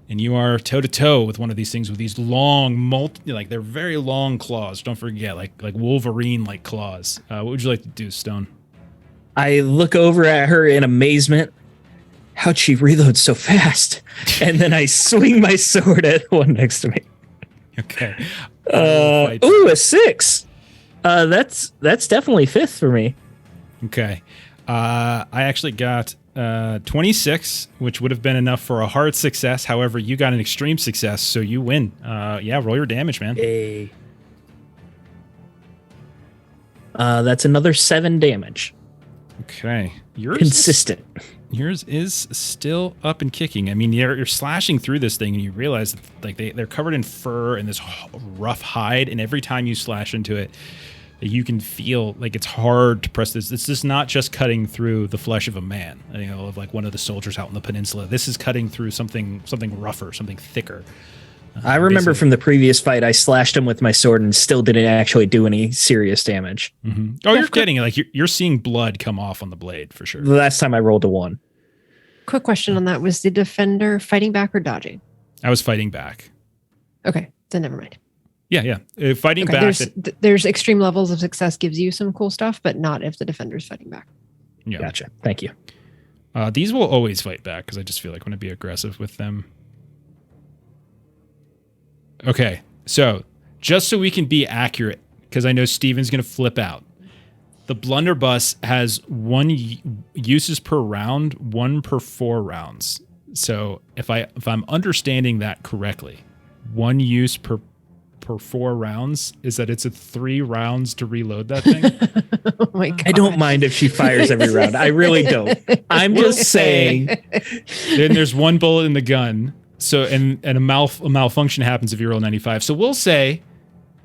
And you are toe-to-toe with one of these things with these long, they're very long claws. Don't forget, like Wolverine-like claws. What would you like to do, Stone? I look over at her in amazement. How'd she reload so fast? And then I swing my sword at the one next to me. Okay. A 6. That's definitely 5th for me. Okay. I actually got 26, which would have been enough for a hard success. However, you got an extreme success, so you win. Yeah, roll your damage, man. Hey. That's another 7 damage. Okay. Consistent. Yours is still up and kicking. I mean, you're slashing through this thing, and you realize that, like they're covered in fur and this rough hide, and every time you slash into it, you can feel like it's hard to press this. It's just not just cutting through the flesh of a man, of like one of the soldiers out in the peninsula. This is cutting through something rougher, something thicker. I remember from the previous fight, I slashed him with my sword and still didn't actually do any serious damage. Mm-hmm. Oh, you're kidding. Like you're seeing blood come off on the blade for sure. The last time I rolled a 1. Quick question on that. Was the defender fighting back or dodging? I was fighting back. Okay, then never mind. Yeah. Fighting Okay, back. There's extreme levels of success gives you some cool stuff, but not if the defender's fighting back. Yeah. Gotcha. Thank you. These will always fight back because I just feel like I want to be aggressive with them. Okay, so just so we can be accurate, because I know Steven's going to flip out. The blunderbuss has 1 uses per round, 1 per 4 rounds. So if I'm understanding that correctly, 1 use per 4 rounds is that it's a 3 rounds to reload that thing. Oh my God. I don't mind if she fires every round. I really don't. I'm just saying. Then there's 1 bullet in the gun. So and a malfunction happens if you roll 95. So we'll say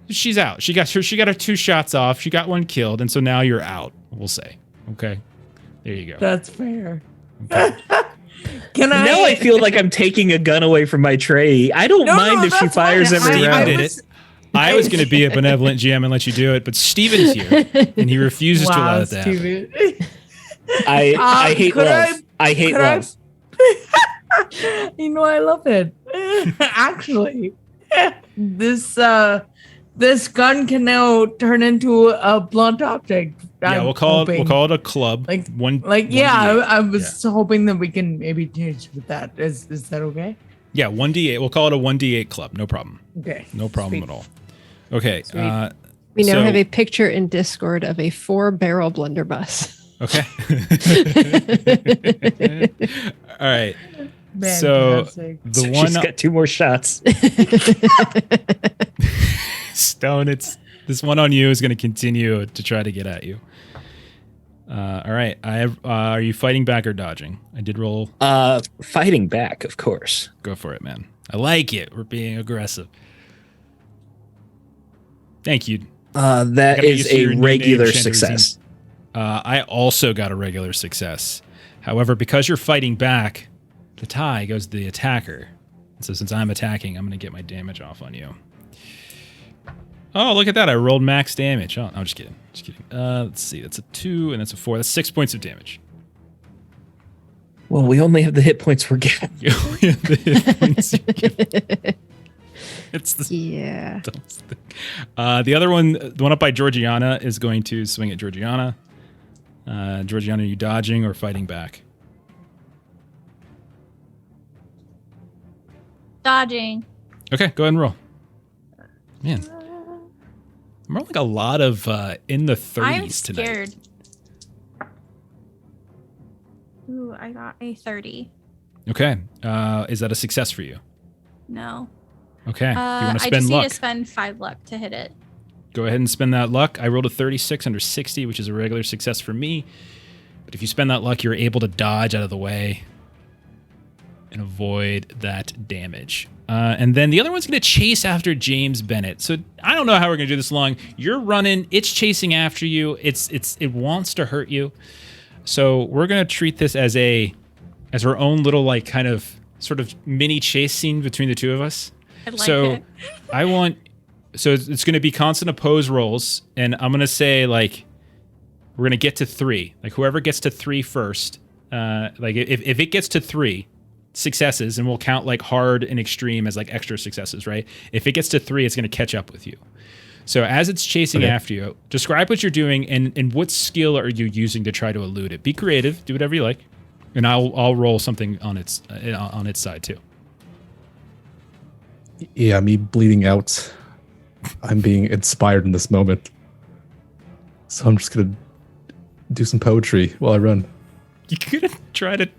she's out. She got her 2 shots off. She got 1 killed, and so now you're out. We'll say, okay, there you go. That's fair. Okay. Now I feel like I'm taking a gun away from my tray. I don't mind if she fires every round. I was going to be a benevolent GM and let you do it, but Steven's here, and he refuses to allow it to happen. I hate love. I hate love. I love it. Actually, this gun can now turn into a blunt object. Yeah, we'll call it a club. I was hoping that we can maybe change with that. Is that okay? Yeah, 1d8. We'll call it a 1d8 club. No problem. Okay. No problem at all. Okay. We now have a picture in Discord of a 4-barrel blunderbuss. Okay. All right. Fantastic. So the one she's got 2 more shots. Stone, this one on you is going to continue to try to get at you. All right. Are you fighting back or dodging? I did roll. Fighting back, of course. Go for it, man. I like it. We're being aggressive. Thank you. That is a regular success. I also got a regular success. However, because you're fighting back, the tie goes to the attacker. So since I'm attacking, I'm going to get my damage off on you. Oh, look at that. I rolled max damage. Oh, no, I'm just kidding. Just kidding. Let's see. That's a 2 and that's a 4. That's 6 points of damage. Well, we only have the hit points we're given. It's the Yeah. the other one, the one up by Georgiana, is going to swing at Georgiana. Georgiana, are you dodging or fighting back? Dodging. Okay, go ahead and roll. Man, I'm rolling a lot of in the 30s I'm tonight. scared. Ooh, I got a 30. Okay, is that a success for you? No. Okay, you want to I spend just luck? need to spend 5 luck to hit it. Go ahead and spend that luck. I rolled a 36 under 60, which is a regular success for me. But if you spend that luck, you're able to dodge out of the way and avoid that damage. And then the other one's going to chase after James Bennett. So I don't know how we're going to do this long. You're running. It's chasing after you. It wants to hurt you. So we're going to treat this as our own little like kind of sort of mini chase scene between the two of us. I like So it. So it's going to be constant oppose rolls, and I'm going to say like we're going to get to 3. Like whoever gets to 3 first, like if it gets to 3 successes, and we'll count like hard and extreme as like extra successes, right? If it gets to 3, it's going to catch up with you. So as it's chasing after you, describe what you're doing and what skill are you using to try to elude it. Be creative, do whatever you like, and I'll roll something on its side too. Yeah, me bleeding out. I'm being inspired in this moment. So I'm just going to do some poetry while I run. You could try to...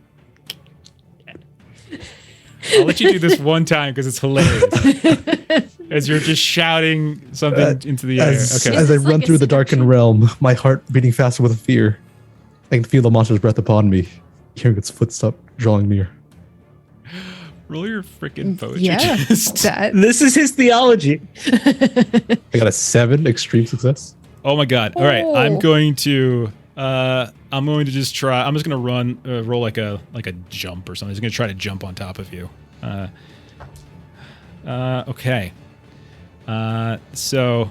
I'll let you do this one time because it's hilarious. As you're just shouting something into the air. Okay. As I Is this run like a through the darkened seduction? realm, my heart beating faster with fear. I can feel the monster's breath upon me, hearing its footstep drawing near. Roll your freaking poetry. Yeah. test. This is his theology. I got a 7 extreme success. Oh my god. All right. I'm going to just try. I'm just going to roll like a jump or something. I'm just going to try to jump on top of you. Okay. So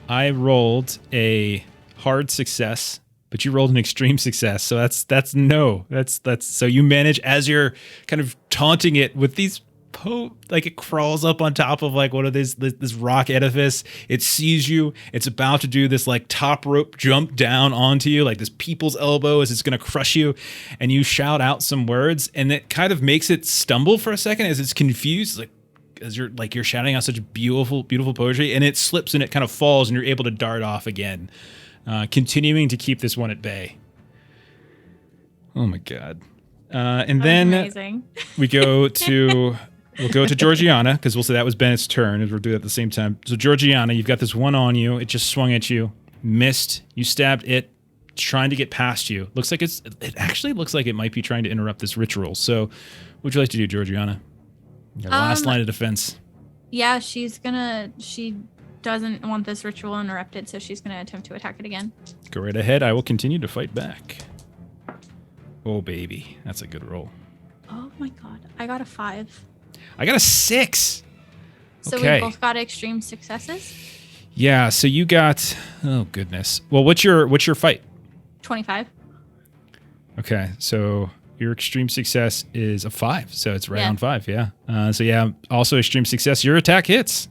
I rolled a hard success, but you rolled an extreme success. So that's so you manage, as you're kind of taunting it with these like it crawls up on top of like one of this rock edifice. It sees you. It's about to do this like top rope jump down onto you, like this people's elbow, as it's going to crush you. And you shout out some words, and it kind of makes it stumble for a second as it's confused, like as you're shouting out such beautiful poetry, and it slips and it kind of falls, and you're able to dart off again, continuing to keep this one at bay. Oh my god! And then Amazing. We'll go to Georgiana, because we'll say that was Bennett's turn, as we'll do it at the same time. So Georgiana, you've got this one on you. It just swung at you, missed. You stabbed it, trying to get past you. It actually looks like it might be trying to interrupt this ritual. So what would you like to do, Georgiana? Your last line of defense. Yeah, she doesn't want this ritual interrupted, so she's going to attempt to attack it again. Go right ahead. I will continue to fight back. Oh, baby. That's a good roll. Oh my god. I got a 5. I got a 6. So Okay. we both got extreme successes? Yeah, so you got... Oh, goodness. Well, what's your fight? 25. Okay, so your extreme success is a 5, so it's right Yeah. on 5, yeah. So yeah, also extreme success. Your attack hits.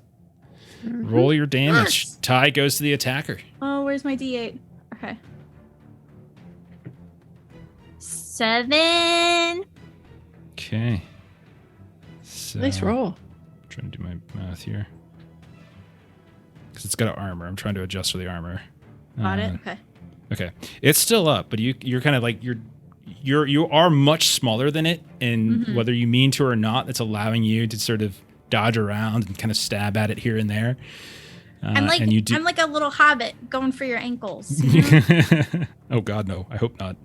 Roll your damage. Yes. Tie goes to the attacker. Oh, where's my D8? Okay. 7. Okay. So, Nice roll. I'm trying to do my math here. Because it's got an armor. I'm trying to adjust for the armor. Got it? Okay. Okay, it's still up, but you're kind of like you are much smaller than it, and whether you mean to or not, it's allowing you to sort of dodge around and kind of stab at it here and there. I'm like and you do. I'm like a little hobbit going for your ankles. You know? Oh God, no! I hope not.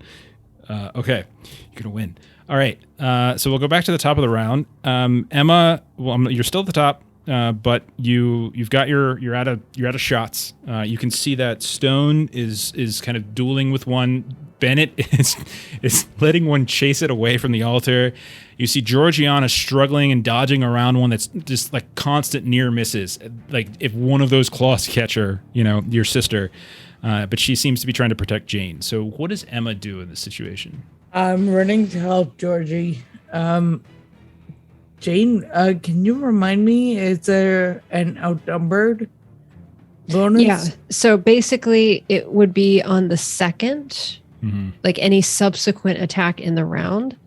Okay, you're gonna win. All right. So we'll go back to the top of the round. Emma, well, you're still at the top, but you've got you're out of shots. You can see that Stone is kind of dueling with one. Bennett is letting one chase it away from the altar. You see Georgiana struggling and dodging around one that's just like constant near misses. Like if one of those claws catch her, your sister. But she seems to be trying to protect Jane. So what does Emma do in this situation? I'm running to help Georgie. Jane, can you remind me, is there an outnumbered bonus? Yeah. So basically, it would be on the second, like any subsequent attack in the round.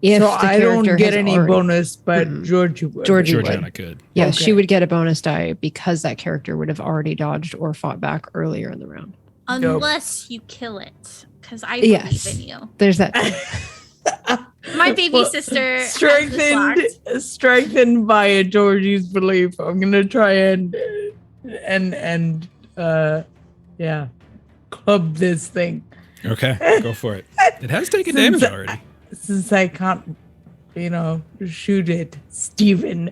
If So the I don't character get has any already- bonus, but Georgie would. Georgiana could. Yeah, Okay. she would get a bonus die because that character would have already dodged or fought back earlier in the round. Unless you kill it, because I believe Yes. in you. There's that. My baby sister has this locked. Strengthened by Georgie's belief. I'm gonna try and club this thing. Okay, go for it. It has taken damage already. Since I can't, shoot it, Steven.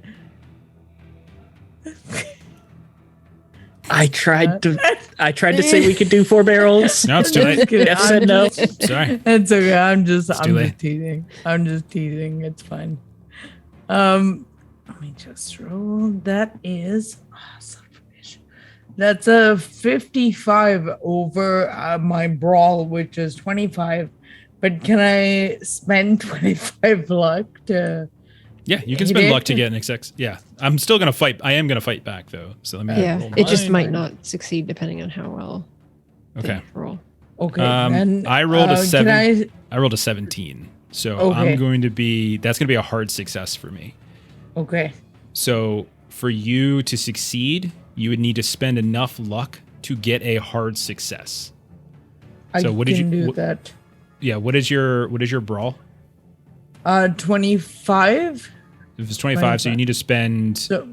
I tried to say we could do 4 barrels. No, it's too late. Jeff said no. Sorry. It's okay. I'm just too late. teasing. I'm just teasing. It's fine. Let me just roll. That is son of a bitch. That's a 55 over my brawl, which is 25. But can I spend 25 luck to? Yeah, you can hit spend it? luck to get an XX. Yeah, I'm still gonna fight. I am gonna fight back though. So let me. Yeah, roll it just mine. might not succeed depending on how well Okay. they roll. Okay. I rolled a 7. Can I rolled a 17. So Okay. I'm going to be. That's gonna be a hard success for me. okay. So for you to succeed, you would need to spend enough luck to get a hard success. So what did you do that? Yeah. What is your brawl? 25. If it's 25, so you need to spend. So-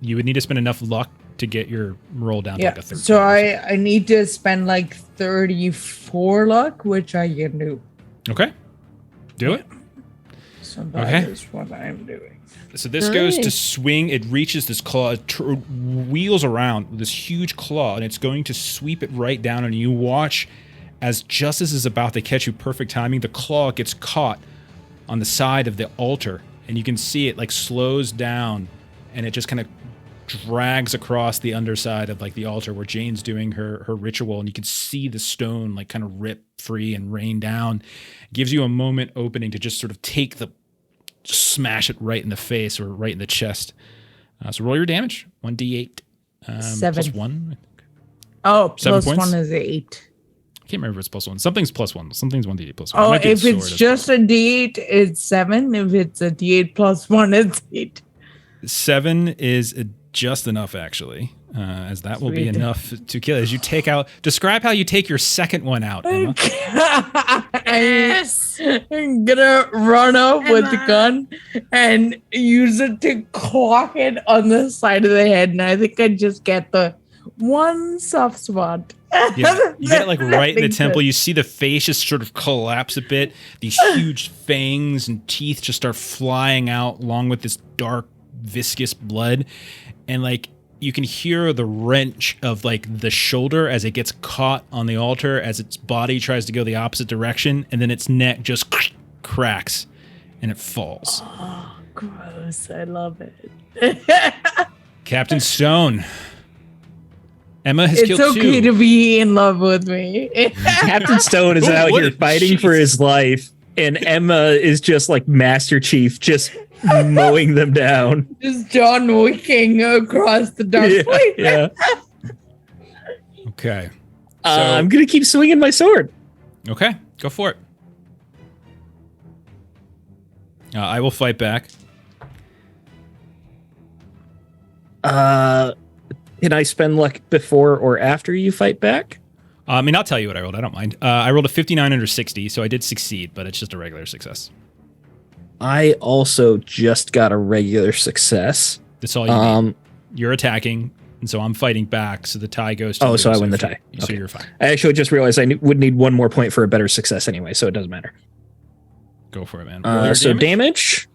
You would need to spend enough luck to get your roll down to Yeah. like a 13. So I need to spend like 34 luck, which I can do. Okay. Do it. So that Okay. is what I'm doing. So this goes to Nice. swing. It reaches this claw, it wheels around with this huge claw, and it's going to sweep it right down. And you watch as justice is about to catch you, perfect timing, the claw gets caught on the side of the altar, and you can see it like slows down, and it just kind of drags across the underside of like the altar where Jane's doing her ritual, and you can see the stone like kind of rip free and rain down. It gives you a moment opening to just sort of just smash it right in the face or right in the chest. So roll your damage. 1d8. 7. Plus 1. Oh, 7 plus points? 1 is 8. I can't remember if it's plus 1. Something's plus 1. Something's 1d8 plus 1. Oh, Might be a if it's sword as just a D8, it's 7. If it's a D8 plus 1, it's 8. well. 7 is just enough, actually, as that will be Sweet. enough to kill. As you take out, describe how you take your second one out, Emma. Yes. I'm gonna run up with the Emma. gun and use it to clock it on the side of the head. And I think I just get the one soft spot. Yeah, you get it like right in the Makes temple. sense. You see the face just sort of collapse a bit. These huge fangs and teeth just start flying out along with this dark, viscous blood. And like you can hear the wrench of like the shoulder as it gets caught on the altar as its body tries to go the opposite direction. And then its neck just cracks and it falls. Oh, gross. I love it. Captain Stone. Emma has It's killed okay two. to be in love with me. Captain Stone is Oh, out what here a- fighting for his life, and Emma is just like Master Chief, just mowing them down. Just John Wicking across the dark Yeah, place. yeah. Okay. I'm gonna keep swinging my sword. Okay, go for it. I will fight back. Can I spend luck before or after you fight back? I mean, I'll tell you what I rolled. I don't mind. I rolled a 59 under 60, so I did succeed, but it's just a regular success. I also just got a regular success. That's all you need. You're attacking. And so I'm fighting back, so the tie goes to you. Oh, so I win the if you- tie. So Okay. you're fine. I actually just realized I would need one more point for a better success anyway, so it doesn't matter. Go for it, man. Roll your So damage.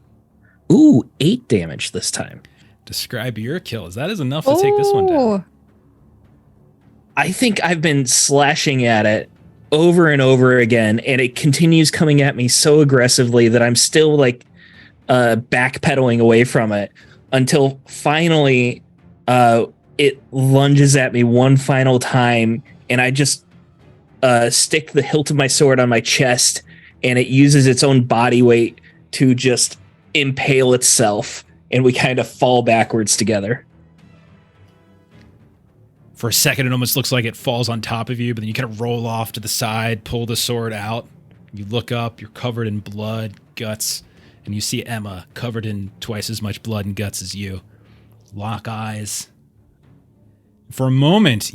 Ooh, 8 damage this time. Describe your kills. That is enough to take this one down. Oh, I think I've been slashing at it over and over again, and it continues coming at me so aggressively that I'm still like backpedaling away from it until finally it lunges at me one final time, and I just stick the hilt of my sword on my chest, and it uses its own body weight to just impale itself, and we kind of fall backwards together. For a second, it almost looks like it falls on top of you, but then you kind of roll off to the side, pull the sword out. You look up, you're covered in blood, guts, and you see Emma covered in twice as much blood and guts as you. Lock eyes. For a moment,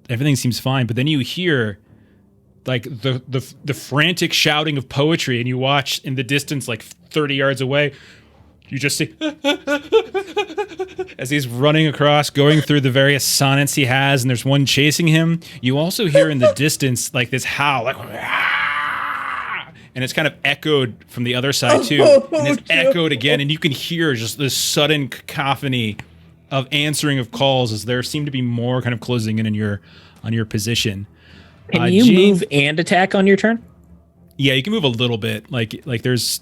everything seems fine, but then you hear like the frantic shouting of poetry, and you watch in the distance, like 30 yards away, you just see as he's running across, going through the various sonnets he has, and there's one chasing him. You also hear in the distance like this howl, like, and it's kind of echoed from the other side too, and it's echoed again, and you can hear just this sudden cacophony of answering of calls as there seem to be more kind of closing in on your position. Can you move and attack on your turn? Yeah, you can move a little bit. It's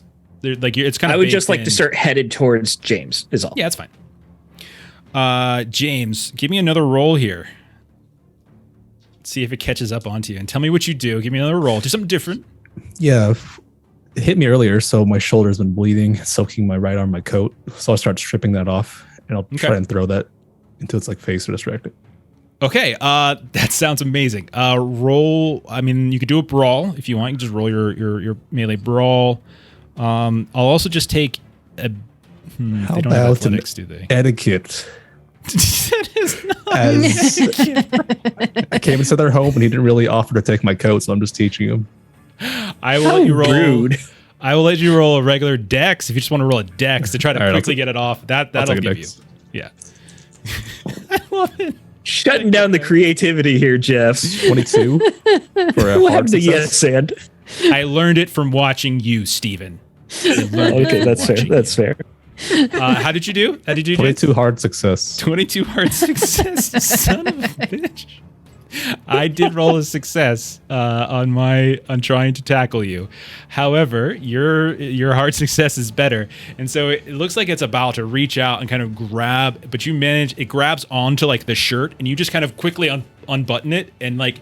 kind of. I would just like to start headed towards James. Is all. Yeah, that's fine. James, give me another roll here. Let's see if it catches up onto you, and tell me what you do. Give me another roll. Do something different. Yeah, it hit me earlier, so my shoulder's been bleeding, soaking my right arm, my coat. So I start stripping that off, and I'll try and throw that into its like face or distract it. Okay, that sounds amazing. Roll. I mean, you could do a brawl if you want. You can just roll your melee brawl. I'll also just take a. How they don't have about athletics, do they? Etiquette? That is not. As I came into their home, and he didn't really offer to take my coat, so I'm just teaching him. I will let you roll. Rude. I will let you roll a regular dex if you just want to roll a dex to try to quickly get it off. That'll give you. Yeah. I love it. Shutting down the creativity here, Jeff. 22 for a Who hard had the success. yes and? I learned it from watching you, Steven. Okay, that's fair. That's fair. How did you do? 22 hard success. 22 hard success. Son of a bitch. I did roll a success on trying to tackle you. However, your hard success is better, and so it looks like it's about to reach out and kind of grab, but you manage. It grabs onto like the shirt, and you just kind of quickly unbutton it, and like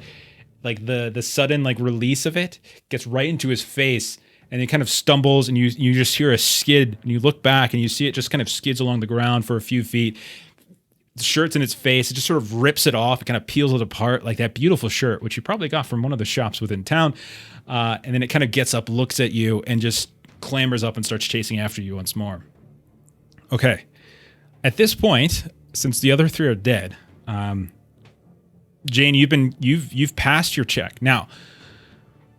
the sudden like release of it gets right into his face, and it kind of stumbles, and you just hear a skid, and you look back, and you see it just kind of skids along the ground for a few feet. The shirt's in its face. It just sort of rips it off. It kind of peels it apart like that beautiful shirt, which you probably got from one of the shops within town. And then it kind of gets up, looks at you, and just clambers up and starts chasing after you once more. Okay. At this point, since the other three are dead, Jane, you've passed your check. Now,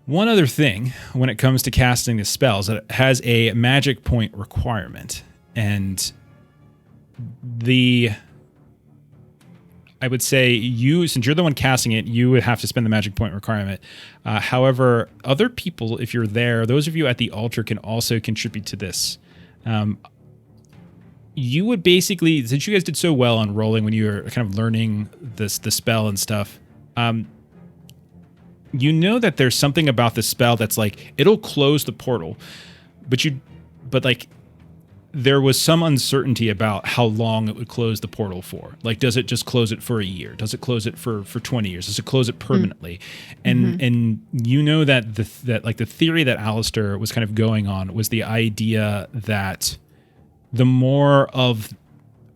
one other thing when it comes to casting the spells, it has a magic point requirement, and I would say since you're the one casting it, you would have to spend the magic point requirement. However, other people, if you're there, those of you at the altar can also contribute to this. You would basically, since you guys did so well on rolling when you were kind of learning the spell and stuff, you know that there's something about the spell that's like, it'll close the portal, but like, there was some uncertainty about how long it would close the portal for. Like, does it just close it for a year? Does it close it for 20 years? Does it close it permanently? And you know that the theory that Alistair was kind of going on was the idea that the more of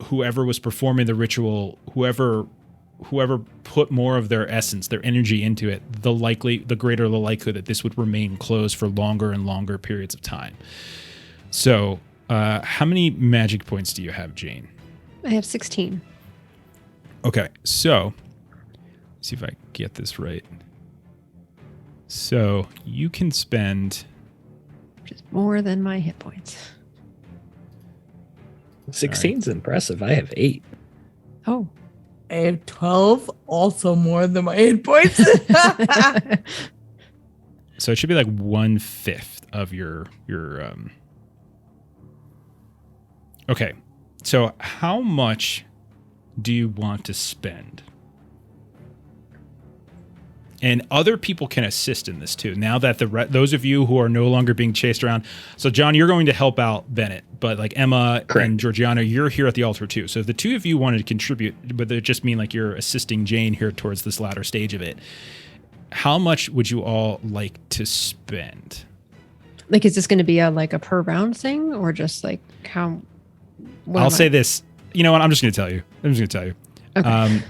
whoever was performing the ritual, whoever put more of their essence, their energy into it, the greater the likelihood that this would remain closed for longer and longer periods of time. So, how many magic points do you have, Jane? I have 16. Okay, so let's see if I get this right. So you can spend Just more than my hit points. 16's impressive. I have 8. Oh, I have 12, also more than my hit points. So it should be like 1/5 of your Okay. So how much do you want to spend? And other people can assist in this too. Now that those of you who are no longer being chased around. So John, you're going to help out Bennett, but like Emma and Georgiana, you're here at the altar too. So if the two of you wanted to contribute, but it just mean like you're assisting Jane here towards this latter stage of it. How much would you all like to spend? Like, is this going to be a per round thing, or just like how? I'll say this. You know what? I'm just going to tell you. Okay.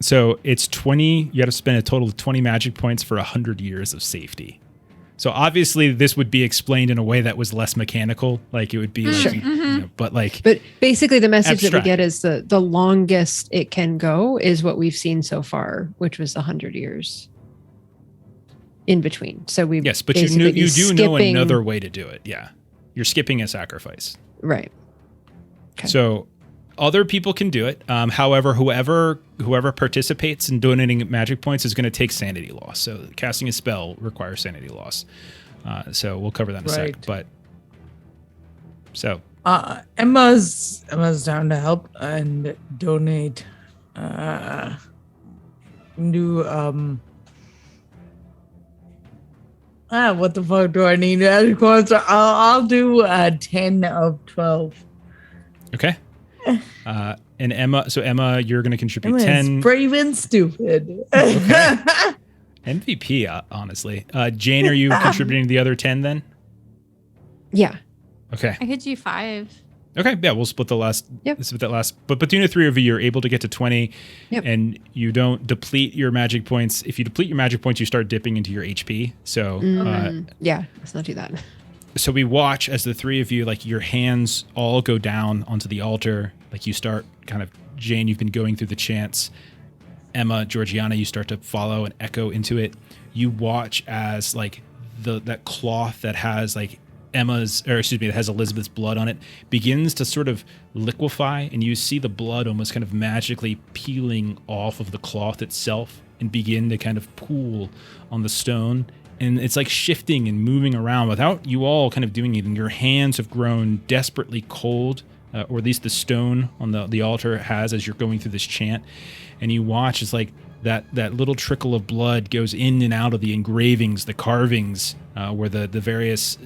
So it's 20. You got to spend a total of 20 magic points for 100 years of safety. So obviously this would be explained in a way that was less mechanical. Like it would be, like, but basically the message abstract. that we get is the longest it can go is what we've seen so far, which was 100 years in between. So we yes, but you do know another way to do it. Yeah, you're skipping a sacrifice. Right. Okay. So other people can do it. However, whoever participates in donating magic points is going to take sanity loss. So casting a spell requires sanity loss. So we'll cover that in a sec. But so Emma's down to help and donate. What the fuck do I need? I'll do 10 of 12. Okay. And Emma, you're going to contribute Emma 10. Is brave and stupid. Okay. MVP, honestly. Jane, are you contributing the other 10 then? Yeah. Okay. I could do 5. Okay. Yeah, we'll split the last. Yep. Split that last. But between the three of you, you're able to get to 20, and you don't deplete your magic points. If you deplete your magic points, you start dipping into your HP. So yeah, let's not do that. So we watch as the three of you, like your hands all go down onto the altar. Like you start kind of, Jane, you've been going through the chants. Emma, Georgiana, you start to follow and echo into it. You watch as like that cloth that has like that has Elizabeth's blood on it begins to sort of liquefy, and you see the blood almost kind of magically peeling off of the cloth itself and begin to kind of pool on the stone. And it's like shifting and moving around without you all kind of doing anything. Your hands have grown desperately cold, or at least the stone on the altar has as you're going through this chant. And you watch as like that little trickle of blood goes in and out of the engravings, the carvings, where the various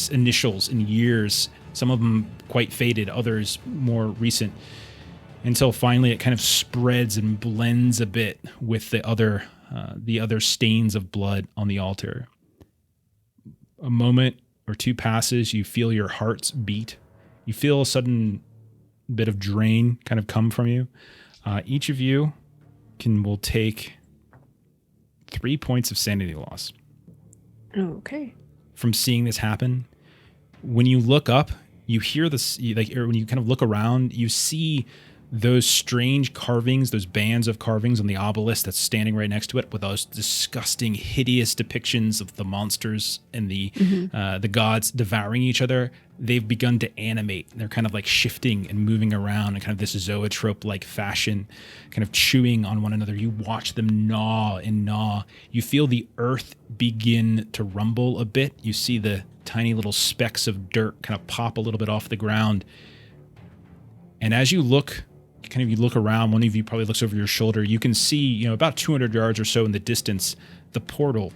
initials and years, some of them quite faded, others more recent, until finally it kind of spreads and blends a bit with the other stains of blood on the altar. A moment or two passes, you feel your hearts beat. You feel a sudden bit of drain kind of come from you. Each of you will take 3 points of sanity loss. Okay. From seeing this happen. When you look up, you hear this, or when you kind of look around, you see those strange carvings, those bands of carvings on the obelisk that's standing right next to it, with those disgusting, hideous depictions of the monsters and the gods devouring each other. They've begun to animate. They're kind of like shifting and moving around in kind of this zoetrope-like fashion, kind of chewing on one another. You watch them gnaw and gnaw. You feel the earth begin to rumble a bit. You see the tiny little specks of dirt kind of pop a little bit off the ground. And as you look around, one of you probably looks over your shoulder, you can see, about 200 yards or so in the distance, the portal.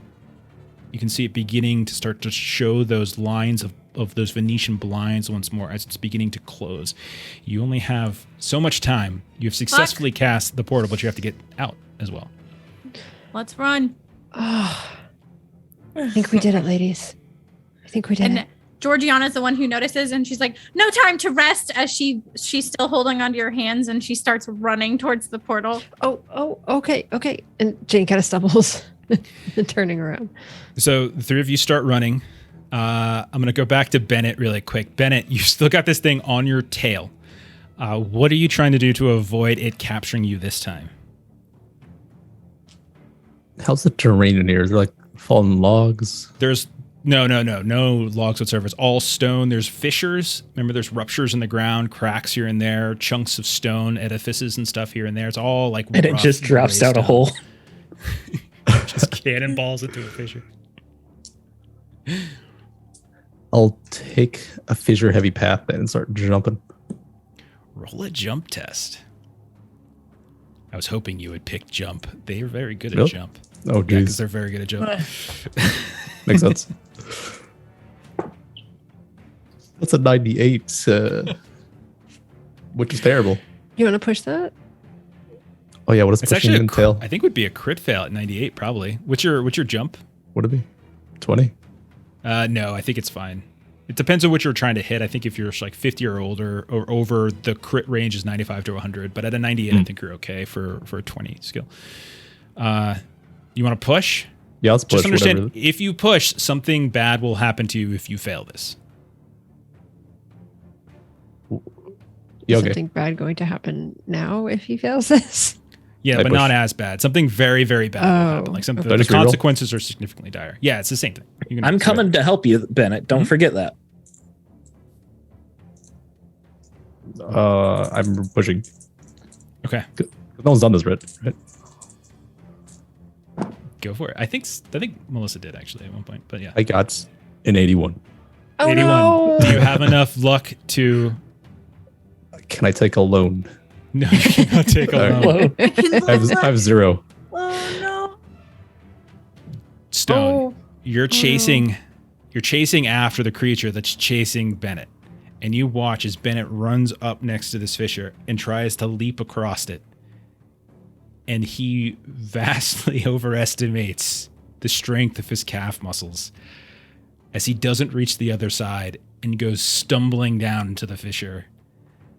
You can see it beginning to start to show those lines of those Venetian blinds once more as it's beginning to close. You only have so much time. You have successfully cast the portal, but you have to get out as well. Let's run. Oh, I think we did it, ladies. I think we did it. Georgiana's the one who notices, and she's like, no time to rest, as she's still holding onto your hands, and she starts running towards the portal. Oh, okay. And Jane kind of stumbles and turning around. So the three of you start running. I'm going to go back to Bennett really quick. Bennett, you still got this thing on your tail. What are you trying to do to avoid it capturing you this time? How's the terrain in here? Is there like fallen logs? There's No logs whatsoever. It's all stone. There's fissures. Remember, there's ruptures in the ground, cracks here and there, chunks of stone, edifices and stuff here and there. It's all like And it rough just drops gray out a stone. hole. Just cannonballs into a fissure. I'll take a fissure-heavy path then and start jumping. Roll a jump test. I was hoping you would pick jump. They are very good Really? at jump. Oh, because geez. they're very good at jump. Makes sense. That's a 98, which is terrible. You want to push that? Oh yeah, what does It's pushing actually entail? I think would be a crit fail at 98 probably. What's your jump? Would it be 20? No, I think it's fine. It depends on what you're trying to hit. I think if you're like 50 or older or over, the crit range is 95 to 100. But at a 98, I think you're okay for a 20 skill. You want to push? Yeah, let's push. Just understand, whatever. if you push, something bad will happen to you if you fail this. Yeah, okay. Something bad going to happen now if he fails this? Yeah, I but push. not as bad. Something very, very bad will happen. Like okay. the just reroll? consequences are significantly dire. Yeah, it's the same thing. You can- I'm coming to help you, Bennett. Don't forget that. I'm pushing. Okay, No one's done this, right? go for it. I think Melissa did actually at one point, but yeah. I got an 81. Oh 81. no! Do you have enough luck to? Can I take a loan? No, you cannot take a All loan. Whoa. I have 0. Oh no. Stone. Oh. You're chasing after the creature that's chasing Bennett. And you watch as Bennett runs up next to this fissure and tries to leap across it. And he vastly overestimates the strength of his calf muscles as he doesn't reach the other side and goes stumbling down into the fissure,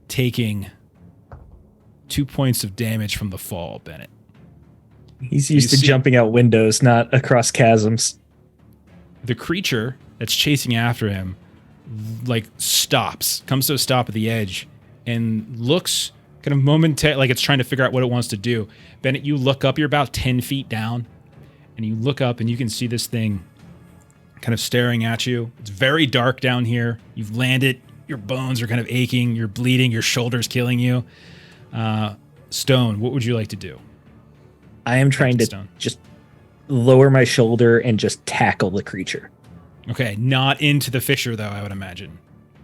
taking 2 points of damage from the fall, Bennett. He's used You to see- jumping out windows, not across chasms. The creature that's chasing after him like stops, comes to a stop at the edge and looks kind of momentary, like it's trying to figure out what it wants to do. Bennett, you look up, you're about 10 feet down and you look up and you can see this thing kind of staring at you. It's very dark down here. You've landed, your bones are kind of aching, you're bleeding, your shoulder's killing you. Stone, what would you like to do? I am trying to Stone. just lower my shoulder and just tackle the creature. Okay, not into the fissure though, I would imagine.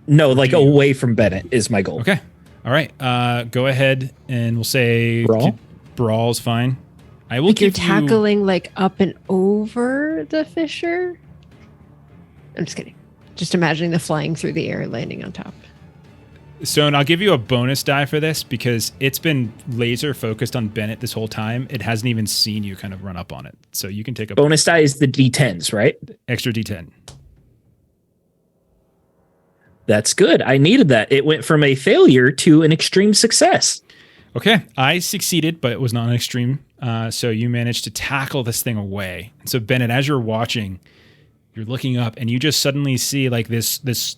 No, like Do you- away from Bennett is my goal. Okay. All right. Go ahead and we'll say Brawl? Brawl is fine. I will Like you're give you tackling like up and over the fissure? I'm just kidding. Just imagining the flying through the air, landing on top. Stone, I'll give you a bonus die for this because it's been laser focused on Bennett this whole time. It hasn't even seen you kind of run up on it. So you can take a Bonus die is the D10s, right? extra D10. That's good. I needed that. It went from a failure to an extreme success. Okay. I succeeded, but it was not an extreme. So you managed to tackle this thing away. And so Bennett, as you're watching, you're looking up and you just suddenly see like this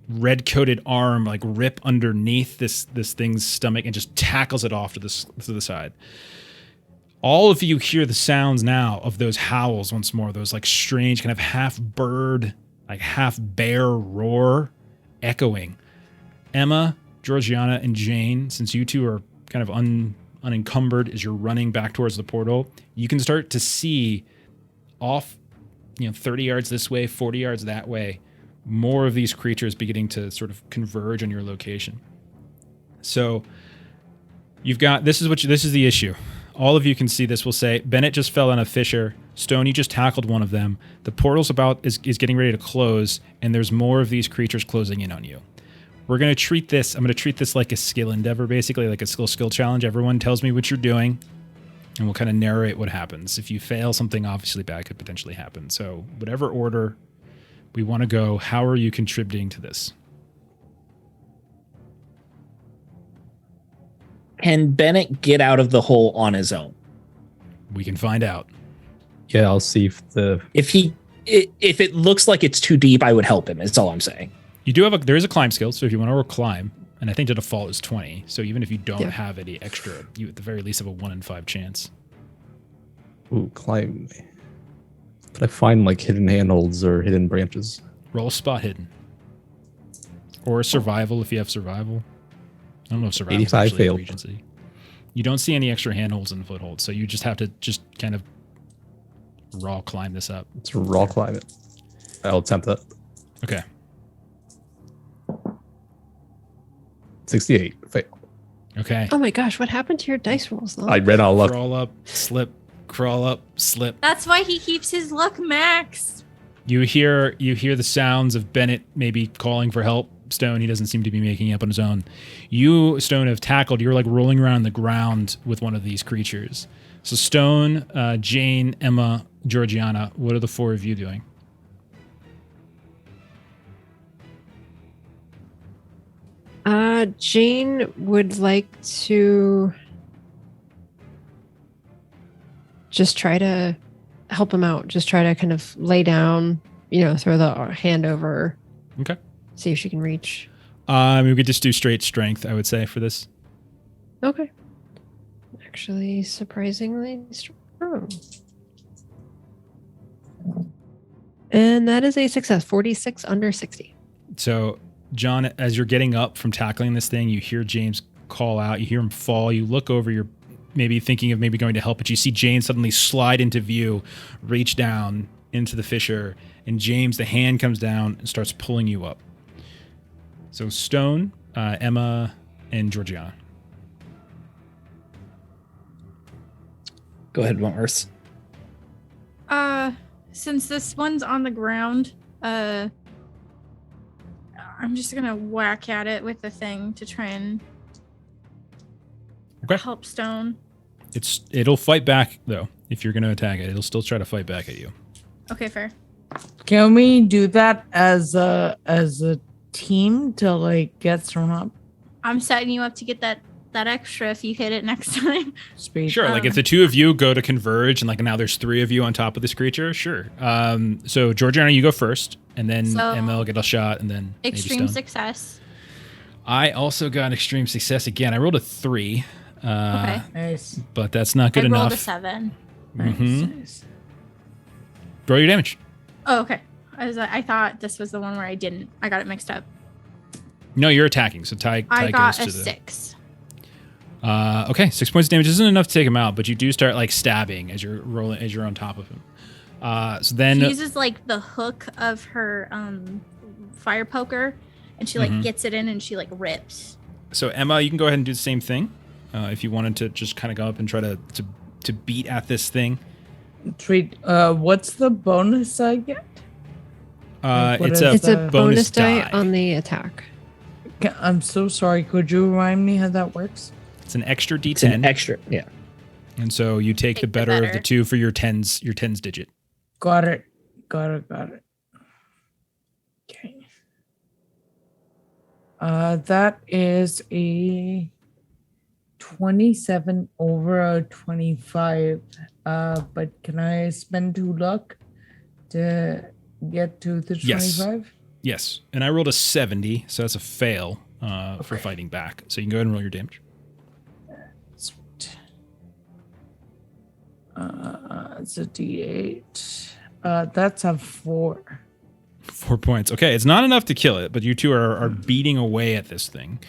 red coated arm like rip underneath this thing's stomach and just tackles it off to the side. All of you hear the sounds now of those howls once more, those like strange kind of half bird, like half bear roar echoing. Emma, Georgiana, and Jane, since you two are kind of unencumbered as you're running back towards the portal, you can start to see off 30 yards this way, 40 yards that way, more of these creatures beginning to sort of converge on your location. So you've got, this is the issue. All of you can see this. We'll say Bennett just fell in a fissure. Stone, you just tackled one of them. The portal's is getting ready to close, and there's more of these creatures closing in on you. I'm going to treat this like a skill endeavor, basically like a skill challenge. Everyone tells me what you're doing, and we'll kind of narrate what happens. If you fail, something obviously bad could potentially happen. So whatever order we want to go, how are you contributing to this? Can Bennett get out of the hole on his own? We can find out. Yeah, I'll see if If it looks like it's too deep, I would help him. Is all I'm saying. You do have there is a climb skill, so if you want to climb, and I think the default is 20, so even if you don't Yeah. have any extra, you at the very least have a 1 in 5 chance. climb Could I find like hidden handholds or hidden branches? Roll spot hidden. Or survival if you have survival. I don't know if survival 85 actually failed. Regency. You don't see any extra handholds in the foothold, so you just have to just kind of raw climb this up. Let's raw climb it. I'll attempt that. Okay. 68. Fail. Okay. Oh my gosh, what happened to your dice rolls? Though? I ran out of luck. Crawl up, slip, crawl up, slip. That's why he keeps his luck max. You hear the sounds of Bennett maybe calling for help. Stone, he doesn't seem to be making it up on his own. You, Stone, have tackled. You're like rolling around the ground with one of these creatures. So Stone, Jane, Emma, Georgiana, what are the four of you doing? Jane would like to just try to help him out. Just try to kind of lay down, throw the hand over. Okay. See if she can reach. We could just do straight strength, I would say, for this. Okay. Actually, surprisingly strong. And that is a success. 46 under 60. So, John, as you're getting up from tackling this thing, you hear James call out. You hear him fall. You look over. You're maybe thinking of maybe going to help, but you see James suddenly slide into view, reach down into the fissure, and James, the hand comes down and starts pulling you up. So Stone, Emma, and Georgiana. Go ahead, Morris. Since this one's on the ground, I'm just gonna whack at it with the thing to try and help Stone. It'll fight back though. If you're gonna attack it, it'll still try to fight back at you. Okay, fair. Can we do that as a team to like get thrown up? I'm setting you up to get that extra if you hit it next time. Speed. Sure, like if the two of you go to converge and like now there's three of you on top of this creature, sure. So Georgiana, you go first, and then Emma will get a shot, and then extreme success. I also got extreme success again. I rolled a 3. Okay. Nice. But that's not good enough. I rolled a 7. Nice. Roll your damage. Oh, okay. I thought this was the one where I didn't. I got it mixed up. No, you're attacking. So Ty I got goes a to the 6. Okay, 6 points of damage isn't enough to take him out, but you do start like stabbing as you're rolling, as you're on top of him. So then she uses like the hook of her fire poker, and she like gets it in, and she like rips. So Emma, you can go ahead and do the same thing if you wanted to just kind of go up and try to beat at this thing. Treat. What's the bonus I get? It's a bonus die on the attack. I'm so sorry. Could you remind me how that works? It's an extra D10. It's an extra, yeah. And so you take the better of the two for your tens digit. Got it. Okay. That is a 27 over a 25. But can I spend 2 luck to get to the 25? Yes. And I rolled a 70, so that's a fail for fighting back. So you can go ahead and roll your damage. Sweet. It's a D8. That's a 4. 4 points. Okay, it's not enough to kill it, but you two are beating away at this thing.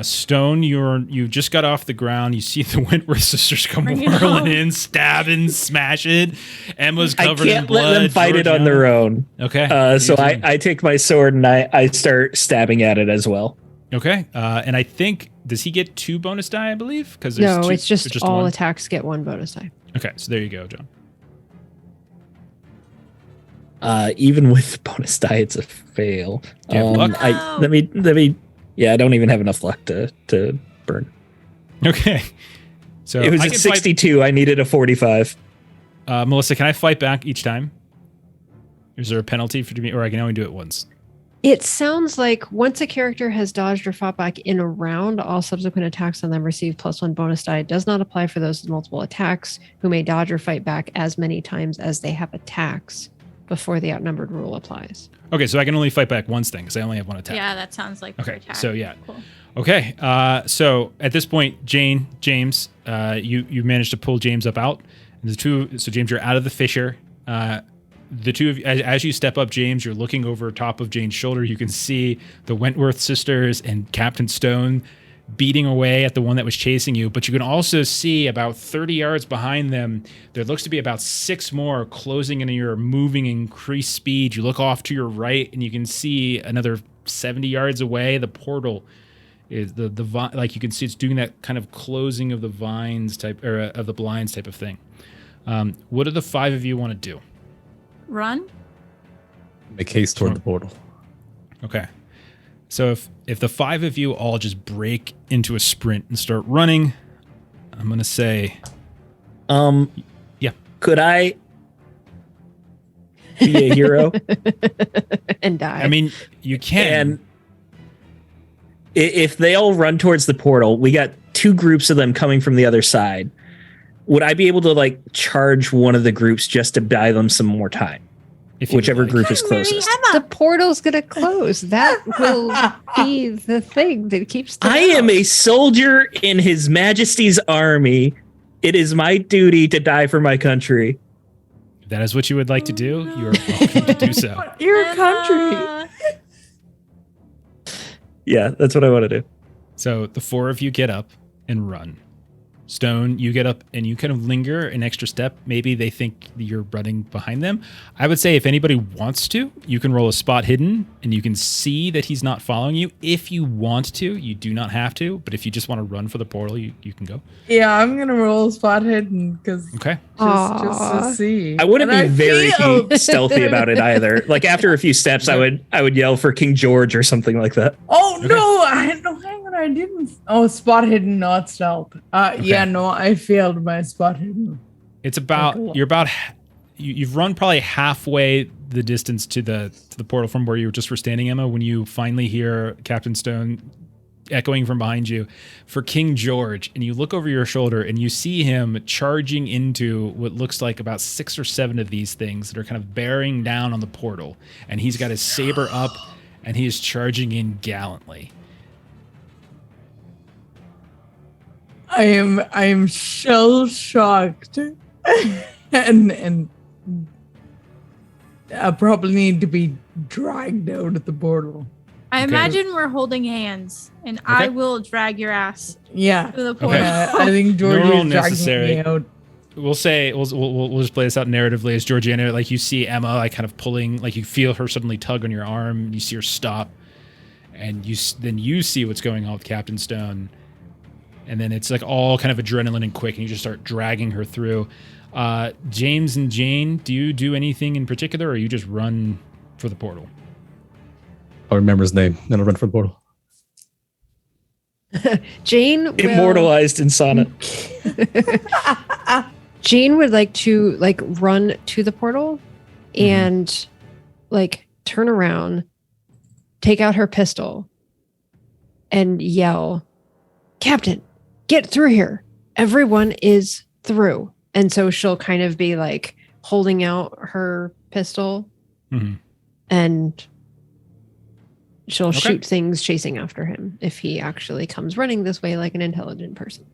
Stone, you just got off the ground. You see the Wentworth sisters come whirling in, stabbing, smash it. Emma's covered in blood. I can't let them fight it on their own. Okay. So I take my sword and I start stabbing at it as well. Okay. And I think, does he get 2 bonus die, I believe? Because No, it's just all one. attacks get 1 bonus die. Okay, so there you go, John. Even with bonus die, it's a fail. Do you have luck? Let me. Yeah, I don't even have enough luck to burn. Okay. So it was at 62. I needed a 45. Melissa, can I fight back each time? Is there a penalty for me, or I can only do it once? It sounds like once a character has dodged or fought back in a round, all subsequent attacks on them receive +1 bonus die. It does not apply for those with multiple attacks who may dodge or fight back as many times as they have attacks before the outnumbered rule applies. Okay, so I can only fight back once then because I only have 1 attack. Yeah, that sounds like okay. attack. So yeah. Cool. Okay. So at this point, James, you managed to pull James up out. And so James, you're out of the fissure. The two of you, as you step up, James, you're looking over top of Jane's shoulder. You can see the Wentworth sisters and Captain Stone beating away at the one that was chasing you. But you can also see about 30 yards behind them, there looks to be about 6 more closing in your moving increased speed. You look off to your right and you can see another 70 yards away. The portal is the like you can see it's doing that kind of closing of the vines type or of the blinds type of thing. What do the 5 of you want to do? Run? Make haste toward the portal. Okay. So if the 5 of you all just break into a sprint and start running, I'm going to say... yeah. Could I be a hero? And die. I mean, you can. And if they all run towards the portal, we got 2 groups of them coming from the other side. Would I be able to like charge one of the groups just to buy them some more time? Whichever group is closest. The portal's gonna close. That will be the thing that keeps them I am a soldier in His Majesty's army. It is my duty to die for my country. If that is what you would like to do, you are welcome to do so. Your country. Yeah, that's what I want to do. So the 4 of you get up and run. Stone, you get up and you kind of linger an extra step. Maybe they think you're running behind them. I would say if anybody wants to, you can roll a spot hidden and you can see that he's not following you. If you want to, you do not have to. But if you just want to run for the portal, you can go. Yeah, I'm gonna roll spot hidden because Okay. just to see. I wouldn't And be very feel- stealthy about it either. Like after a few steps, I would yell for King George or something like that. Oh Okay. no! Hang on, I didn't. Oh, spot hidden, not stealth. Yeah, no, I failed my spot hidden. It's about you've run probably halfway the distance to the portal from where you just were standing, Emma, when you finally hear Captain Stone echoing from behind you for King George, and you look over your shoulder and you see him charging into what looks like about 6 or 7 of these things that are kind of bearing down on the portal, and he's got his saber up and he is charging in gallantly. I am shell shocked, and I probably need to be dragged out of the portal. I Okay. imagine we're holding hands, and I will drag your ass Yeah, to the portal. I think George No rule is dragging necessary. me out. We'll say we'll just play this out narratively as Georgiana, like you see Emma like kind of pulling, like you feel her suddenly tug on your arm, you see her stop, and then you see what's going on with Captain Stone, and then it's like all kind of adrenaline and quick, and you just start dragging her through. James and Jane, do you do anything in particular, or you just run for the portal? I'll remember his name, then I'll run for the portal. Jane will, Immortalized in sonnet. Jane would like to run to the portal and turn around, take out her pistol, and yell, "Captain, get through here. Everyone is through." And so she'll kind of be like holding out her pistol and she'll shoot things chasing after him if he actually comes running this way like an intelligent person.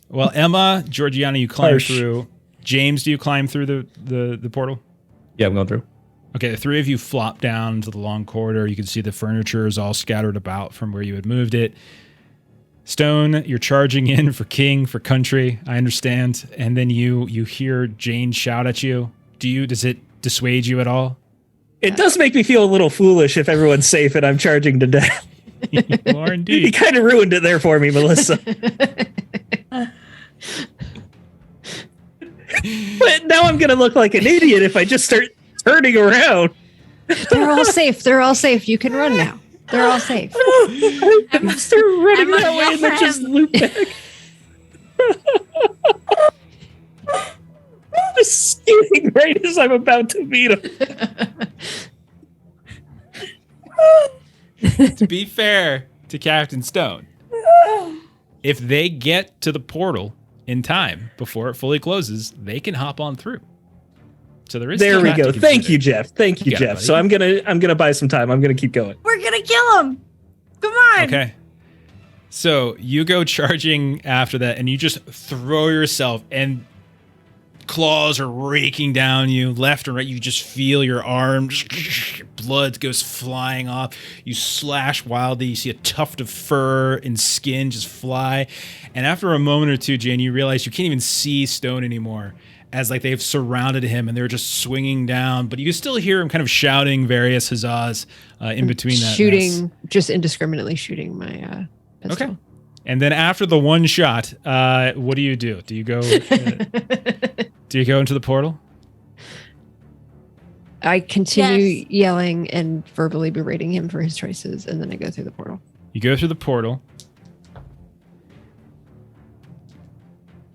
Well, Emma, Georgiana, you climb through. James, do you climb through the portal? Yeah, I'm going through. Okay, the 3 of you flop down to the long corridor. You can see the furniture is all scattered about from where you had moved it. Stone, you're charging in for king, for country. I understand. And then you hear Jane shout at you. Does it dissuade you at all? It does make me feel a little foolish if everyone's safe and I'm charging to death. You are You indeed. kind of ruined it there for me, Melissa. But now I'm going to look like an idiot if I just start turning around. They're all safe. They're all safe. You can run now. They're all safe. I start running Emma, that way and then yell just for loop back. Just skating right as I'm about to beat him. To be fair to Captain Stone, if they get to the portal in time before it fully closes, they can hop on through. So there is. There still we that to go. consider. Thank you, Jeff. Thank you, You got it, Jeff. buddy. So I'm gonna buy some time. I'm gonna keep going. We're gonna kill him. Come on. Okay. So you go charging after that, and you just throw yourself, and claws are raking down you left and right. You just feel your arm, blood goes flying off. You slash wildly. You see a tuft of fur and skin just fly. And after a moment or two, Jane, you realize you can't even see Stone anymore, as like they've surrounded him and they're just swinging down. But you can still hear him kind of shouting various huzzas in between that shooting, just indiscriminately shooting my pistol. Okay. And then after the one shot, what do you do? Do you go? Do you go into the portal? I continue Yes. yelling and verbally berating him for his choices, and then I go through the portal. You go through the portal.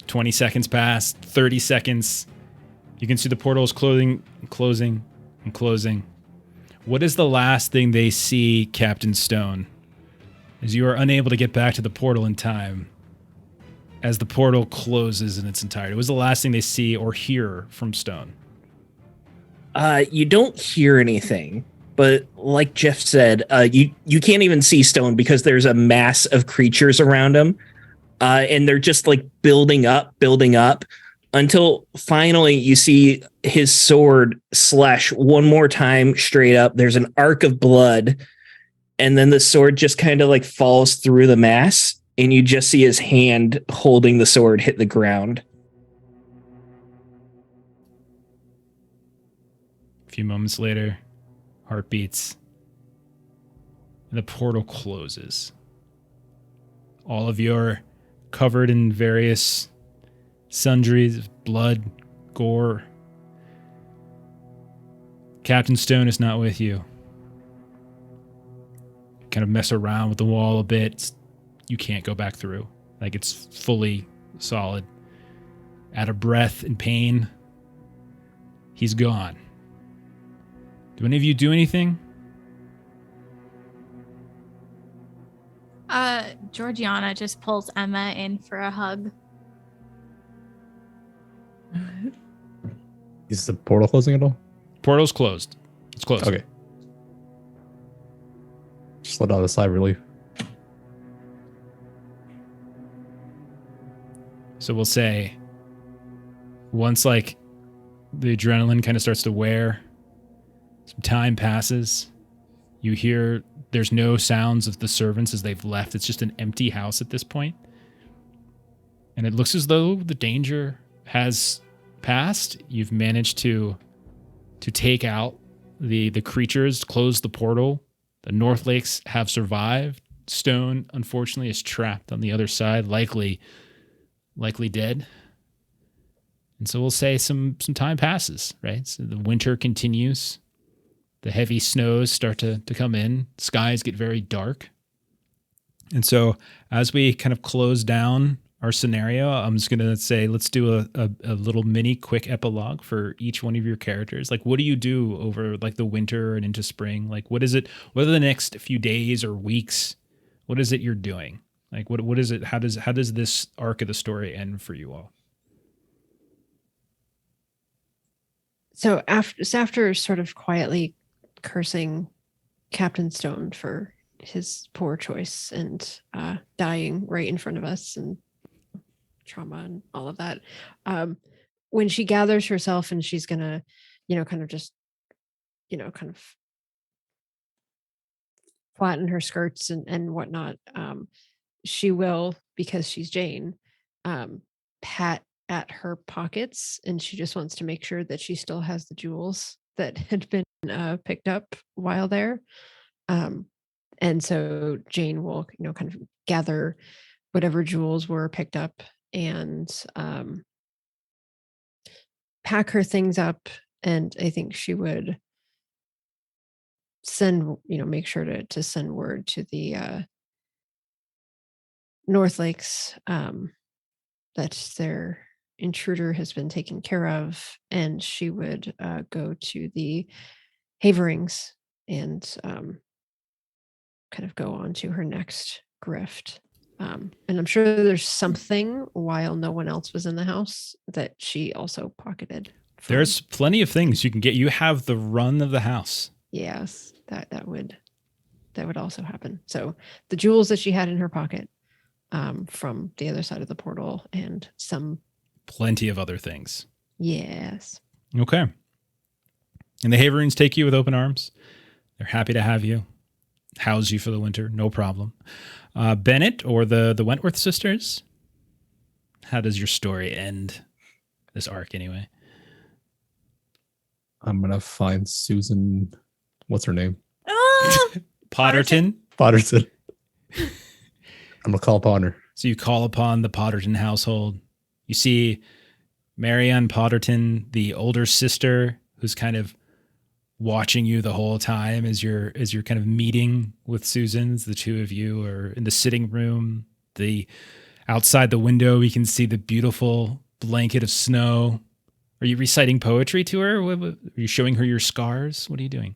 20 seconds pass, 30 seconds. You can see the portal is closing. What is the last thing they see, Captain Stone, as you are unable to get back to the portal in time, as the portal closes in its entirety? What was the last thing they see or hear from Stone? You don't hear anything, but like Jeff said, you can't even see Stone because there's a mass of creatures around him, and they're just like building up, until finally you see his sword slash one more time straight up. There's an arc of blood, and then the sword just kind of like falls through the mass, and you just see his hand holding the sword hit the ground. A few moments later, heartbeats, and the portal closes. All of you are covered in various sundries of blood, gore. Captain Stone is not with you. Kind of mess around with the wall a bit. You can't go back through. Like, it's fully solid. Out of breath and pain. He's gone. Do any of you do anything? Georgiana just pulls Emma in for a hug. Is the portal closing at all? Portal's closed. It's closed. Okay. Just let out a sigh of relief. So we'll say, once like the adrenaline kind of starts to wear, some time passes, you hear there's no sounds of the servants as they've left. It's just an empty house at this point. And it looks as though the danger has passed. You've managed to take out the creatures, close the portal. The Northlakes have survived. Stone, unfortunately, is trapped on the other side, likely dead. And so we'll say some time passes, right? So the winter continues. The heavy snows start to come in. Skies get very dark. And so as we kind of close down our scenario, I'm just going to say, let's do a little mini quick epilogue for each one of your characters. Like, what do you do over like the winter and into spring? Like, what is it? What are the next few days or weeks? What is it you're doing? Like, what is it? How does this arc of the story end for you all? So after sort of quietly cursing Captain Stone for his poor choice and dying right in front of us and trauma and all of that, when she gathers herself and she's gonna, kind of flatten her skirts and whatnot, she will, because she's Jane, pat at her pockets, and she just wants to make sure that she still has the jewels that had been picked up while there. And so Jane will, kind of gather whatever jewels were picked up and pack her things up. And I think she would send, make sure to send word to the Northlakes that their intruder has been taken care of, and she would go to the Haverings and kind of go on to her next grift. And I'm sure there's something while no one else was in the house that she also pocketed. There's plenty of things you can get. You have the run of the house. Yes, that would also happen. So the jewels that she had in her pocket from the other side of the portal, and some plenty of other things. Yes. Okay. And the Haveroons take you with open arms. They're happy to have you, house you for the winter, no problem. Bennett or the Wentworth sisters? How does your story end? This arc, anyway. I'm going to find Susan. What's her name? Potterton? Potterton. I'm going to call upon her. So you call upon the Potterton household. You see Marianne Potterton, the older sister, who's kind of watching you the whole time as you're kind of meeting with Susan's. The two of you are in the sitting room. Outside the window, we can see the beautiful blanket of snow. Are you reciting poetry to her? Are you showing her your scars? What are you doing?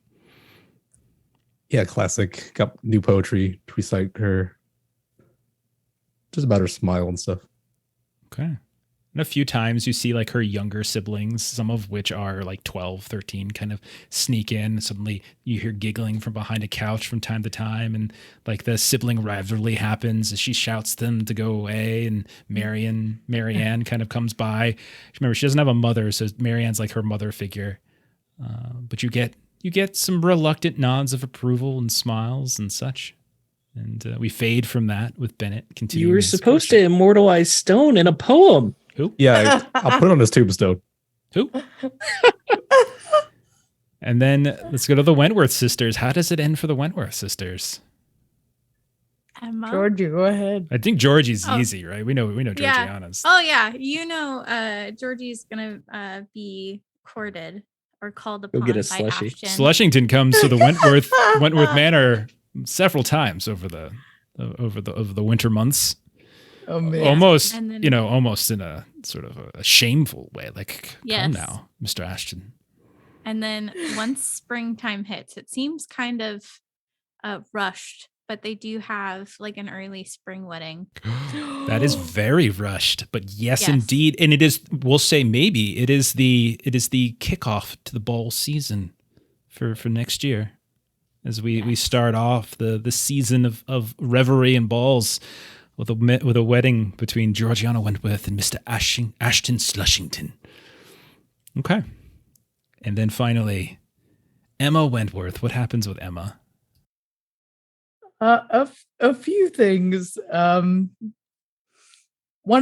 Yeah, classic. Got new poetry to recite her. Just about her smile and stuff. Okay. And a few times you see like her younger siblings, some of which are like 12, 13, kind of sneak in. Suddenly you hear giggling from behind a couch from time to time. And like the sibling rivalry happens as she shouts them to go away. And Marianne kind of comes by. Remember, she doesn't have a mother, so Marianne's like her mother figure. But you get some reluctant nods of approval and smiles and such. And we fade from that with Bennett continuing. You were supposed to immortalize Stone in a poem. Who? Yeah, I'll put it on his tombstone. Who? And then let's go to the Wentworth sisters. How does it end for the Wentworth sisters? Emma. Georgie, go ahead. I think Georgie's easy, right? We know Georgiana's. Oh yeah, Georgie's gonna be courted or called upon Go get a by slushie. Ashton. Slushington comes to the Wentworth Manor several times over the winter months. Oh man. Almost, And then- almost in a sort of a shameful way. Like, Yes. come now, Mr. Ashton. And then once springtime hits, it seems kind of rushed, but they do have like an early spring wedding. That is very rushed, but yes, Yes. indeed. And it is, we'll say maybe it is the kickoff to the ball season for next year. As we start off the season of revelry and balls with a wedding between Georgiana Wentworth and Mr. Ashton Slushington. Okay. And then finally, Emma Wentworth. What happens with Emma? A few things. One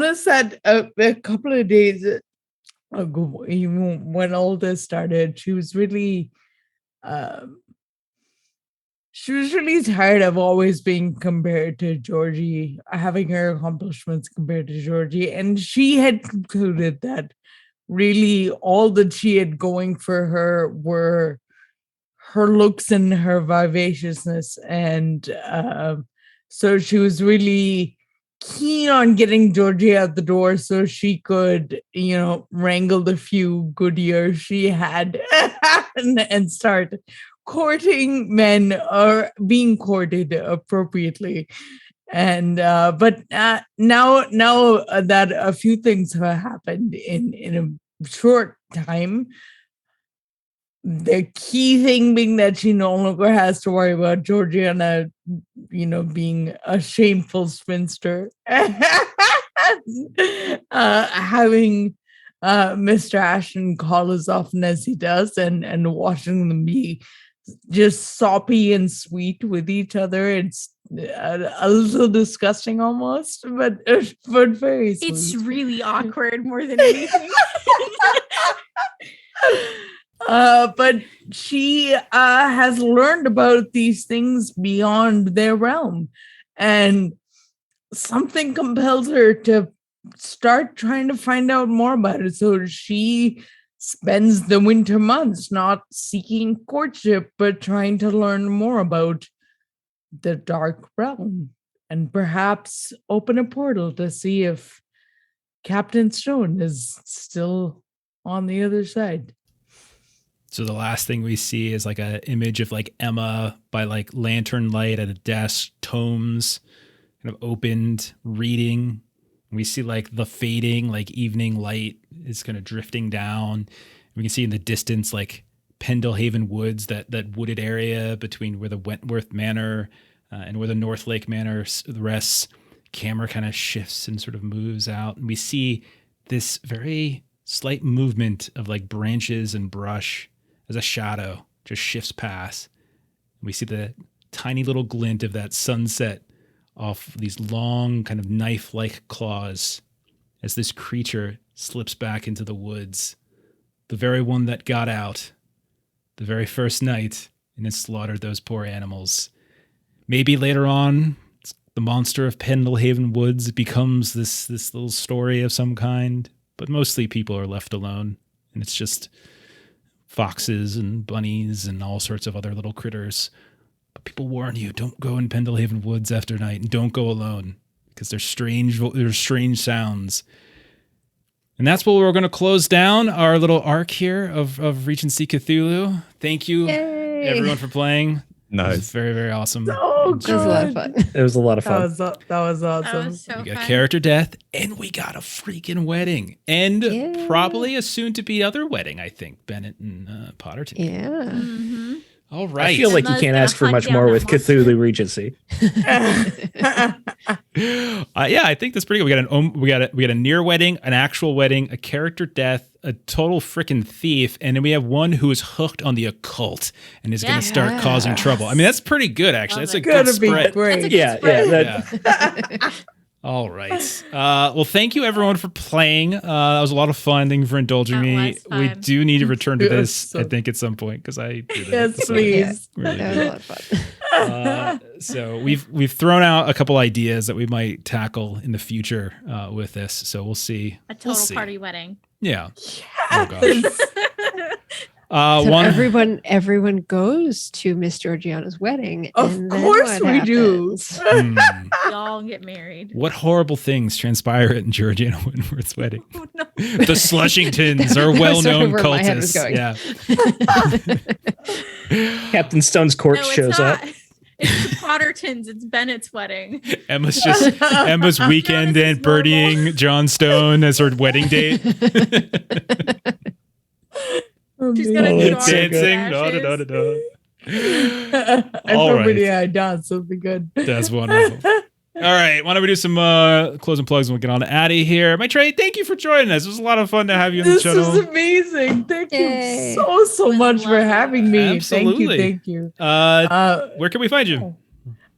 is that a couple of days ago, even when all this started, she was really tired of always being compared to Georgie, having her accomplishments compared to Georgie, and she had concluded that really all that she had going for her were her looks and her vivaciousness, and so she was really keen on getting Georgie out the door so she could, wrangle the few good years she had and start courting men or being courted appropriately. And but now that a few things have happened in a short time, the key thing being that she no longer has to worry about Georgiana, being a shameful spinster, having Mr. Ashton call as often as he does, and watching them be just soppy and sweet with each other. It's a little disgusting almost, but very sweet. It's really awkward more than anything. But she has learned about these things beyond their realm, and something compels her to start trying to find out more about it. So she spends the winter months not seeking courtship, but trying to learn more about the dark realm and perhaps open a portal to see if Captain Stone is still on the other side. So the last thing we see is like an image of like Emma by like lantern light at a desk, tomes kind of opened, reading. We see like the fading, like evening light is kind of drifting down. We can see in the distance like Pendlehaven Woods, that wooded area between where the Wentworth Manor and where the Northlake Manor rests. Camera kind of shifts and sort of moves out, and we see this very slight movement of like branches and brush as a shadow just shifts past. We see the tiny little glint of that sunset off these long kind of knife-like claws as this creature slips back into the woods. The very one that got out the very first night and has slaughtered those poor animals. Maybe later on, the monster of Pendlehaven Woods becomes this little story of some kind, but mostly people are left alone, and it's just foxes and bunnies and all sorts of other little critters. But people warn you, don't go in Pendlehaven Woods after night, and don't go alone, because there's strange sounds. And that's what we're going to close down our little arc here of Regency Cthulhu. Thank you, everyone, for playing. Nice. It was very, very awesome. So It was a lot of fun. It was a lot of That fun. was awesome. That was so We got fun. character death, and we got a freaking wedding. And Yeah. probably a soon-to-be other wedding, I think, Bennett and Potterton. Yeah. Mhm. All right. I feel like you Emma's can't gonna ask for hunt much down more that with monster. Cthulhu Regency. Yeah, I think that's pretty good. We got a near wedding, an actual wedding, a character death, a total freaking thief, and then we have one who is hooked on the occult and is going to start causing trouble. I mean, that's pretty good, actually. Love That's a it. good Gonna be spread. That's a great. good Yeah, spread. yeah. All right. Well, thank you everyone for playing. That was a lot of fun. Thank you for indulging That me. was We fun. do need to return to It was this, so- I think, at some point because I did it. Yes, So, please. really That was good. a lot of fun. So we've thrown out a couple ideas that we might tackle in the future with this. So we'll see. A total see. party wedding. Yeah. Oh gosh. So One. everyone goes to Miss Georgiana's wedding. Of and then course what we do. happens? We all get married. What horrible things transpire at Georgiana Wentworth's wedding? Oh, no. The Slushingtons are That was well-known sort of where my head was cultists. going. Yeah. Captain Stone's corpse No, it's shows not. up. It's the Pottertons. It's Bennett's wedding. Emma's weekend this and is normal. birdieing John Stone as her wedding date. She's gonna Oh, do that's our so good. Dancing. No, ashes. no, no, no. And All somebody right. I dance will be good. That's wonderful. All right, why don't we do some closing plugs and we'll get on to Addie here. My Trey, thank you for joining us. It was a lot of fun to have you on the This channel. is amazing. Thank Yay. you so We much for love it. having me. Absolutely. Thank you. Where can we find you?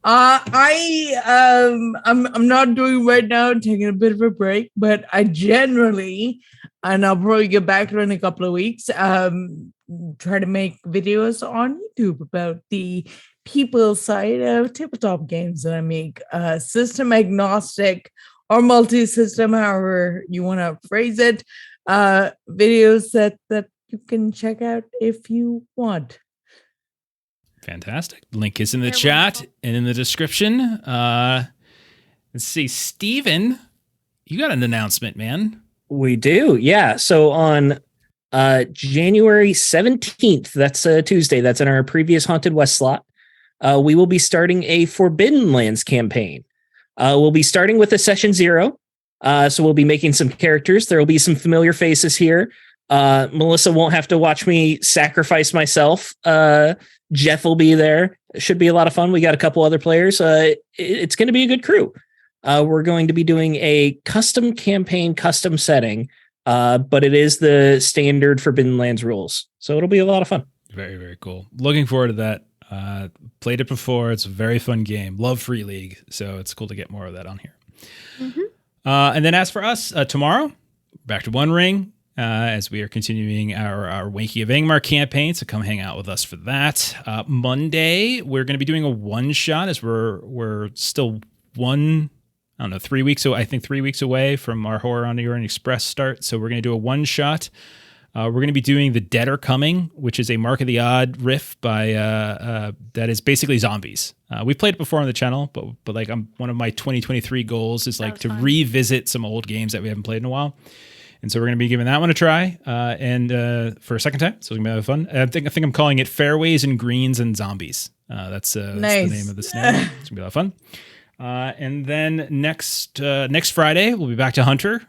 I'm not doing right now, taking a bit of a break, but I generally, and I'll probably get back to it in a couple of weeks, try to make videos on YouTube about the people side of tabletop games that I make, system agnostic or multi-system, however you want to phrase it, videos that you can check out if you want. Fantastic. Link is in the They're chat wonderful. and in the description. Let's see. Steven, you got an announcement, man. We do, yeah. So on January 17th, that's a Tuesday, that's in our previous Haunted West slot, we will be starting a Forbidden Lands campaign. We'll be starting with a session 0. So we'll be making some characters. There will be some familiar faces here. Melissa won't have to watch me sacrifice myself. Jeff will be there. It should be a lot of fun. We got a couple other players. It's going to be a good crew. We're going to be doing a custom campaign, custom setting, but it is the standard Forbidden Lands rules. So it'll be a lot of fun. Very, very cool. Looking forward to that. Played it before. It's a very fun game. Love Free League. So it's cool to get more of that on here. Mhm. And then as for us, tomorrow, back to One Ring. As we are continuing our Wakey of Angmar campaign, so come hang out with us for that. Monday, we're going to be doing a one-shot as we're still 3 weeks away, I think 3 weeks away from our Horror on the Orient Express start. So we're going to do a one-shot. We're going to be doing The Dead Are Coming, which is a Mark of the Odd riff by that is basically zombies. We've played it before on the channel, but like one of my 2023 goals is like was to fun. revisit some old games that we haven't played in a while. And so we're going to be giving that one a try, and for a second time. So it's going to be fun. I think I'm calling it Fairways and Greens and Zombies. That's the Nice. name of the scenario. It's going to be a lot of fun. And then next Friday, we'll be back to Hunter.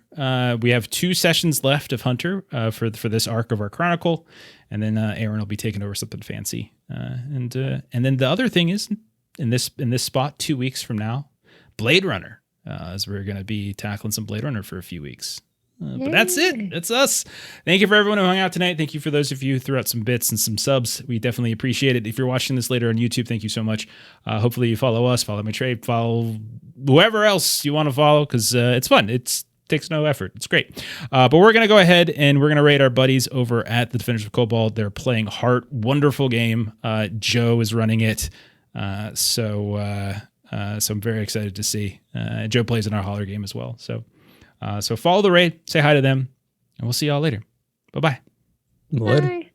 We have 2 sessions left of Hunter for this arc of our Chronicle. And then Aaron will be taking over something fancy. And then the other thing is, in this spot 2 weeks from now, Blade Runner, as we're going to be tackling some Blade Runner for a few weeks. But that's it. That's us. Thank you for everyone who hung out tonight. Thank you for those of you who threw out some bits and some subs. We definitely appreciate it. If you're watching this later on YouTube, thank you so much. Hopefully you follow us, follow my trade, follow whoever else you want to follow, because it's fun. It takes no effort. It's great. But we're going to go ahead and we're going to raid our buddies over at the Defenders of Cobalt. They're playing Heart. Wonderful game. Joe is running it. So I'm very excited to see. Joe plays in our Holler game as well. So follow the raid, say hi to them, and we'll see y'all later. Bye-bye. Later. Bye.